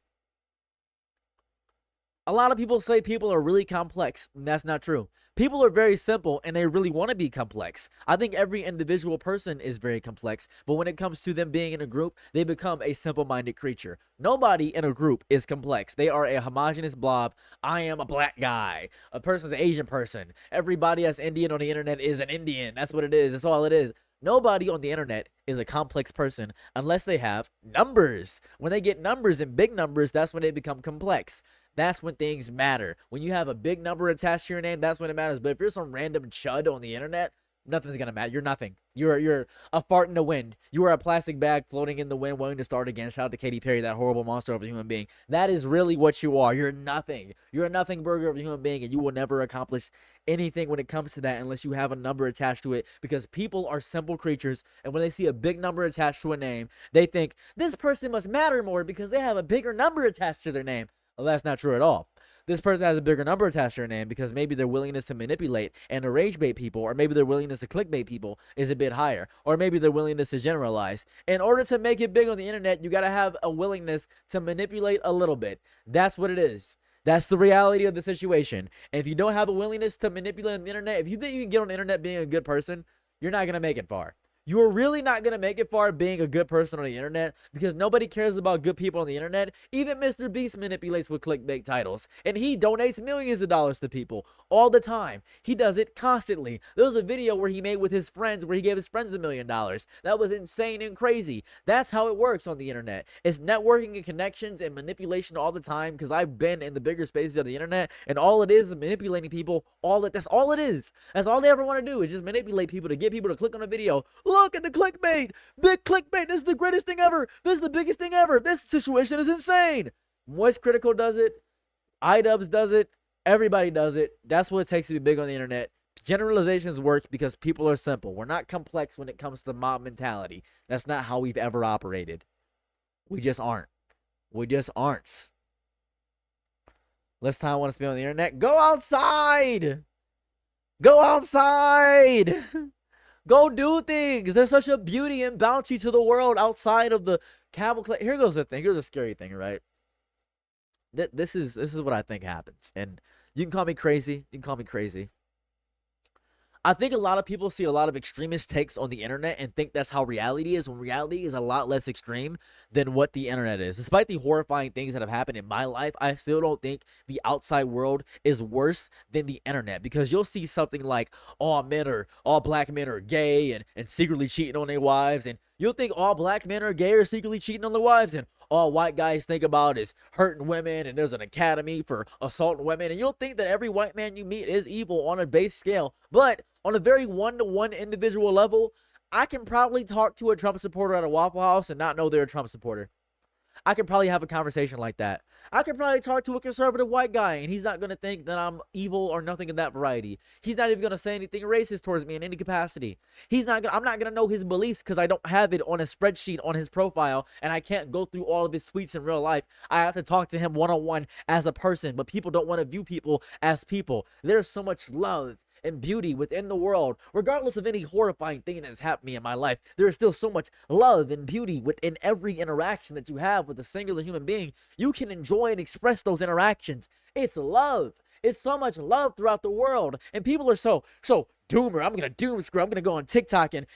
A lot of people say people are really complex, and that's not true. People are very simple, and they really want to be complex. I think every individual person is very complex, but when it comes to them being in a group, they become a simple-minded creature. Nobody in a group is complex. They are a homogenous blob. I am a black guy. A person's an Asian person. Everybody that's Indian on the internet is an Indian. That's what it is. That's all it is. Nobody on the internet is a complex person unless they have numbers. When they get numbers and big numbers, that's when they become complex. That's when things matter. When you have a big number attached to your name, that's when it matters. But if you're some random chud on the internet, nothing's gonna matter. You're nothing. You're a fart in the wind. You are a plastic bag floating in the wind, waiting to start again. Shout out to Katy Perry, that horrible monster of a human being. That is really what you are. You're nothing. You're a nothing burger of a human being, and you will never accomplish anything when it comes to that unless you have a number attached to it. Because people are simple creatures, and when they see a big number attached to a name, they think this person must matter more because they have a bigger number attached to their name. Well, that's not true at all. This person has a bigger number attached to their name because maybe their willingness to manipulate and to rage bait people, or maybe their willingness to clickbait people is a bit higher, or maybe their willingness to generalize. In order to make it big on the internet, you got to have a willingness to manipulate a little bit. That's what it is. That's the reality of the situation. And if you don't have a willingness to manipulate on the internet, if you think you can get on the internet being a good person, you're not going to make it far. You are really not going to make it far being a good person on the internet because nobody cares about good people on the internet. Even Mr. Beast manipulates with clickbait titles, and he donates millions of dollars to people all the time. He does it constantly. There was a video where he made with his friends where he gave his friends $1 million. That was insane and crazy. That's how it works on the internet. It's networking and connections and manipulation all the time because I've been in the bigger spaces of the internet, and all it is manipulating people. That's all it is. That's all they ever want to do is just manipulate people to get people to click on a video. Look at the clickbait. Big clickbait. This is the greatest thing ever. This is the biggest thing ever. This situation is insane. Moist Critical does it. iDubbbz does it. Everybody does it. That's what it takes to be big on the internet. Generalizations work because people are simple. We're not complex when it comes to mob mentality. That's not how we've ever operated. We just aren't. We just aren't. Less time I want to spend on the internet. Go outside. Go outside. Go do things. There's such a beauty and bounty to the world outside of the cavalcade. Here goes the thing. Here's the scary thing, right? This is what I think happens. And you can call me crazy. You can call me crazy. I think a lot of people see a lot of extremist takes on the internet and think that's how reality is, when reality is a lot less extreme than what the internet is. Despite the horrifying things that have happened in my life, I still don't think the outside world is worse than the internet, because you'll see something like all black men are gay and secretly cheating on their wives, and you'll think all black men are gay or secretly cheating on their wives, and all white guys think about is hurting women, and there's an academy for assaulting women, and you'll think that every white man you meet is evil on a base scale. But on a very one-to-one individual level, I can probably talk to a Trump supporter at a Waffle House and not know they're a Trump supporter. I could probably have a conversation like that. I could probably talk to a conservative white guy, and he's not going to think that I'm evil or nothing of that variety. He's not even going to say anything racist towards me in any capacity. I'm not going to know his beliefs because I don't have it on a spreadsheet on his profile, and I can't go through all of his tweets in real life. I have to talk to him one-on-one as a person, but people don't want to view people as people. There's so much love and beauty within the world, regardless of any horrifying thing that has happened to me in my life. There is still so much love and beauty within every interaction that you have with a singular human being. You can enjoy and express those interactions. It's love. It's so much love throughout the world, and people are so doomer. I'm gonna doom scroll. I'm gonna go on TikTok and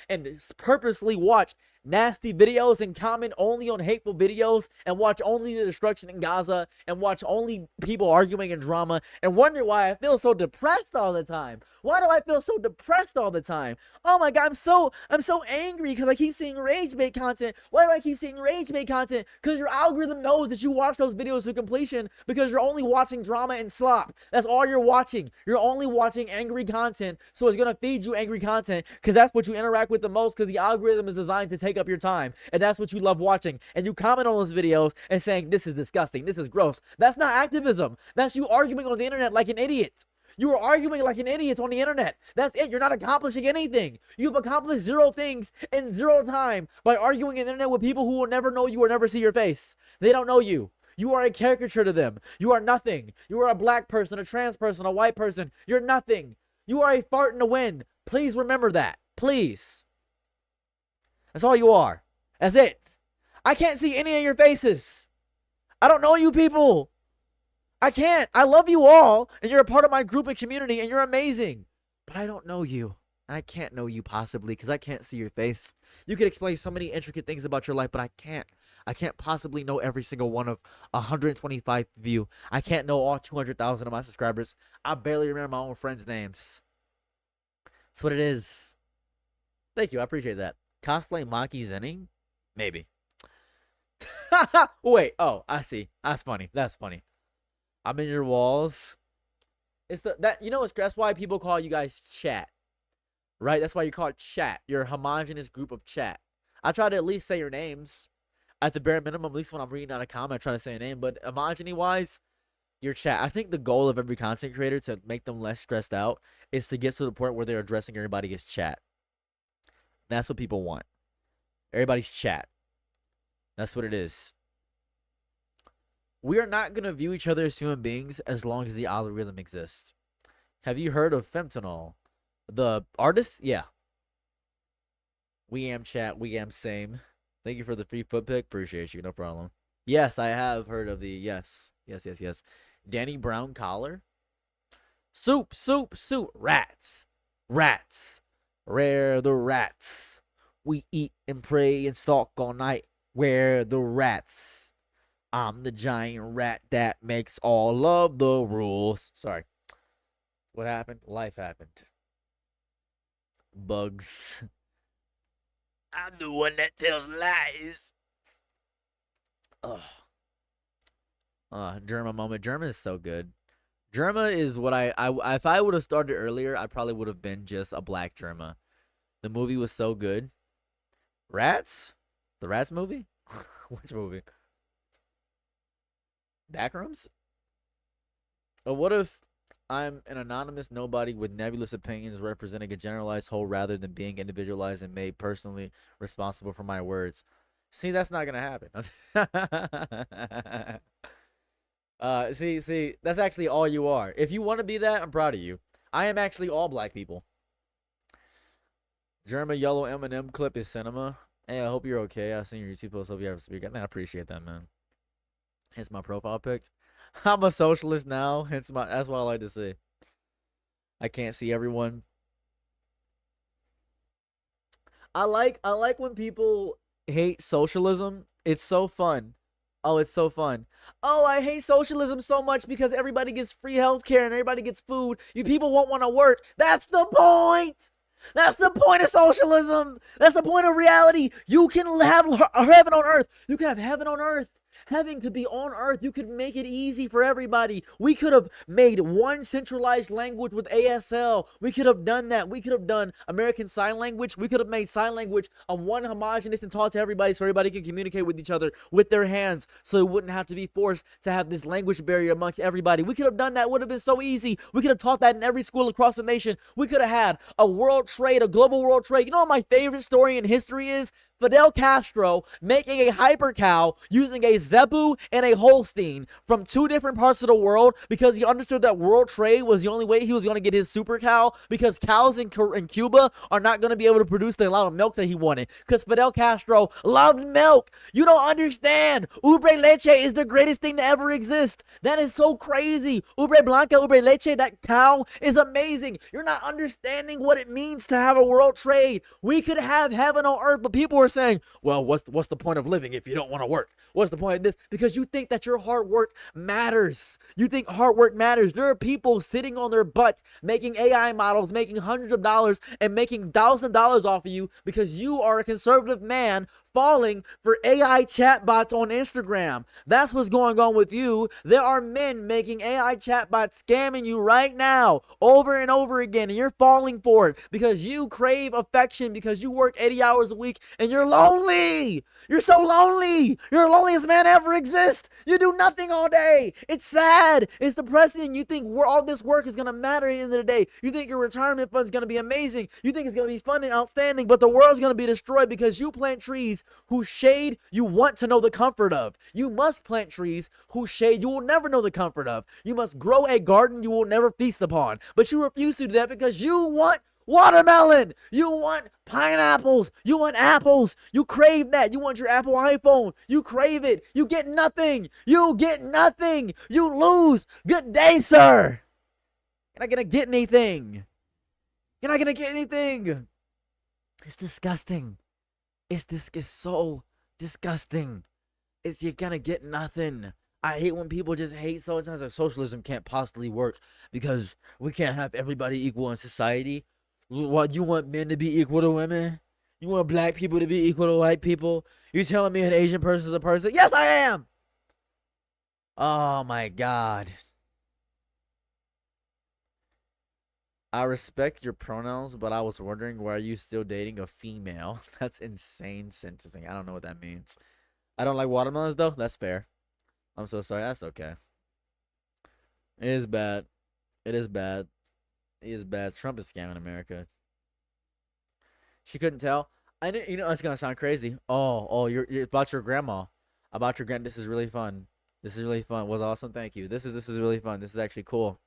purposely watch nasty videos and comment only on hateful videos and watch only the destruction in Gaza and watch only people arguing and drama and wonder why I feel so depressed all the time. Why do I feel so depressed all the time? Oh my god, I'm so angry because I keep seeing rage bait content. Why do I keep seeing rage bait content? Because your algorithm knows that you watch those videos to completion because you're only watching drama and slop. That's all you're watching. You're only watching angry content, so it's gonna feed you angry content because that's what you interact with the most, because the algorithm is designed to take up your time, and that's what you love watching. And you comment on those videos and saying this is disgusting, this is gross. That's not activism. That's you arguing on the internet like an idiot. You are arguing like an idiot on the internet. That's it. You're not accomplishing anything. You've accomplished 0 things in 0 time by arguing on the internet with people who will never know you or never see your face. They don't know you. You are a caricature to them. You are nothing. You are a black person, a trans person, a white person. You're nothing. You are a fart in the wind. Please remember that. Please. That's all you are. That's it. I can't see any of your faces. I don't know you people. I can't. I love you all, and you're a part of my group and community, and you're amazing. But I don't know you, and I can't know you possibly because I can't see your face. You could explain so many intricate things about your life, but I can't. I can't possibly know every single one of 125 of you. I can't know all 200,000 of my subscribers. I barely remember my own friends' names. That's what it is. Thank you. I appreciate that. Cosplay Maki Zenning? Maybe. Wait. Oh, I see. That's funny. That's funny. I'm in your walls. It's that's why people call you guys chat. Right? That's why you call it chat. You're a homogenous group of chat. I try to at least say your names. At the bare minimum, at least when I'm reading out a comment, I try to say a name. But homogeny-wise, your chat. I think the goal of every content creator to make them less stressed out is to get to the point where they're addressing everybody as chat. That's what people want. Everybody's chat. That's what it is. We are not going to view each other as human beings as long as the algorithm exists. Have you heard of Fentanyl? The artist? Yeah. We am chat. We am same. Thank you for the free foot pick. Appreciate you. No problem. Yes, I have heard of the... Yes. Danny Brown collar. Soup. Rats. Where the rats? We eat and pray and stalk all night. Where the rats? I'm the giant rat that makes all of the rules. Sorry. What happened? Life happened. Bugs. I'm the one that tells lies. Ugh. Germa moment. Germa is so good. Germa is what I if I would have started earlier, I probably would have been just a black Germa. The movie was so good. Rats? The Rats movie? Which movie? Backrooms? What if I'm an anonymous nobody with nebulous opinions representing a generalized whole rather than being individualized and made personally responsible for my words? See, that's not gonna happen. See, that's actually all you are. If you want to be that, I'm proud of you. I am actually all black people. German yellow M&M clip is cinema. Hey, I hope you're okay. I've seen your YouTube post. Hope you have a speak. I appreciate that, man. Hence my profile pic. I'm a socialist now. Hence that's what I like to say. I can't see everyone. I like when people hate socialism. It's so fun. Oh, it's so fun. Oh, I hate socialism so much because everybody gets free healthcare and everybody gets food. You people won't want to work. That's the point. That's the point of socialism. That's the point of reality. You can have heaven on earth. You can have heaven on earth. Heaven could be on earth. You could make it easy for everybody. We could have made one centralized language with ASL. We could have done that. We could have done American Sign Language. We could have made sign language a one homogenous and taught to everybody so everybody can communicate with each other with their hands so it wouldn't have to be forced to have this language barrier amongst everybody. We could have done that. It would have been so easy. We could have taught that in every school across the nation. We could have had a world trade, a global world trade. You know what my favorite story in history is? Fidel Castro making a hyper cow using a Zebu and a Holstein from two different parts of the world because he understood that world trade was the only way he was going to get his super cow, because cows in Cuba are not going to be able to produce the amount of milk that he wanted because Fidel Castro loved milk. You don't understand. Ubre leche is the greatest thing to ever exist. That is so crazy. Ubre blanca, ubre leche, that cow is amazing. You're not understanding what it means to have a world trade. We could have heaven on earth, but people are saying, well, what's the point of living if you don't want to work? What's the point of this? Because you think that your hard work matters. You think hard work matters. There are people sitting on their butts making AI models, making hundreds of dollars and making $1,000 off of you because you are a conservative man falling for AI chatbots on Instagram. That's what's going on with you. There are men making AI chatbots scamming you right now over and over again, and you're falling for it because you crave affection, because you work 80 hours a week and you're lonely. You're so lonely. You're the loneliest man ever exist. You do nothing all day. It's sad. It's depressing. You think all this work is going to matter at the end of the day. You think your retirement fund is going to be amazing. You think it's going to be fun and outstanding, but the world's going to be destroyed because you plant trees whose shade you want to know the comfort of. You must plant trees whose shade you will never know the comfort of. You must grow a garden you will never feast upon. But you refuse to do that because you want watermelon. You want pineapples. You want apples. You crave that. You want your Apple iPhone. You crave it. You get nothing. You get nothing. You lose. Good day, sir. You're not gonna get anything. You're not gonna get anything. It's disgusting. It's so disgusting. You're gonna get nothing. I hate when people just hate so. It sounds like socialism can't possibly work because we can't have everybody equal in society. What, you want men to be equal to women? You want black people to be equal to white people? You telling me an Asian person is a person? Yes, I am. Oh my God. I respect your pronouns, but I was wondering, why are you still dating a female? That's insane sentencing. I don't know what that means. I don't like watermelons, though. That's fair. I'm so sorry. That's okay. It is bad. It is bad. It is bad. Trump is scamming America. She couldn't tell. I didn't. You know, it's gonna sound crazy. You're about your grandma. About your grand. This is really fun. This is really fun. Was awesome. Thank you. This is really fun. This is actually cool.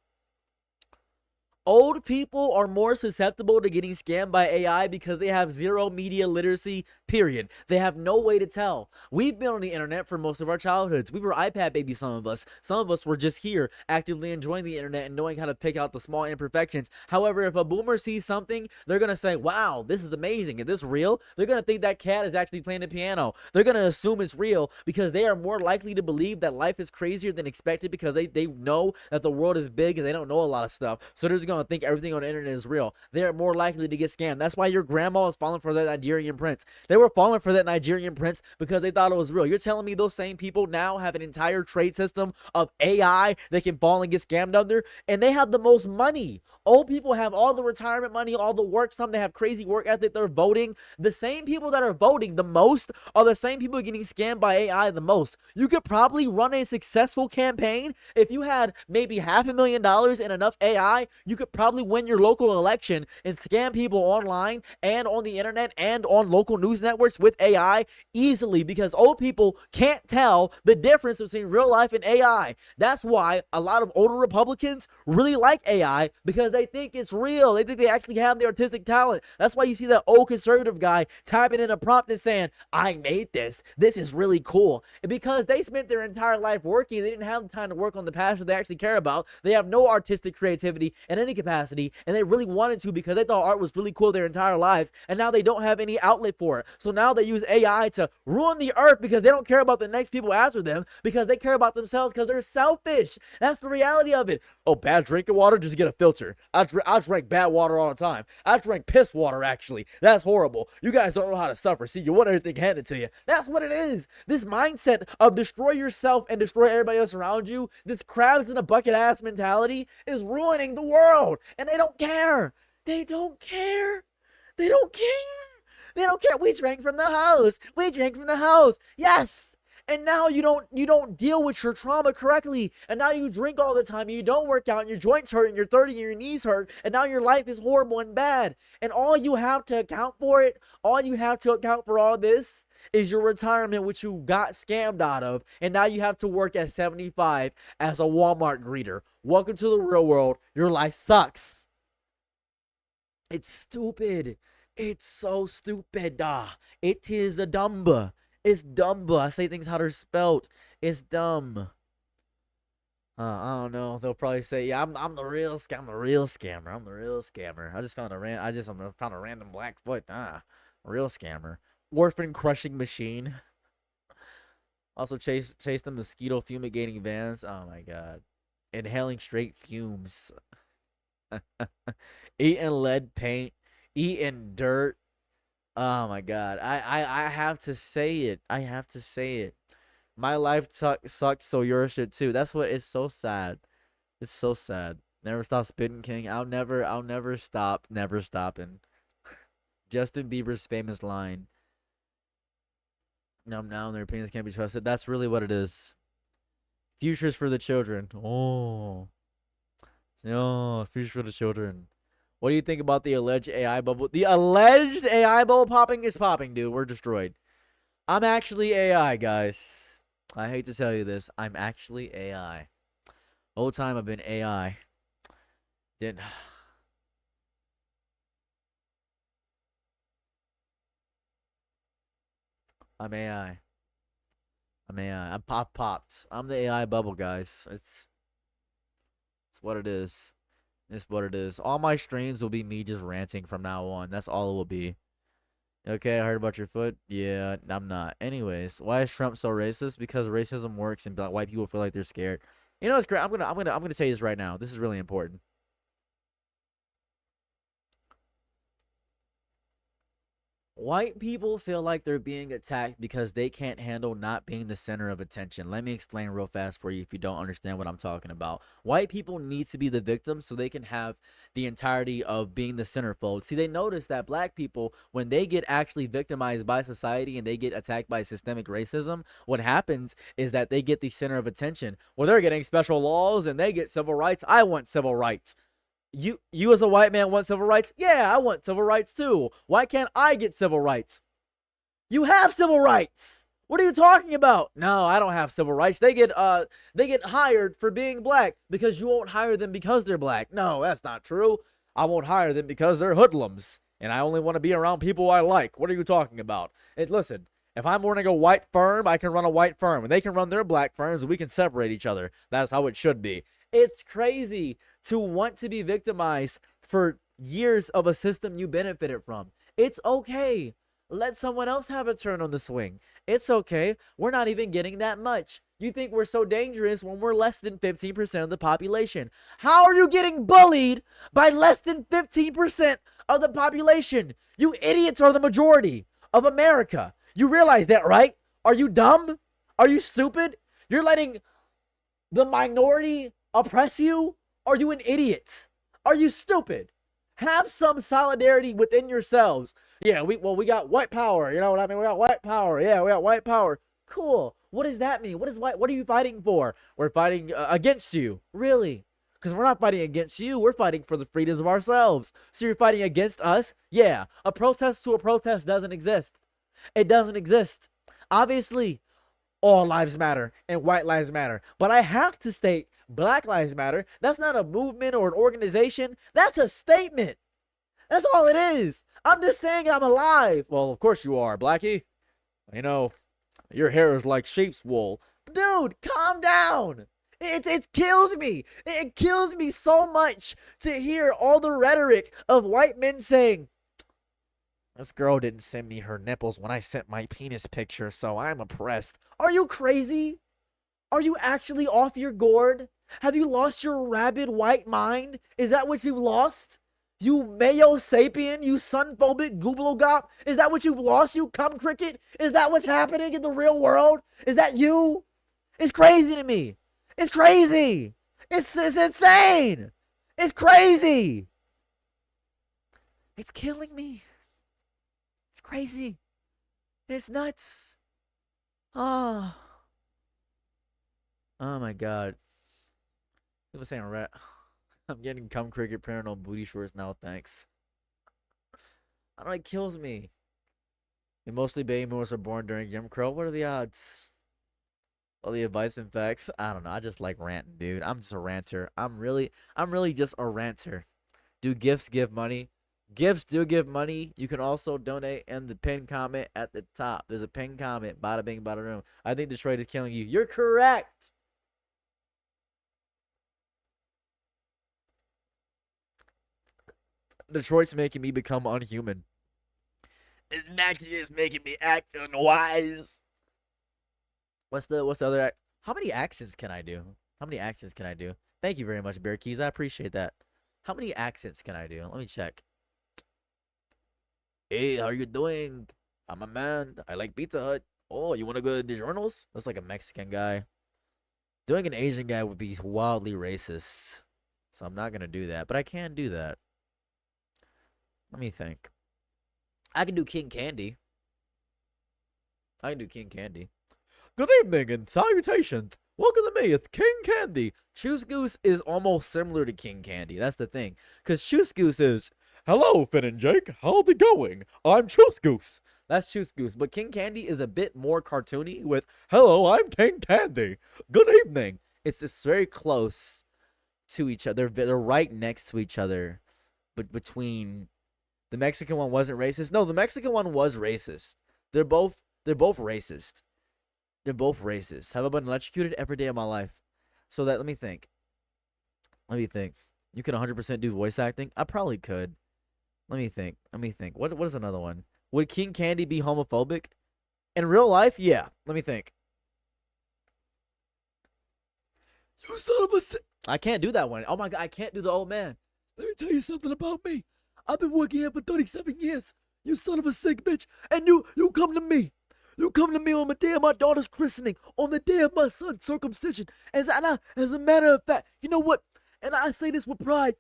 Old people are more susceptible to getting scammed by AI because they have zero media literacy, period. They have no way to tell. We've been on the internet for most of our childhoods. We were iPad babies, some of us. Some of us were just here, actively enjoying the internet and knowing how to pick out the small imperfections. However, if a boomer sees something, they're going to say, wow, this is amazing. Is this real? They're going to think that cat is actually playing the piano. They're going to assume it's real because they are more likely to believe that life is crazier than expected because they know that the world is big and they don't know a lot of stuff. So there's going to think everything on the internet is real. They're more likely to get scammed. That's why your grandma is falling for that Nigerian prince. They were falling for that Nigerian prince because they thought it was real. You're telling me those same people now have an entire trade system of AI they can fall and get scammed under, and they have the most money. Old people have all the retirement money, all the work. Some they have crazy work ethic. They're voting. The same people that are voting the most are the same people getting scammed by AI the most. You could probably run a successful campaign if you had maybe $500,000 and enough AI. You could probably win your local election and scam people online and on the internet and on local news networks with AI easily because old people can't tell the difference between real life and AI. That's why a lot of older Republicans really like AI because they think it's real. They think they actually have the artistic talent. That's why you see that old conservative guy typing in a prompt and saying, I made this. This is really cool. And because they spent their entire life working, they didn't have the time to work on the passion they actually care about. They have no artistic creativity, and any any capacity, and they really wanted to because they thought art was really cool their entire lives, and now they don't have any outlet for it. So now they use AI to ruin the earth because they don't care about the next people after them, because they care about themselves because they're selfish. That's the reality of it. Oh, bad drinking water? Just get a filter. I drink bad water all the time. I drink piss water, actually. That's horrible. You guys don't know how to suffer. See, you want everything handed to you. That's what it is. This mindset of destroy yourself and destroy everybody else around you, this crabs in a bucket ass mentality, is ruining the world. And they don't care. They don't care. They don't care. They don't care. We drank from the hose. We drank from the hose. Yes. And now you don't deal with your trauma correctly. And now you drink all the time. And you don't work out. And your joints hurt. And you're 30 and your knees hurt. And now your life is horrible and bad. And all you have to account for it, all you have to account for all this is your retirement, which you got scammed out of. And now you have to work at 75 as a Walmart greeter. Welcome to the real world. Your life sucks. It's stupid. It's so stupid. It is a dumb. It's dumb. I say things how they're spelt. It's dumb. I don't know. They'll probably say, "Yeah, I'm the real scammer. I'm the real scammer. I just found a random Blackfoot. Real scammer. Orphan crushing machine. Also chase the mosquito fumigating vans. Oh my god. Inhaling straight fumes. Eating lead paint. Eating dirt. Oh my god. I have to say it. I have to say it. My life sucked, so yours should too. That's what, it's so sad. It's so sad. Never stop spitting king. I'll never stop. Never stopping. Justin Bieber's famous line. Now their opinions can't be trusted. That's really what it is. Futures for the children. Oh, futures for the children. What do you think about the alleged AI bubble? The alleged AI bubble popping is popping, dude. We're destroyed. I'm actually AI, guys. I hate to tell you this. I'm actually AI. Whole time I've been AI. I'm AI. I'm AI. I'm popped. I'm the AI bubble, guys. It's what it is. It's what it is. All my streams will be me just ranting from now on. That's all it will be. Okay, I heard about your foot. Yeah, I'm not. Anyways, why is Trump so racist? Because racism works and white people feel like they're scared. You know what's great? I'm gonna tell you this right now. This is really important. White people feel like they're being attacked because they can't handle not being the center of attention. Let me explain real fast for you if you don't understand what I'm talking about. White people need to be the victim so they can have the entirety of being the centerfold. See, they notice that black people, when they get actually victimized by society and they get attacked by systemic racism, what happens is that they get the center of attention. Well, they're getting special laws and they get civil rights. I want civil rights. You as a white man want civil rights? Yeah, I want civil rights too. Why can't I get civil rights? You have civil rights. What are you talking about? No, I don't have civil rights. They get hired for being black because you won't hire them because they're black. No, that's not true. I won't hire them because they're hoodlums and I only want to be around people I like. What are you talking about? Listen, if I'm running a white firm, I can run a white firm and they can run their black firms and we can separate each other. That's how it should be. It's crazy to want to be victimized for years of a system you benefited from. It's okay. Let someone else have a turn on the swing. It's okay. We're not even getting that much. You think we're so dangerous when we're less than 15% of the population. How are you getting bullied by less than 15% of the population? You idiots are the majority of America. You realize that, right? Are you dumb? Are you stupid? You're letting the minority oppress you? Are you an idiot? Are you stupid? Have some solidarity within yourselves. Yeah, we got white power. You know what I mean? We got white power. Yeah, we got white power. Cool. What does that mean? What are you fighting for? We're fighting against you. Really? Because we're not fighting against you. We're fighting for the freedoms of ourselves. So you're fighting against us? Yeah. A protest to a protest doesn't exist. It doesn't exist. Obviously, all lives matter and white lives matter. But I have to state Black Lives Matter. That's not a movement or an organization. That's a statement. That's all it is. I'm just saying I'm alive. Well, of course you are, Blackie. You know, your hair is like sheep's wool. Dude, calm down. It kills me. It kills me so much to hear all the rhetoric of white men saying, this girl didn't send me her nipples when I sent my penis picture, so I'm oppressed. Are you crazy? Are you actually off your gourd? Have you lost your rabid white mind? Is that what you've lost? You Mayo sapien, you sunphobic googlogop? Is that what you've lost, you cum cricket? Is that what's happening in the real world? Is that you? It's crazy to me. It's crazy. It's insane. It's crazy. It's killing me. It's crazy. It's nuts. Oh. Oh my god. People saying rat. I'm getting cum cricket print on booty shorts now, thanks. I don't know, it kills me. And mostly baby boomers are born during Jim Crow. What are the odds? All the advice and facts. I don't know. I just like ranting, dude. I'm just a ranter. I'm really just a ranter. Do gifts give money? Gifts do give money. You can also donate in the pinned comment at the top. There's a pinned comment. Bada bing, bada room. I think Detroit is killing you. You're correct. Detroit's making me become unhuman. Max is making me act unwise. What's the other? How many actions can I do? How many actions can I do? Thank you very much, Bear Keys. I appreciate that. How many accents can I do? Let me check. Hey, how you doing? I'm a man. I like Pizza Hut. Oh, you want to go to the journals? That's like a Mexican guy. Doing an Asian guy would be wildly racist. So I'm not going to do that. But I can do that. Let me think. I can do King Candy. I can do King Candy. Good evening and salutations. Welcome to me. It's King Candy. Choose Goose is almost similar to King Candy. That's the thing. Because Choose Goose is, hello, Finn and Jake. How's it going? I'm Choose Goose. That's Choose Goose. But King Candy is a bit more cartoony with, hello, I'm King Candy. Good evening. It's just very close to each other. They're right next to each other. But between... The Mexican one wasn't racist. No, the Mexican one was racist. They're both racist. They're both racist. Have I been electrocuted every day of my life? So that, let me think. You can 100% do voice acting? I probably could. Let me think. What is another one? Would King Candy be homophobic? In real life? Yeah. Let me think. You son of a... I can't do that one. Oh my god, I can't do the old man. Let me tell you something about me. I've been working here for 37 years. You son of a sick bitch. And you come to me. You come to me on the day of my daughter's christening. On the day of my son's circumcision. As a matter of fact, you know what? And I say this with pride.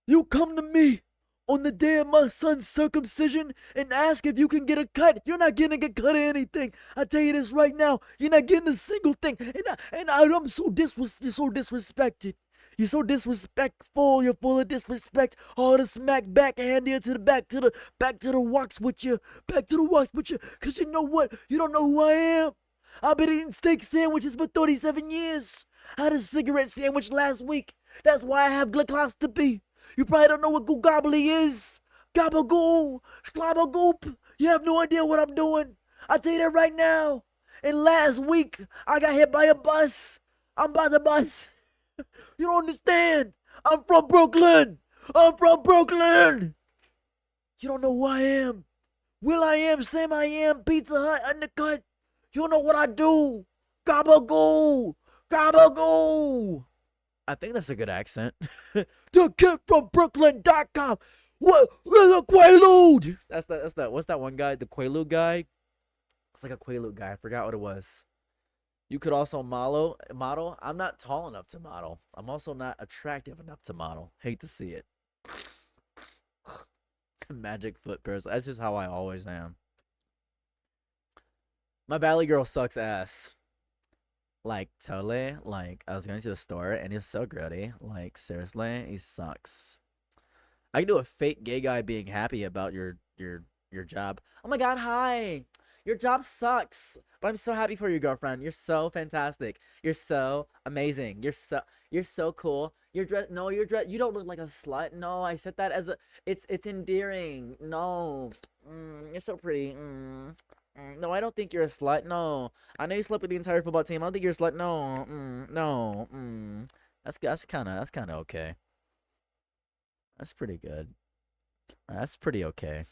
You come to me on the day of my son's circumcision and ask if you can get a cut. You're not getting a cut of anything. I tell you this right now. You're not getting a single thing. I'm so disrespected. You're so disrespectful. You're full of disrespect. All the smack backhand here to the back to the wax with you. Back to the wax with you. Cause you know what? You don't know who I am. I've been eating steak sandwiches for 37 years. I had a cigarette sandwich last week. That's why I have glycoscopy. You probably don't know what googobly is. Gabagoo, schlabagoop. You have no idea what I'm doing. I tell you that right now. And last week, I got hit by a bus. I'm by the bus. You don't understand. I'm from Brooklyn. You don't know who I am. Will I am, Sam I am, Pizza Hut, undercut. You don't know what I do. Gabagoo. I think that's a good accent. The kid from Brooklyn.com. What? The Quaalude. That's that. What's that one guy? The Quaalude guy. It's like a Quaalude guy. I forgot what it was. You could also model. I'm not tall enough to model. I'm also not attractive enough to model. Hate to see it. Magic foot person. That's just how I always am. My Valley girl sucks ass. Like, totally. Like, I was going to the store and he's so grody. Like, seriously, he sucks. I can do a fake gay guy being happy about your job. Oh my god, hi. Your job sucks, but I'm so happy for you, girlfriend. You're so fantastic. You're so amazing. You're so cool. You're dressed. No, you're dressed. You don't look like a slut. No, I said that as a. It's endearing. No, you're so pretty. No, I don't think you're a slut. No, I know you slept with the entire football team. I don't think you're a slut. No, no. That's kind of okay. That's pretty good. That's pretty okay.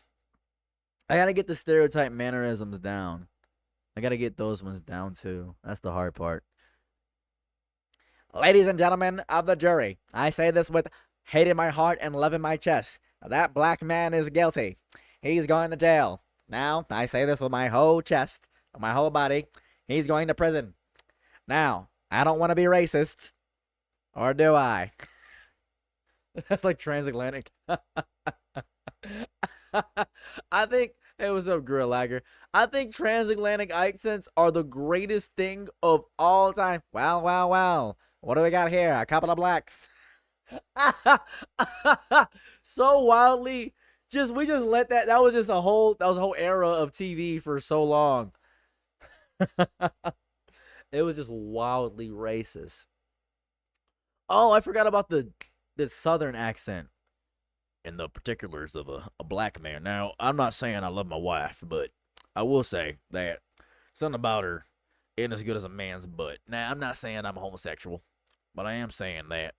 I gotta get the stereotype mannerisms down. I gotta get those ones down too. That's the hard part. Ladies and gentlemen of the jury, I say this with hate in my heart and love in my chest. That black man is guilty. He's going to jail. Now, I say this with my whole chest, my whole body. He's going to prison. Now, I don't want to be racist. Or do I? That's like transatlantic. I think, hey, what's up, Gorilla Lagger? I think transatlantic accents are the greatest thing of all time. Wow, wow, wow. What do we got here? A couple of blacks. So wildly, we just let that was just a whole era of TV for so long. It was just wildly racist. Oh, I forgot about the southern accent and the particulars of a black man. Now, I'm not saying I love my wife, but I will say that something about her isn't as good as a man's butt. Now, I'm not saying I'm a homosexual, but I am saying that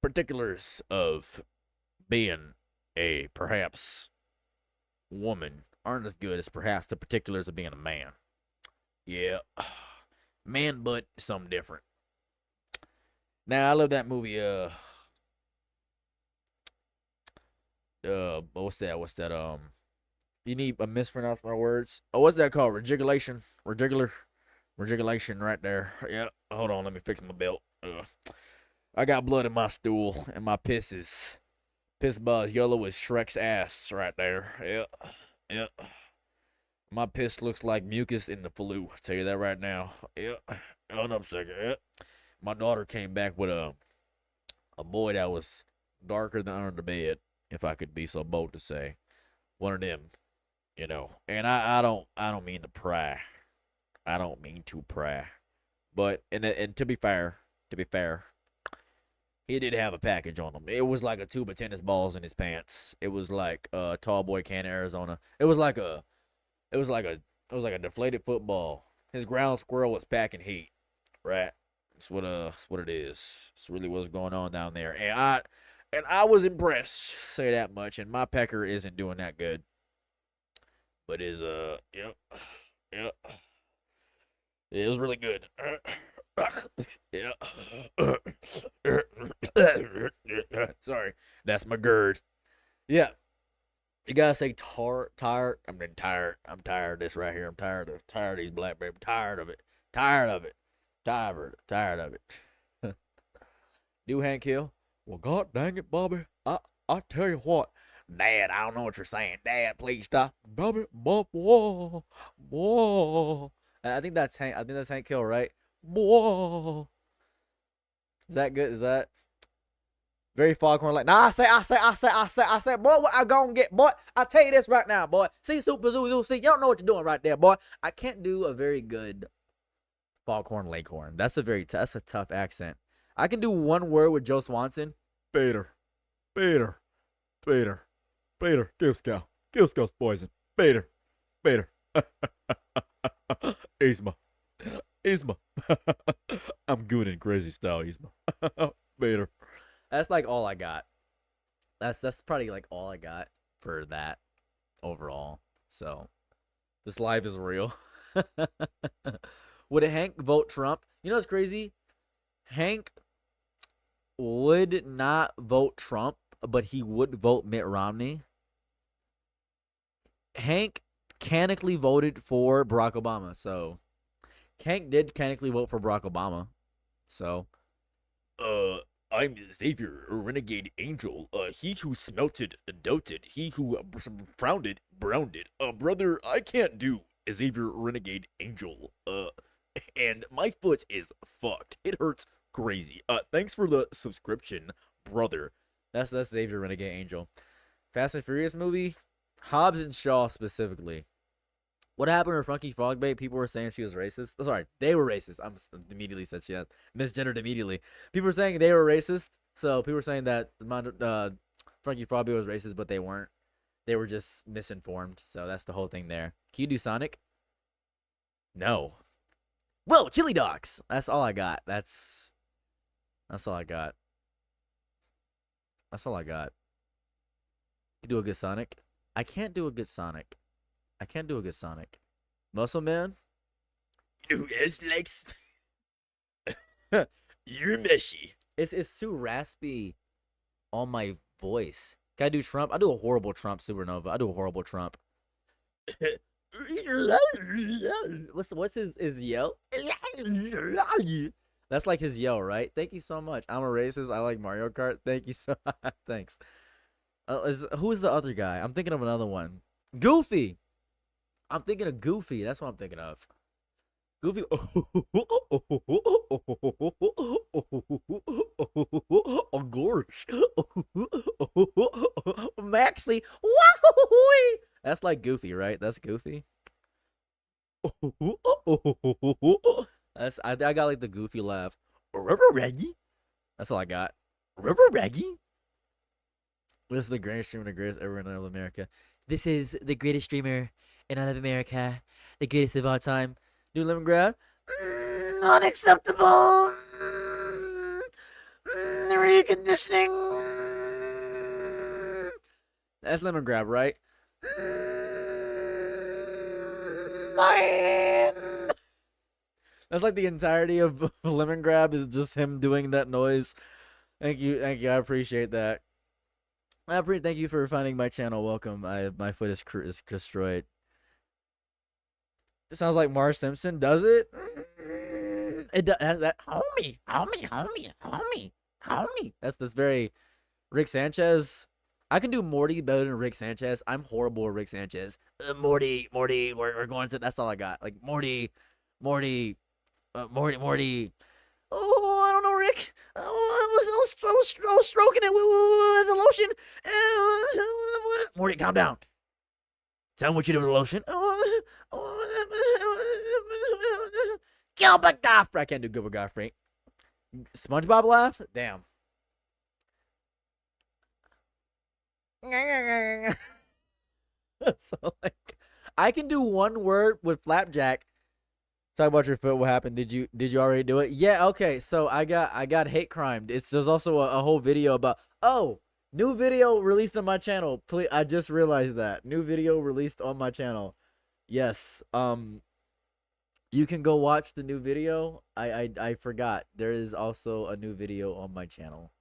particulars of being a perhaps woman aren't as good as perhaps the particulars of being a man. Yeah, man butt is something different. Now, I love that movie, what's that, you need a mispronounce my words. Oh, what's that called? Regigulation? Regigulation right there. Yeah, hold on, let me fix my belt. I got blood in my stool, and my piss buzz yellow as Shrek's ass right there. Yeah. My piss looks like mucus in the flu. I'll tell you that right now. Yeah. Hold up a second. Yeah. My daughter came back with a boy that was darker than under the bed, if I could be so bold to say. One of them, And I don't mean to pry. I don't mean to pry. But and to be fair, he did have a package on him. It was like a tube of tennis balls in his pants. It was like a tall boy can Arizona. It was like a deflated football. His ground squirrel was packing heat, right? That's what it is. It's really what's going on down there. And I was impressed, say that much. And my pecker isn't doing that good. But yep. It was really good. Yeah. Sorry, that's my GERD. Yeah. You gotta say tired. I'm tired. I'm tired of this right here. I'm tired of these black baby. Tired of it. Tired of it. Do Hank Hill? Well, God dang it, Bobby. I tell you what. Dad, I don't know what you're saying. Dad, please stop. Bobby, Bob, whoa. I think that's Hank Hill, right? Whoa. Is that good? Is that very foghorn like? Nah, I say, boy, what I gonna get, boy? I tell you this right now, boy. See, Super Zulu, see, you don't know what you're doing right there, boy. I can't do a very good foghorn leghorn. That's a tough accent. I can do one word with Joe Swanson. Peter, Give Scout's poison. Peter. Isma. I'm good in crazy style, Isma. Peter. That's like all I got. That's probably like all I got for that overall. So this live is real. Would Hank vote Trump? You know what's crazy? Hank would not vote Trump, but he would vote Mitt Romney. Hank canonically voted for Barack Obama. So Hank did canonically vote for Barack Obama. So I'm Xavier, a renegade angel. He who smelted, doted. He who frowned it, browned it. Brother, I can't do Xavier, renegade angel. And my foot is fucked. It hurts crazy. Thanks for the subscription, brother. That's Xavier, renegade angel. Fast and Furious movie, Hobbs and Shaw specifically. What happened to Funky Frogbabe? People were saying she was racist. Oh, sorry, they were racist. I'm immediately said she had misgendered immediately. People were saying they were racist. So people were saying that Funky Frogbabe was racist, but they weren't. They were just misinformed. So that's the whole thing there. Can you do Sonic? No. Whoa, chili dogs. That's all I got. That's all I got. That's all I got. You do a good Sonic? I can't do a good Sonic. I can't do a good Sonic. Muscle Man? You is like you're meshy. It's too raspy on my voice. Can I do Trump? I do a horrible Trump Supernova. I do a horrible Trump. what's his yell? That's like his yell, right? Thank you so much. I'm a racist. I like Mario Kart. Thank you so much. Thanks. Who's the other guy? I'm thinking of another one. Goofy. I'm thinking of Goofy. That's what I'm thinking of. Goofy. Oh, gosh. Maxie. That's like Goofy, right? That's Goofy. I got like the Goofy laugh. Reggie. That's all I got. Reggie. This is the greatest streamer, the greatest ever in all of America. This is the greatest streamer in all of America. The greatest of all time. New lemongrass. Unacceptable. Reconditioning. That's lemon grab, right? That's like the entirety of lemon grab is just him doing that noise. Thank you. I appreciate that. Thank you for finding my channel. Welcome. My foot is destroyed. It sounds like Marge Simpson, does it? It does. That homie. That's very Rick Sanchez. I can do Morty better than Rick Sanchez. I'm horrible at Rick Sanchez. Morty, we're going to. That's all I got. Like Morty. Morty. Oh, I don't know, Rick. Oh, I was stroking it with the lotion. Morty, calm down. Tell me what you did with the lotion. Gilbert Gottfried. I can't do Gilbert Gottfried. SpongeBob laugh? Damn. So like, I can do one word with Flapjack. Talk about your foot. What happened? Did you already do it? Yeah. Okay. So I got hate crimed. There's also a whole video about. Oh, new video released on my channel. Please, I just realized that new video released on my channel. Yes. You can go watch the new video. I forgot. There is also a new video on my channel.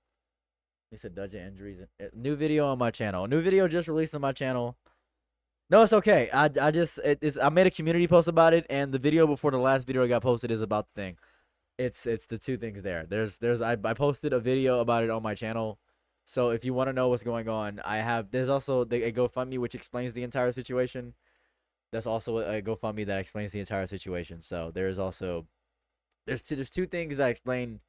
He said Dudgeon injuries. New video on my channel. A new video just released on my channel. No, it's okay. I made a community post about it, and the video before the last video I got posted is about the thing. It's the two things there. I posted a video about it on my channel. So if you want to know what's going on, there's also a GoFundMe which explains the entire situation. There's also a GoFundMe that explains the entire situation. So there's two things that explain.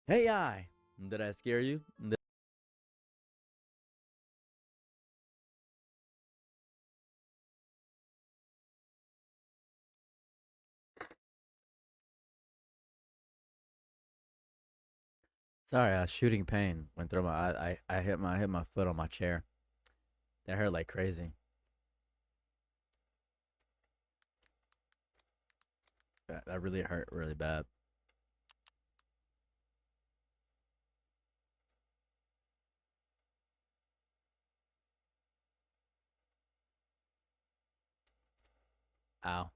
Hey, did I scare you? Sorry, I was shooting pain went through my. I hit my foot on my chair. That hurt like crazy. That really hurt really bad. Ow.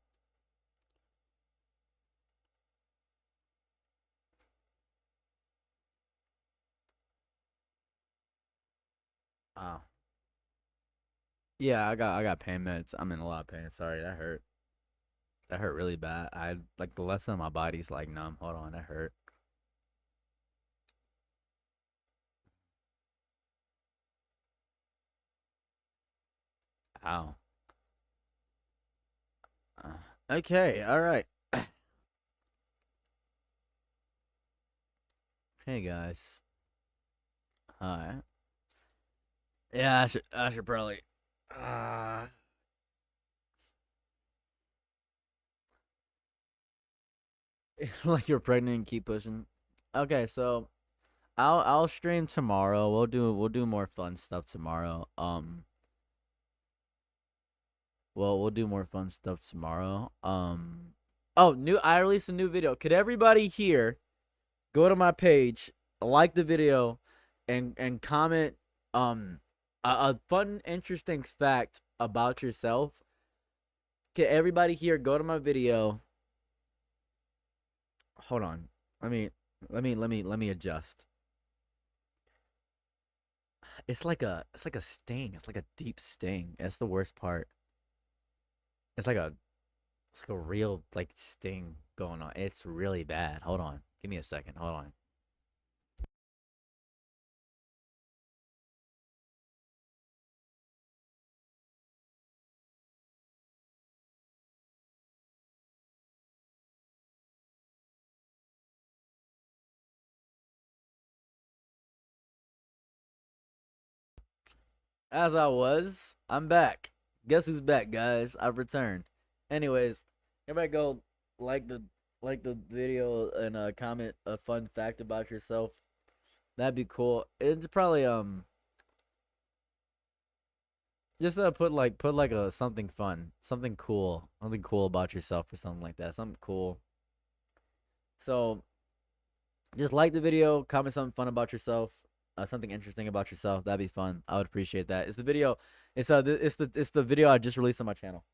Ow. Yeah, I got pain meds. I'm in a lot of pain. Sorry, that hurt. That hurt really bad. I like the rest of my body's like numb. Hold on, that hurt. Ow. Okay, all right. Hey guys. Hi. Yeah, I should probably like you're pregnant and keep pushing. Okay, so I'll stream tomorrow. We'll do more fun stuff tomorrow. We'll do more fun stuff tomorrow. Oh, I released a new video. Could everybody here go to my page, like the video, and comment a fun, interesting fact about yourself? Can everybody here go to my video? Hold on. Let me adjust. It's like a sting. It's like a deep sting. That's the worst part. It's like a real like sting going on. It's really bad. Hold on. Give me a second. Hold on. As I was, I'm back. Guess who's back, guys? I've returned. Anyways, everybody go like the like the video and comment a fun fact about yourself. That'd be cool. It's probably just put like a something fun, something cool about yourself or something like that. Something cool. So just like the video, comment something fun about yourself, something interesting about yourself. That'd be fun. I would appreciate that. It's the video. It's the video I just released on my channel.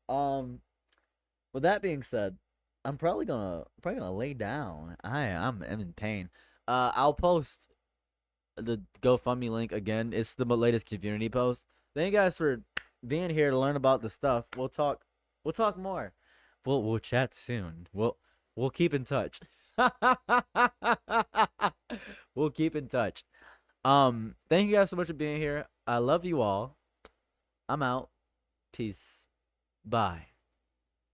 With that being said, I'm probably gonna lay down. I'm in pain. I'll post the GoFundMe link again. It's the latest community post. Thank you guys for being here to learn about the stuff. We'll talk. We'll talk more. We'll chat soon. We'll keep in touch. We'll keep in touch. Thank you guys so much for being here. I love you all. I'm out. Peace. Bye.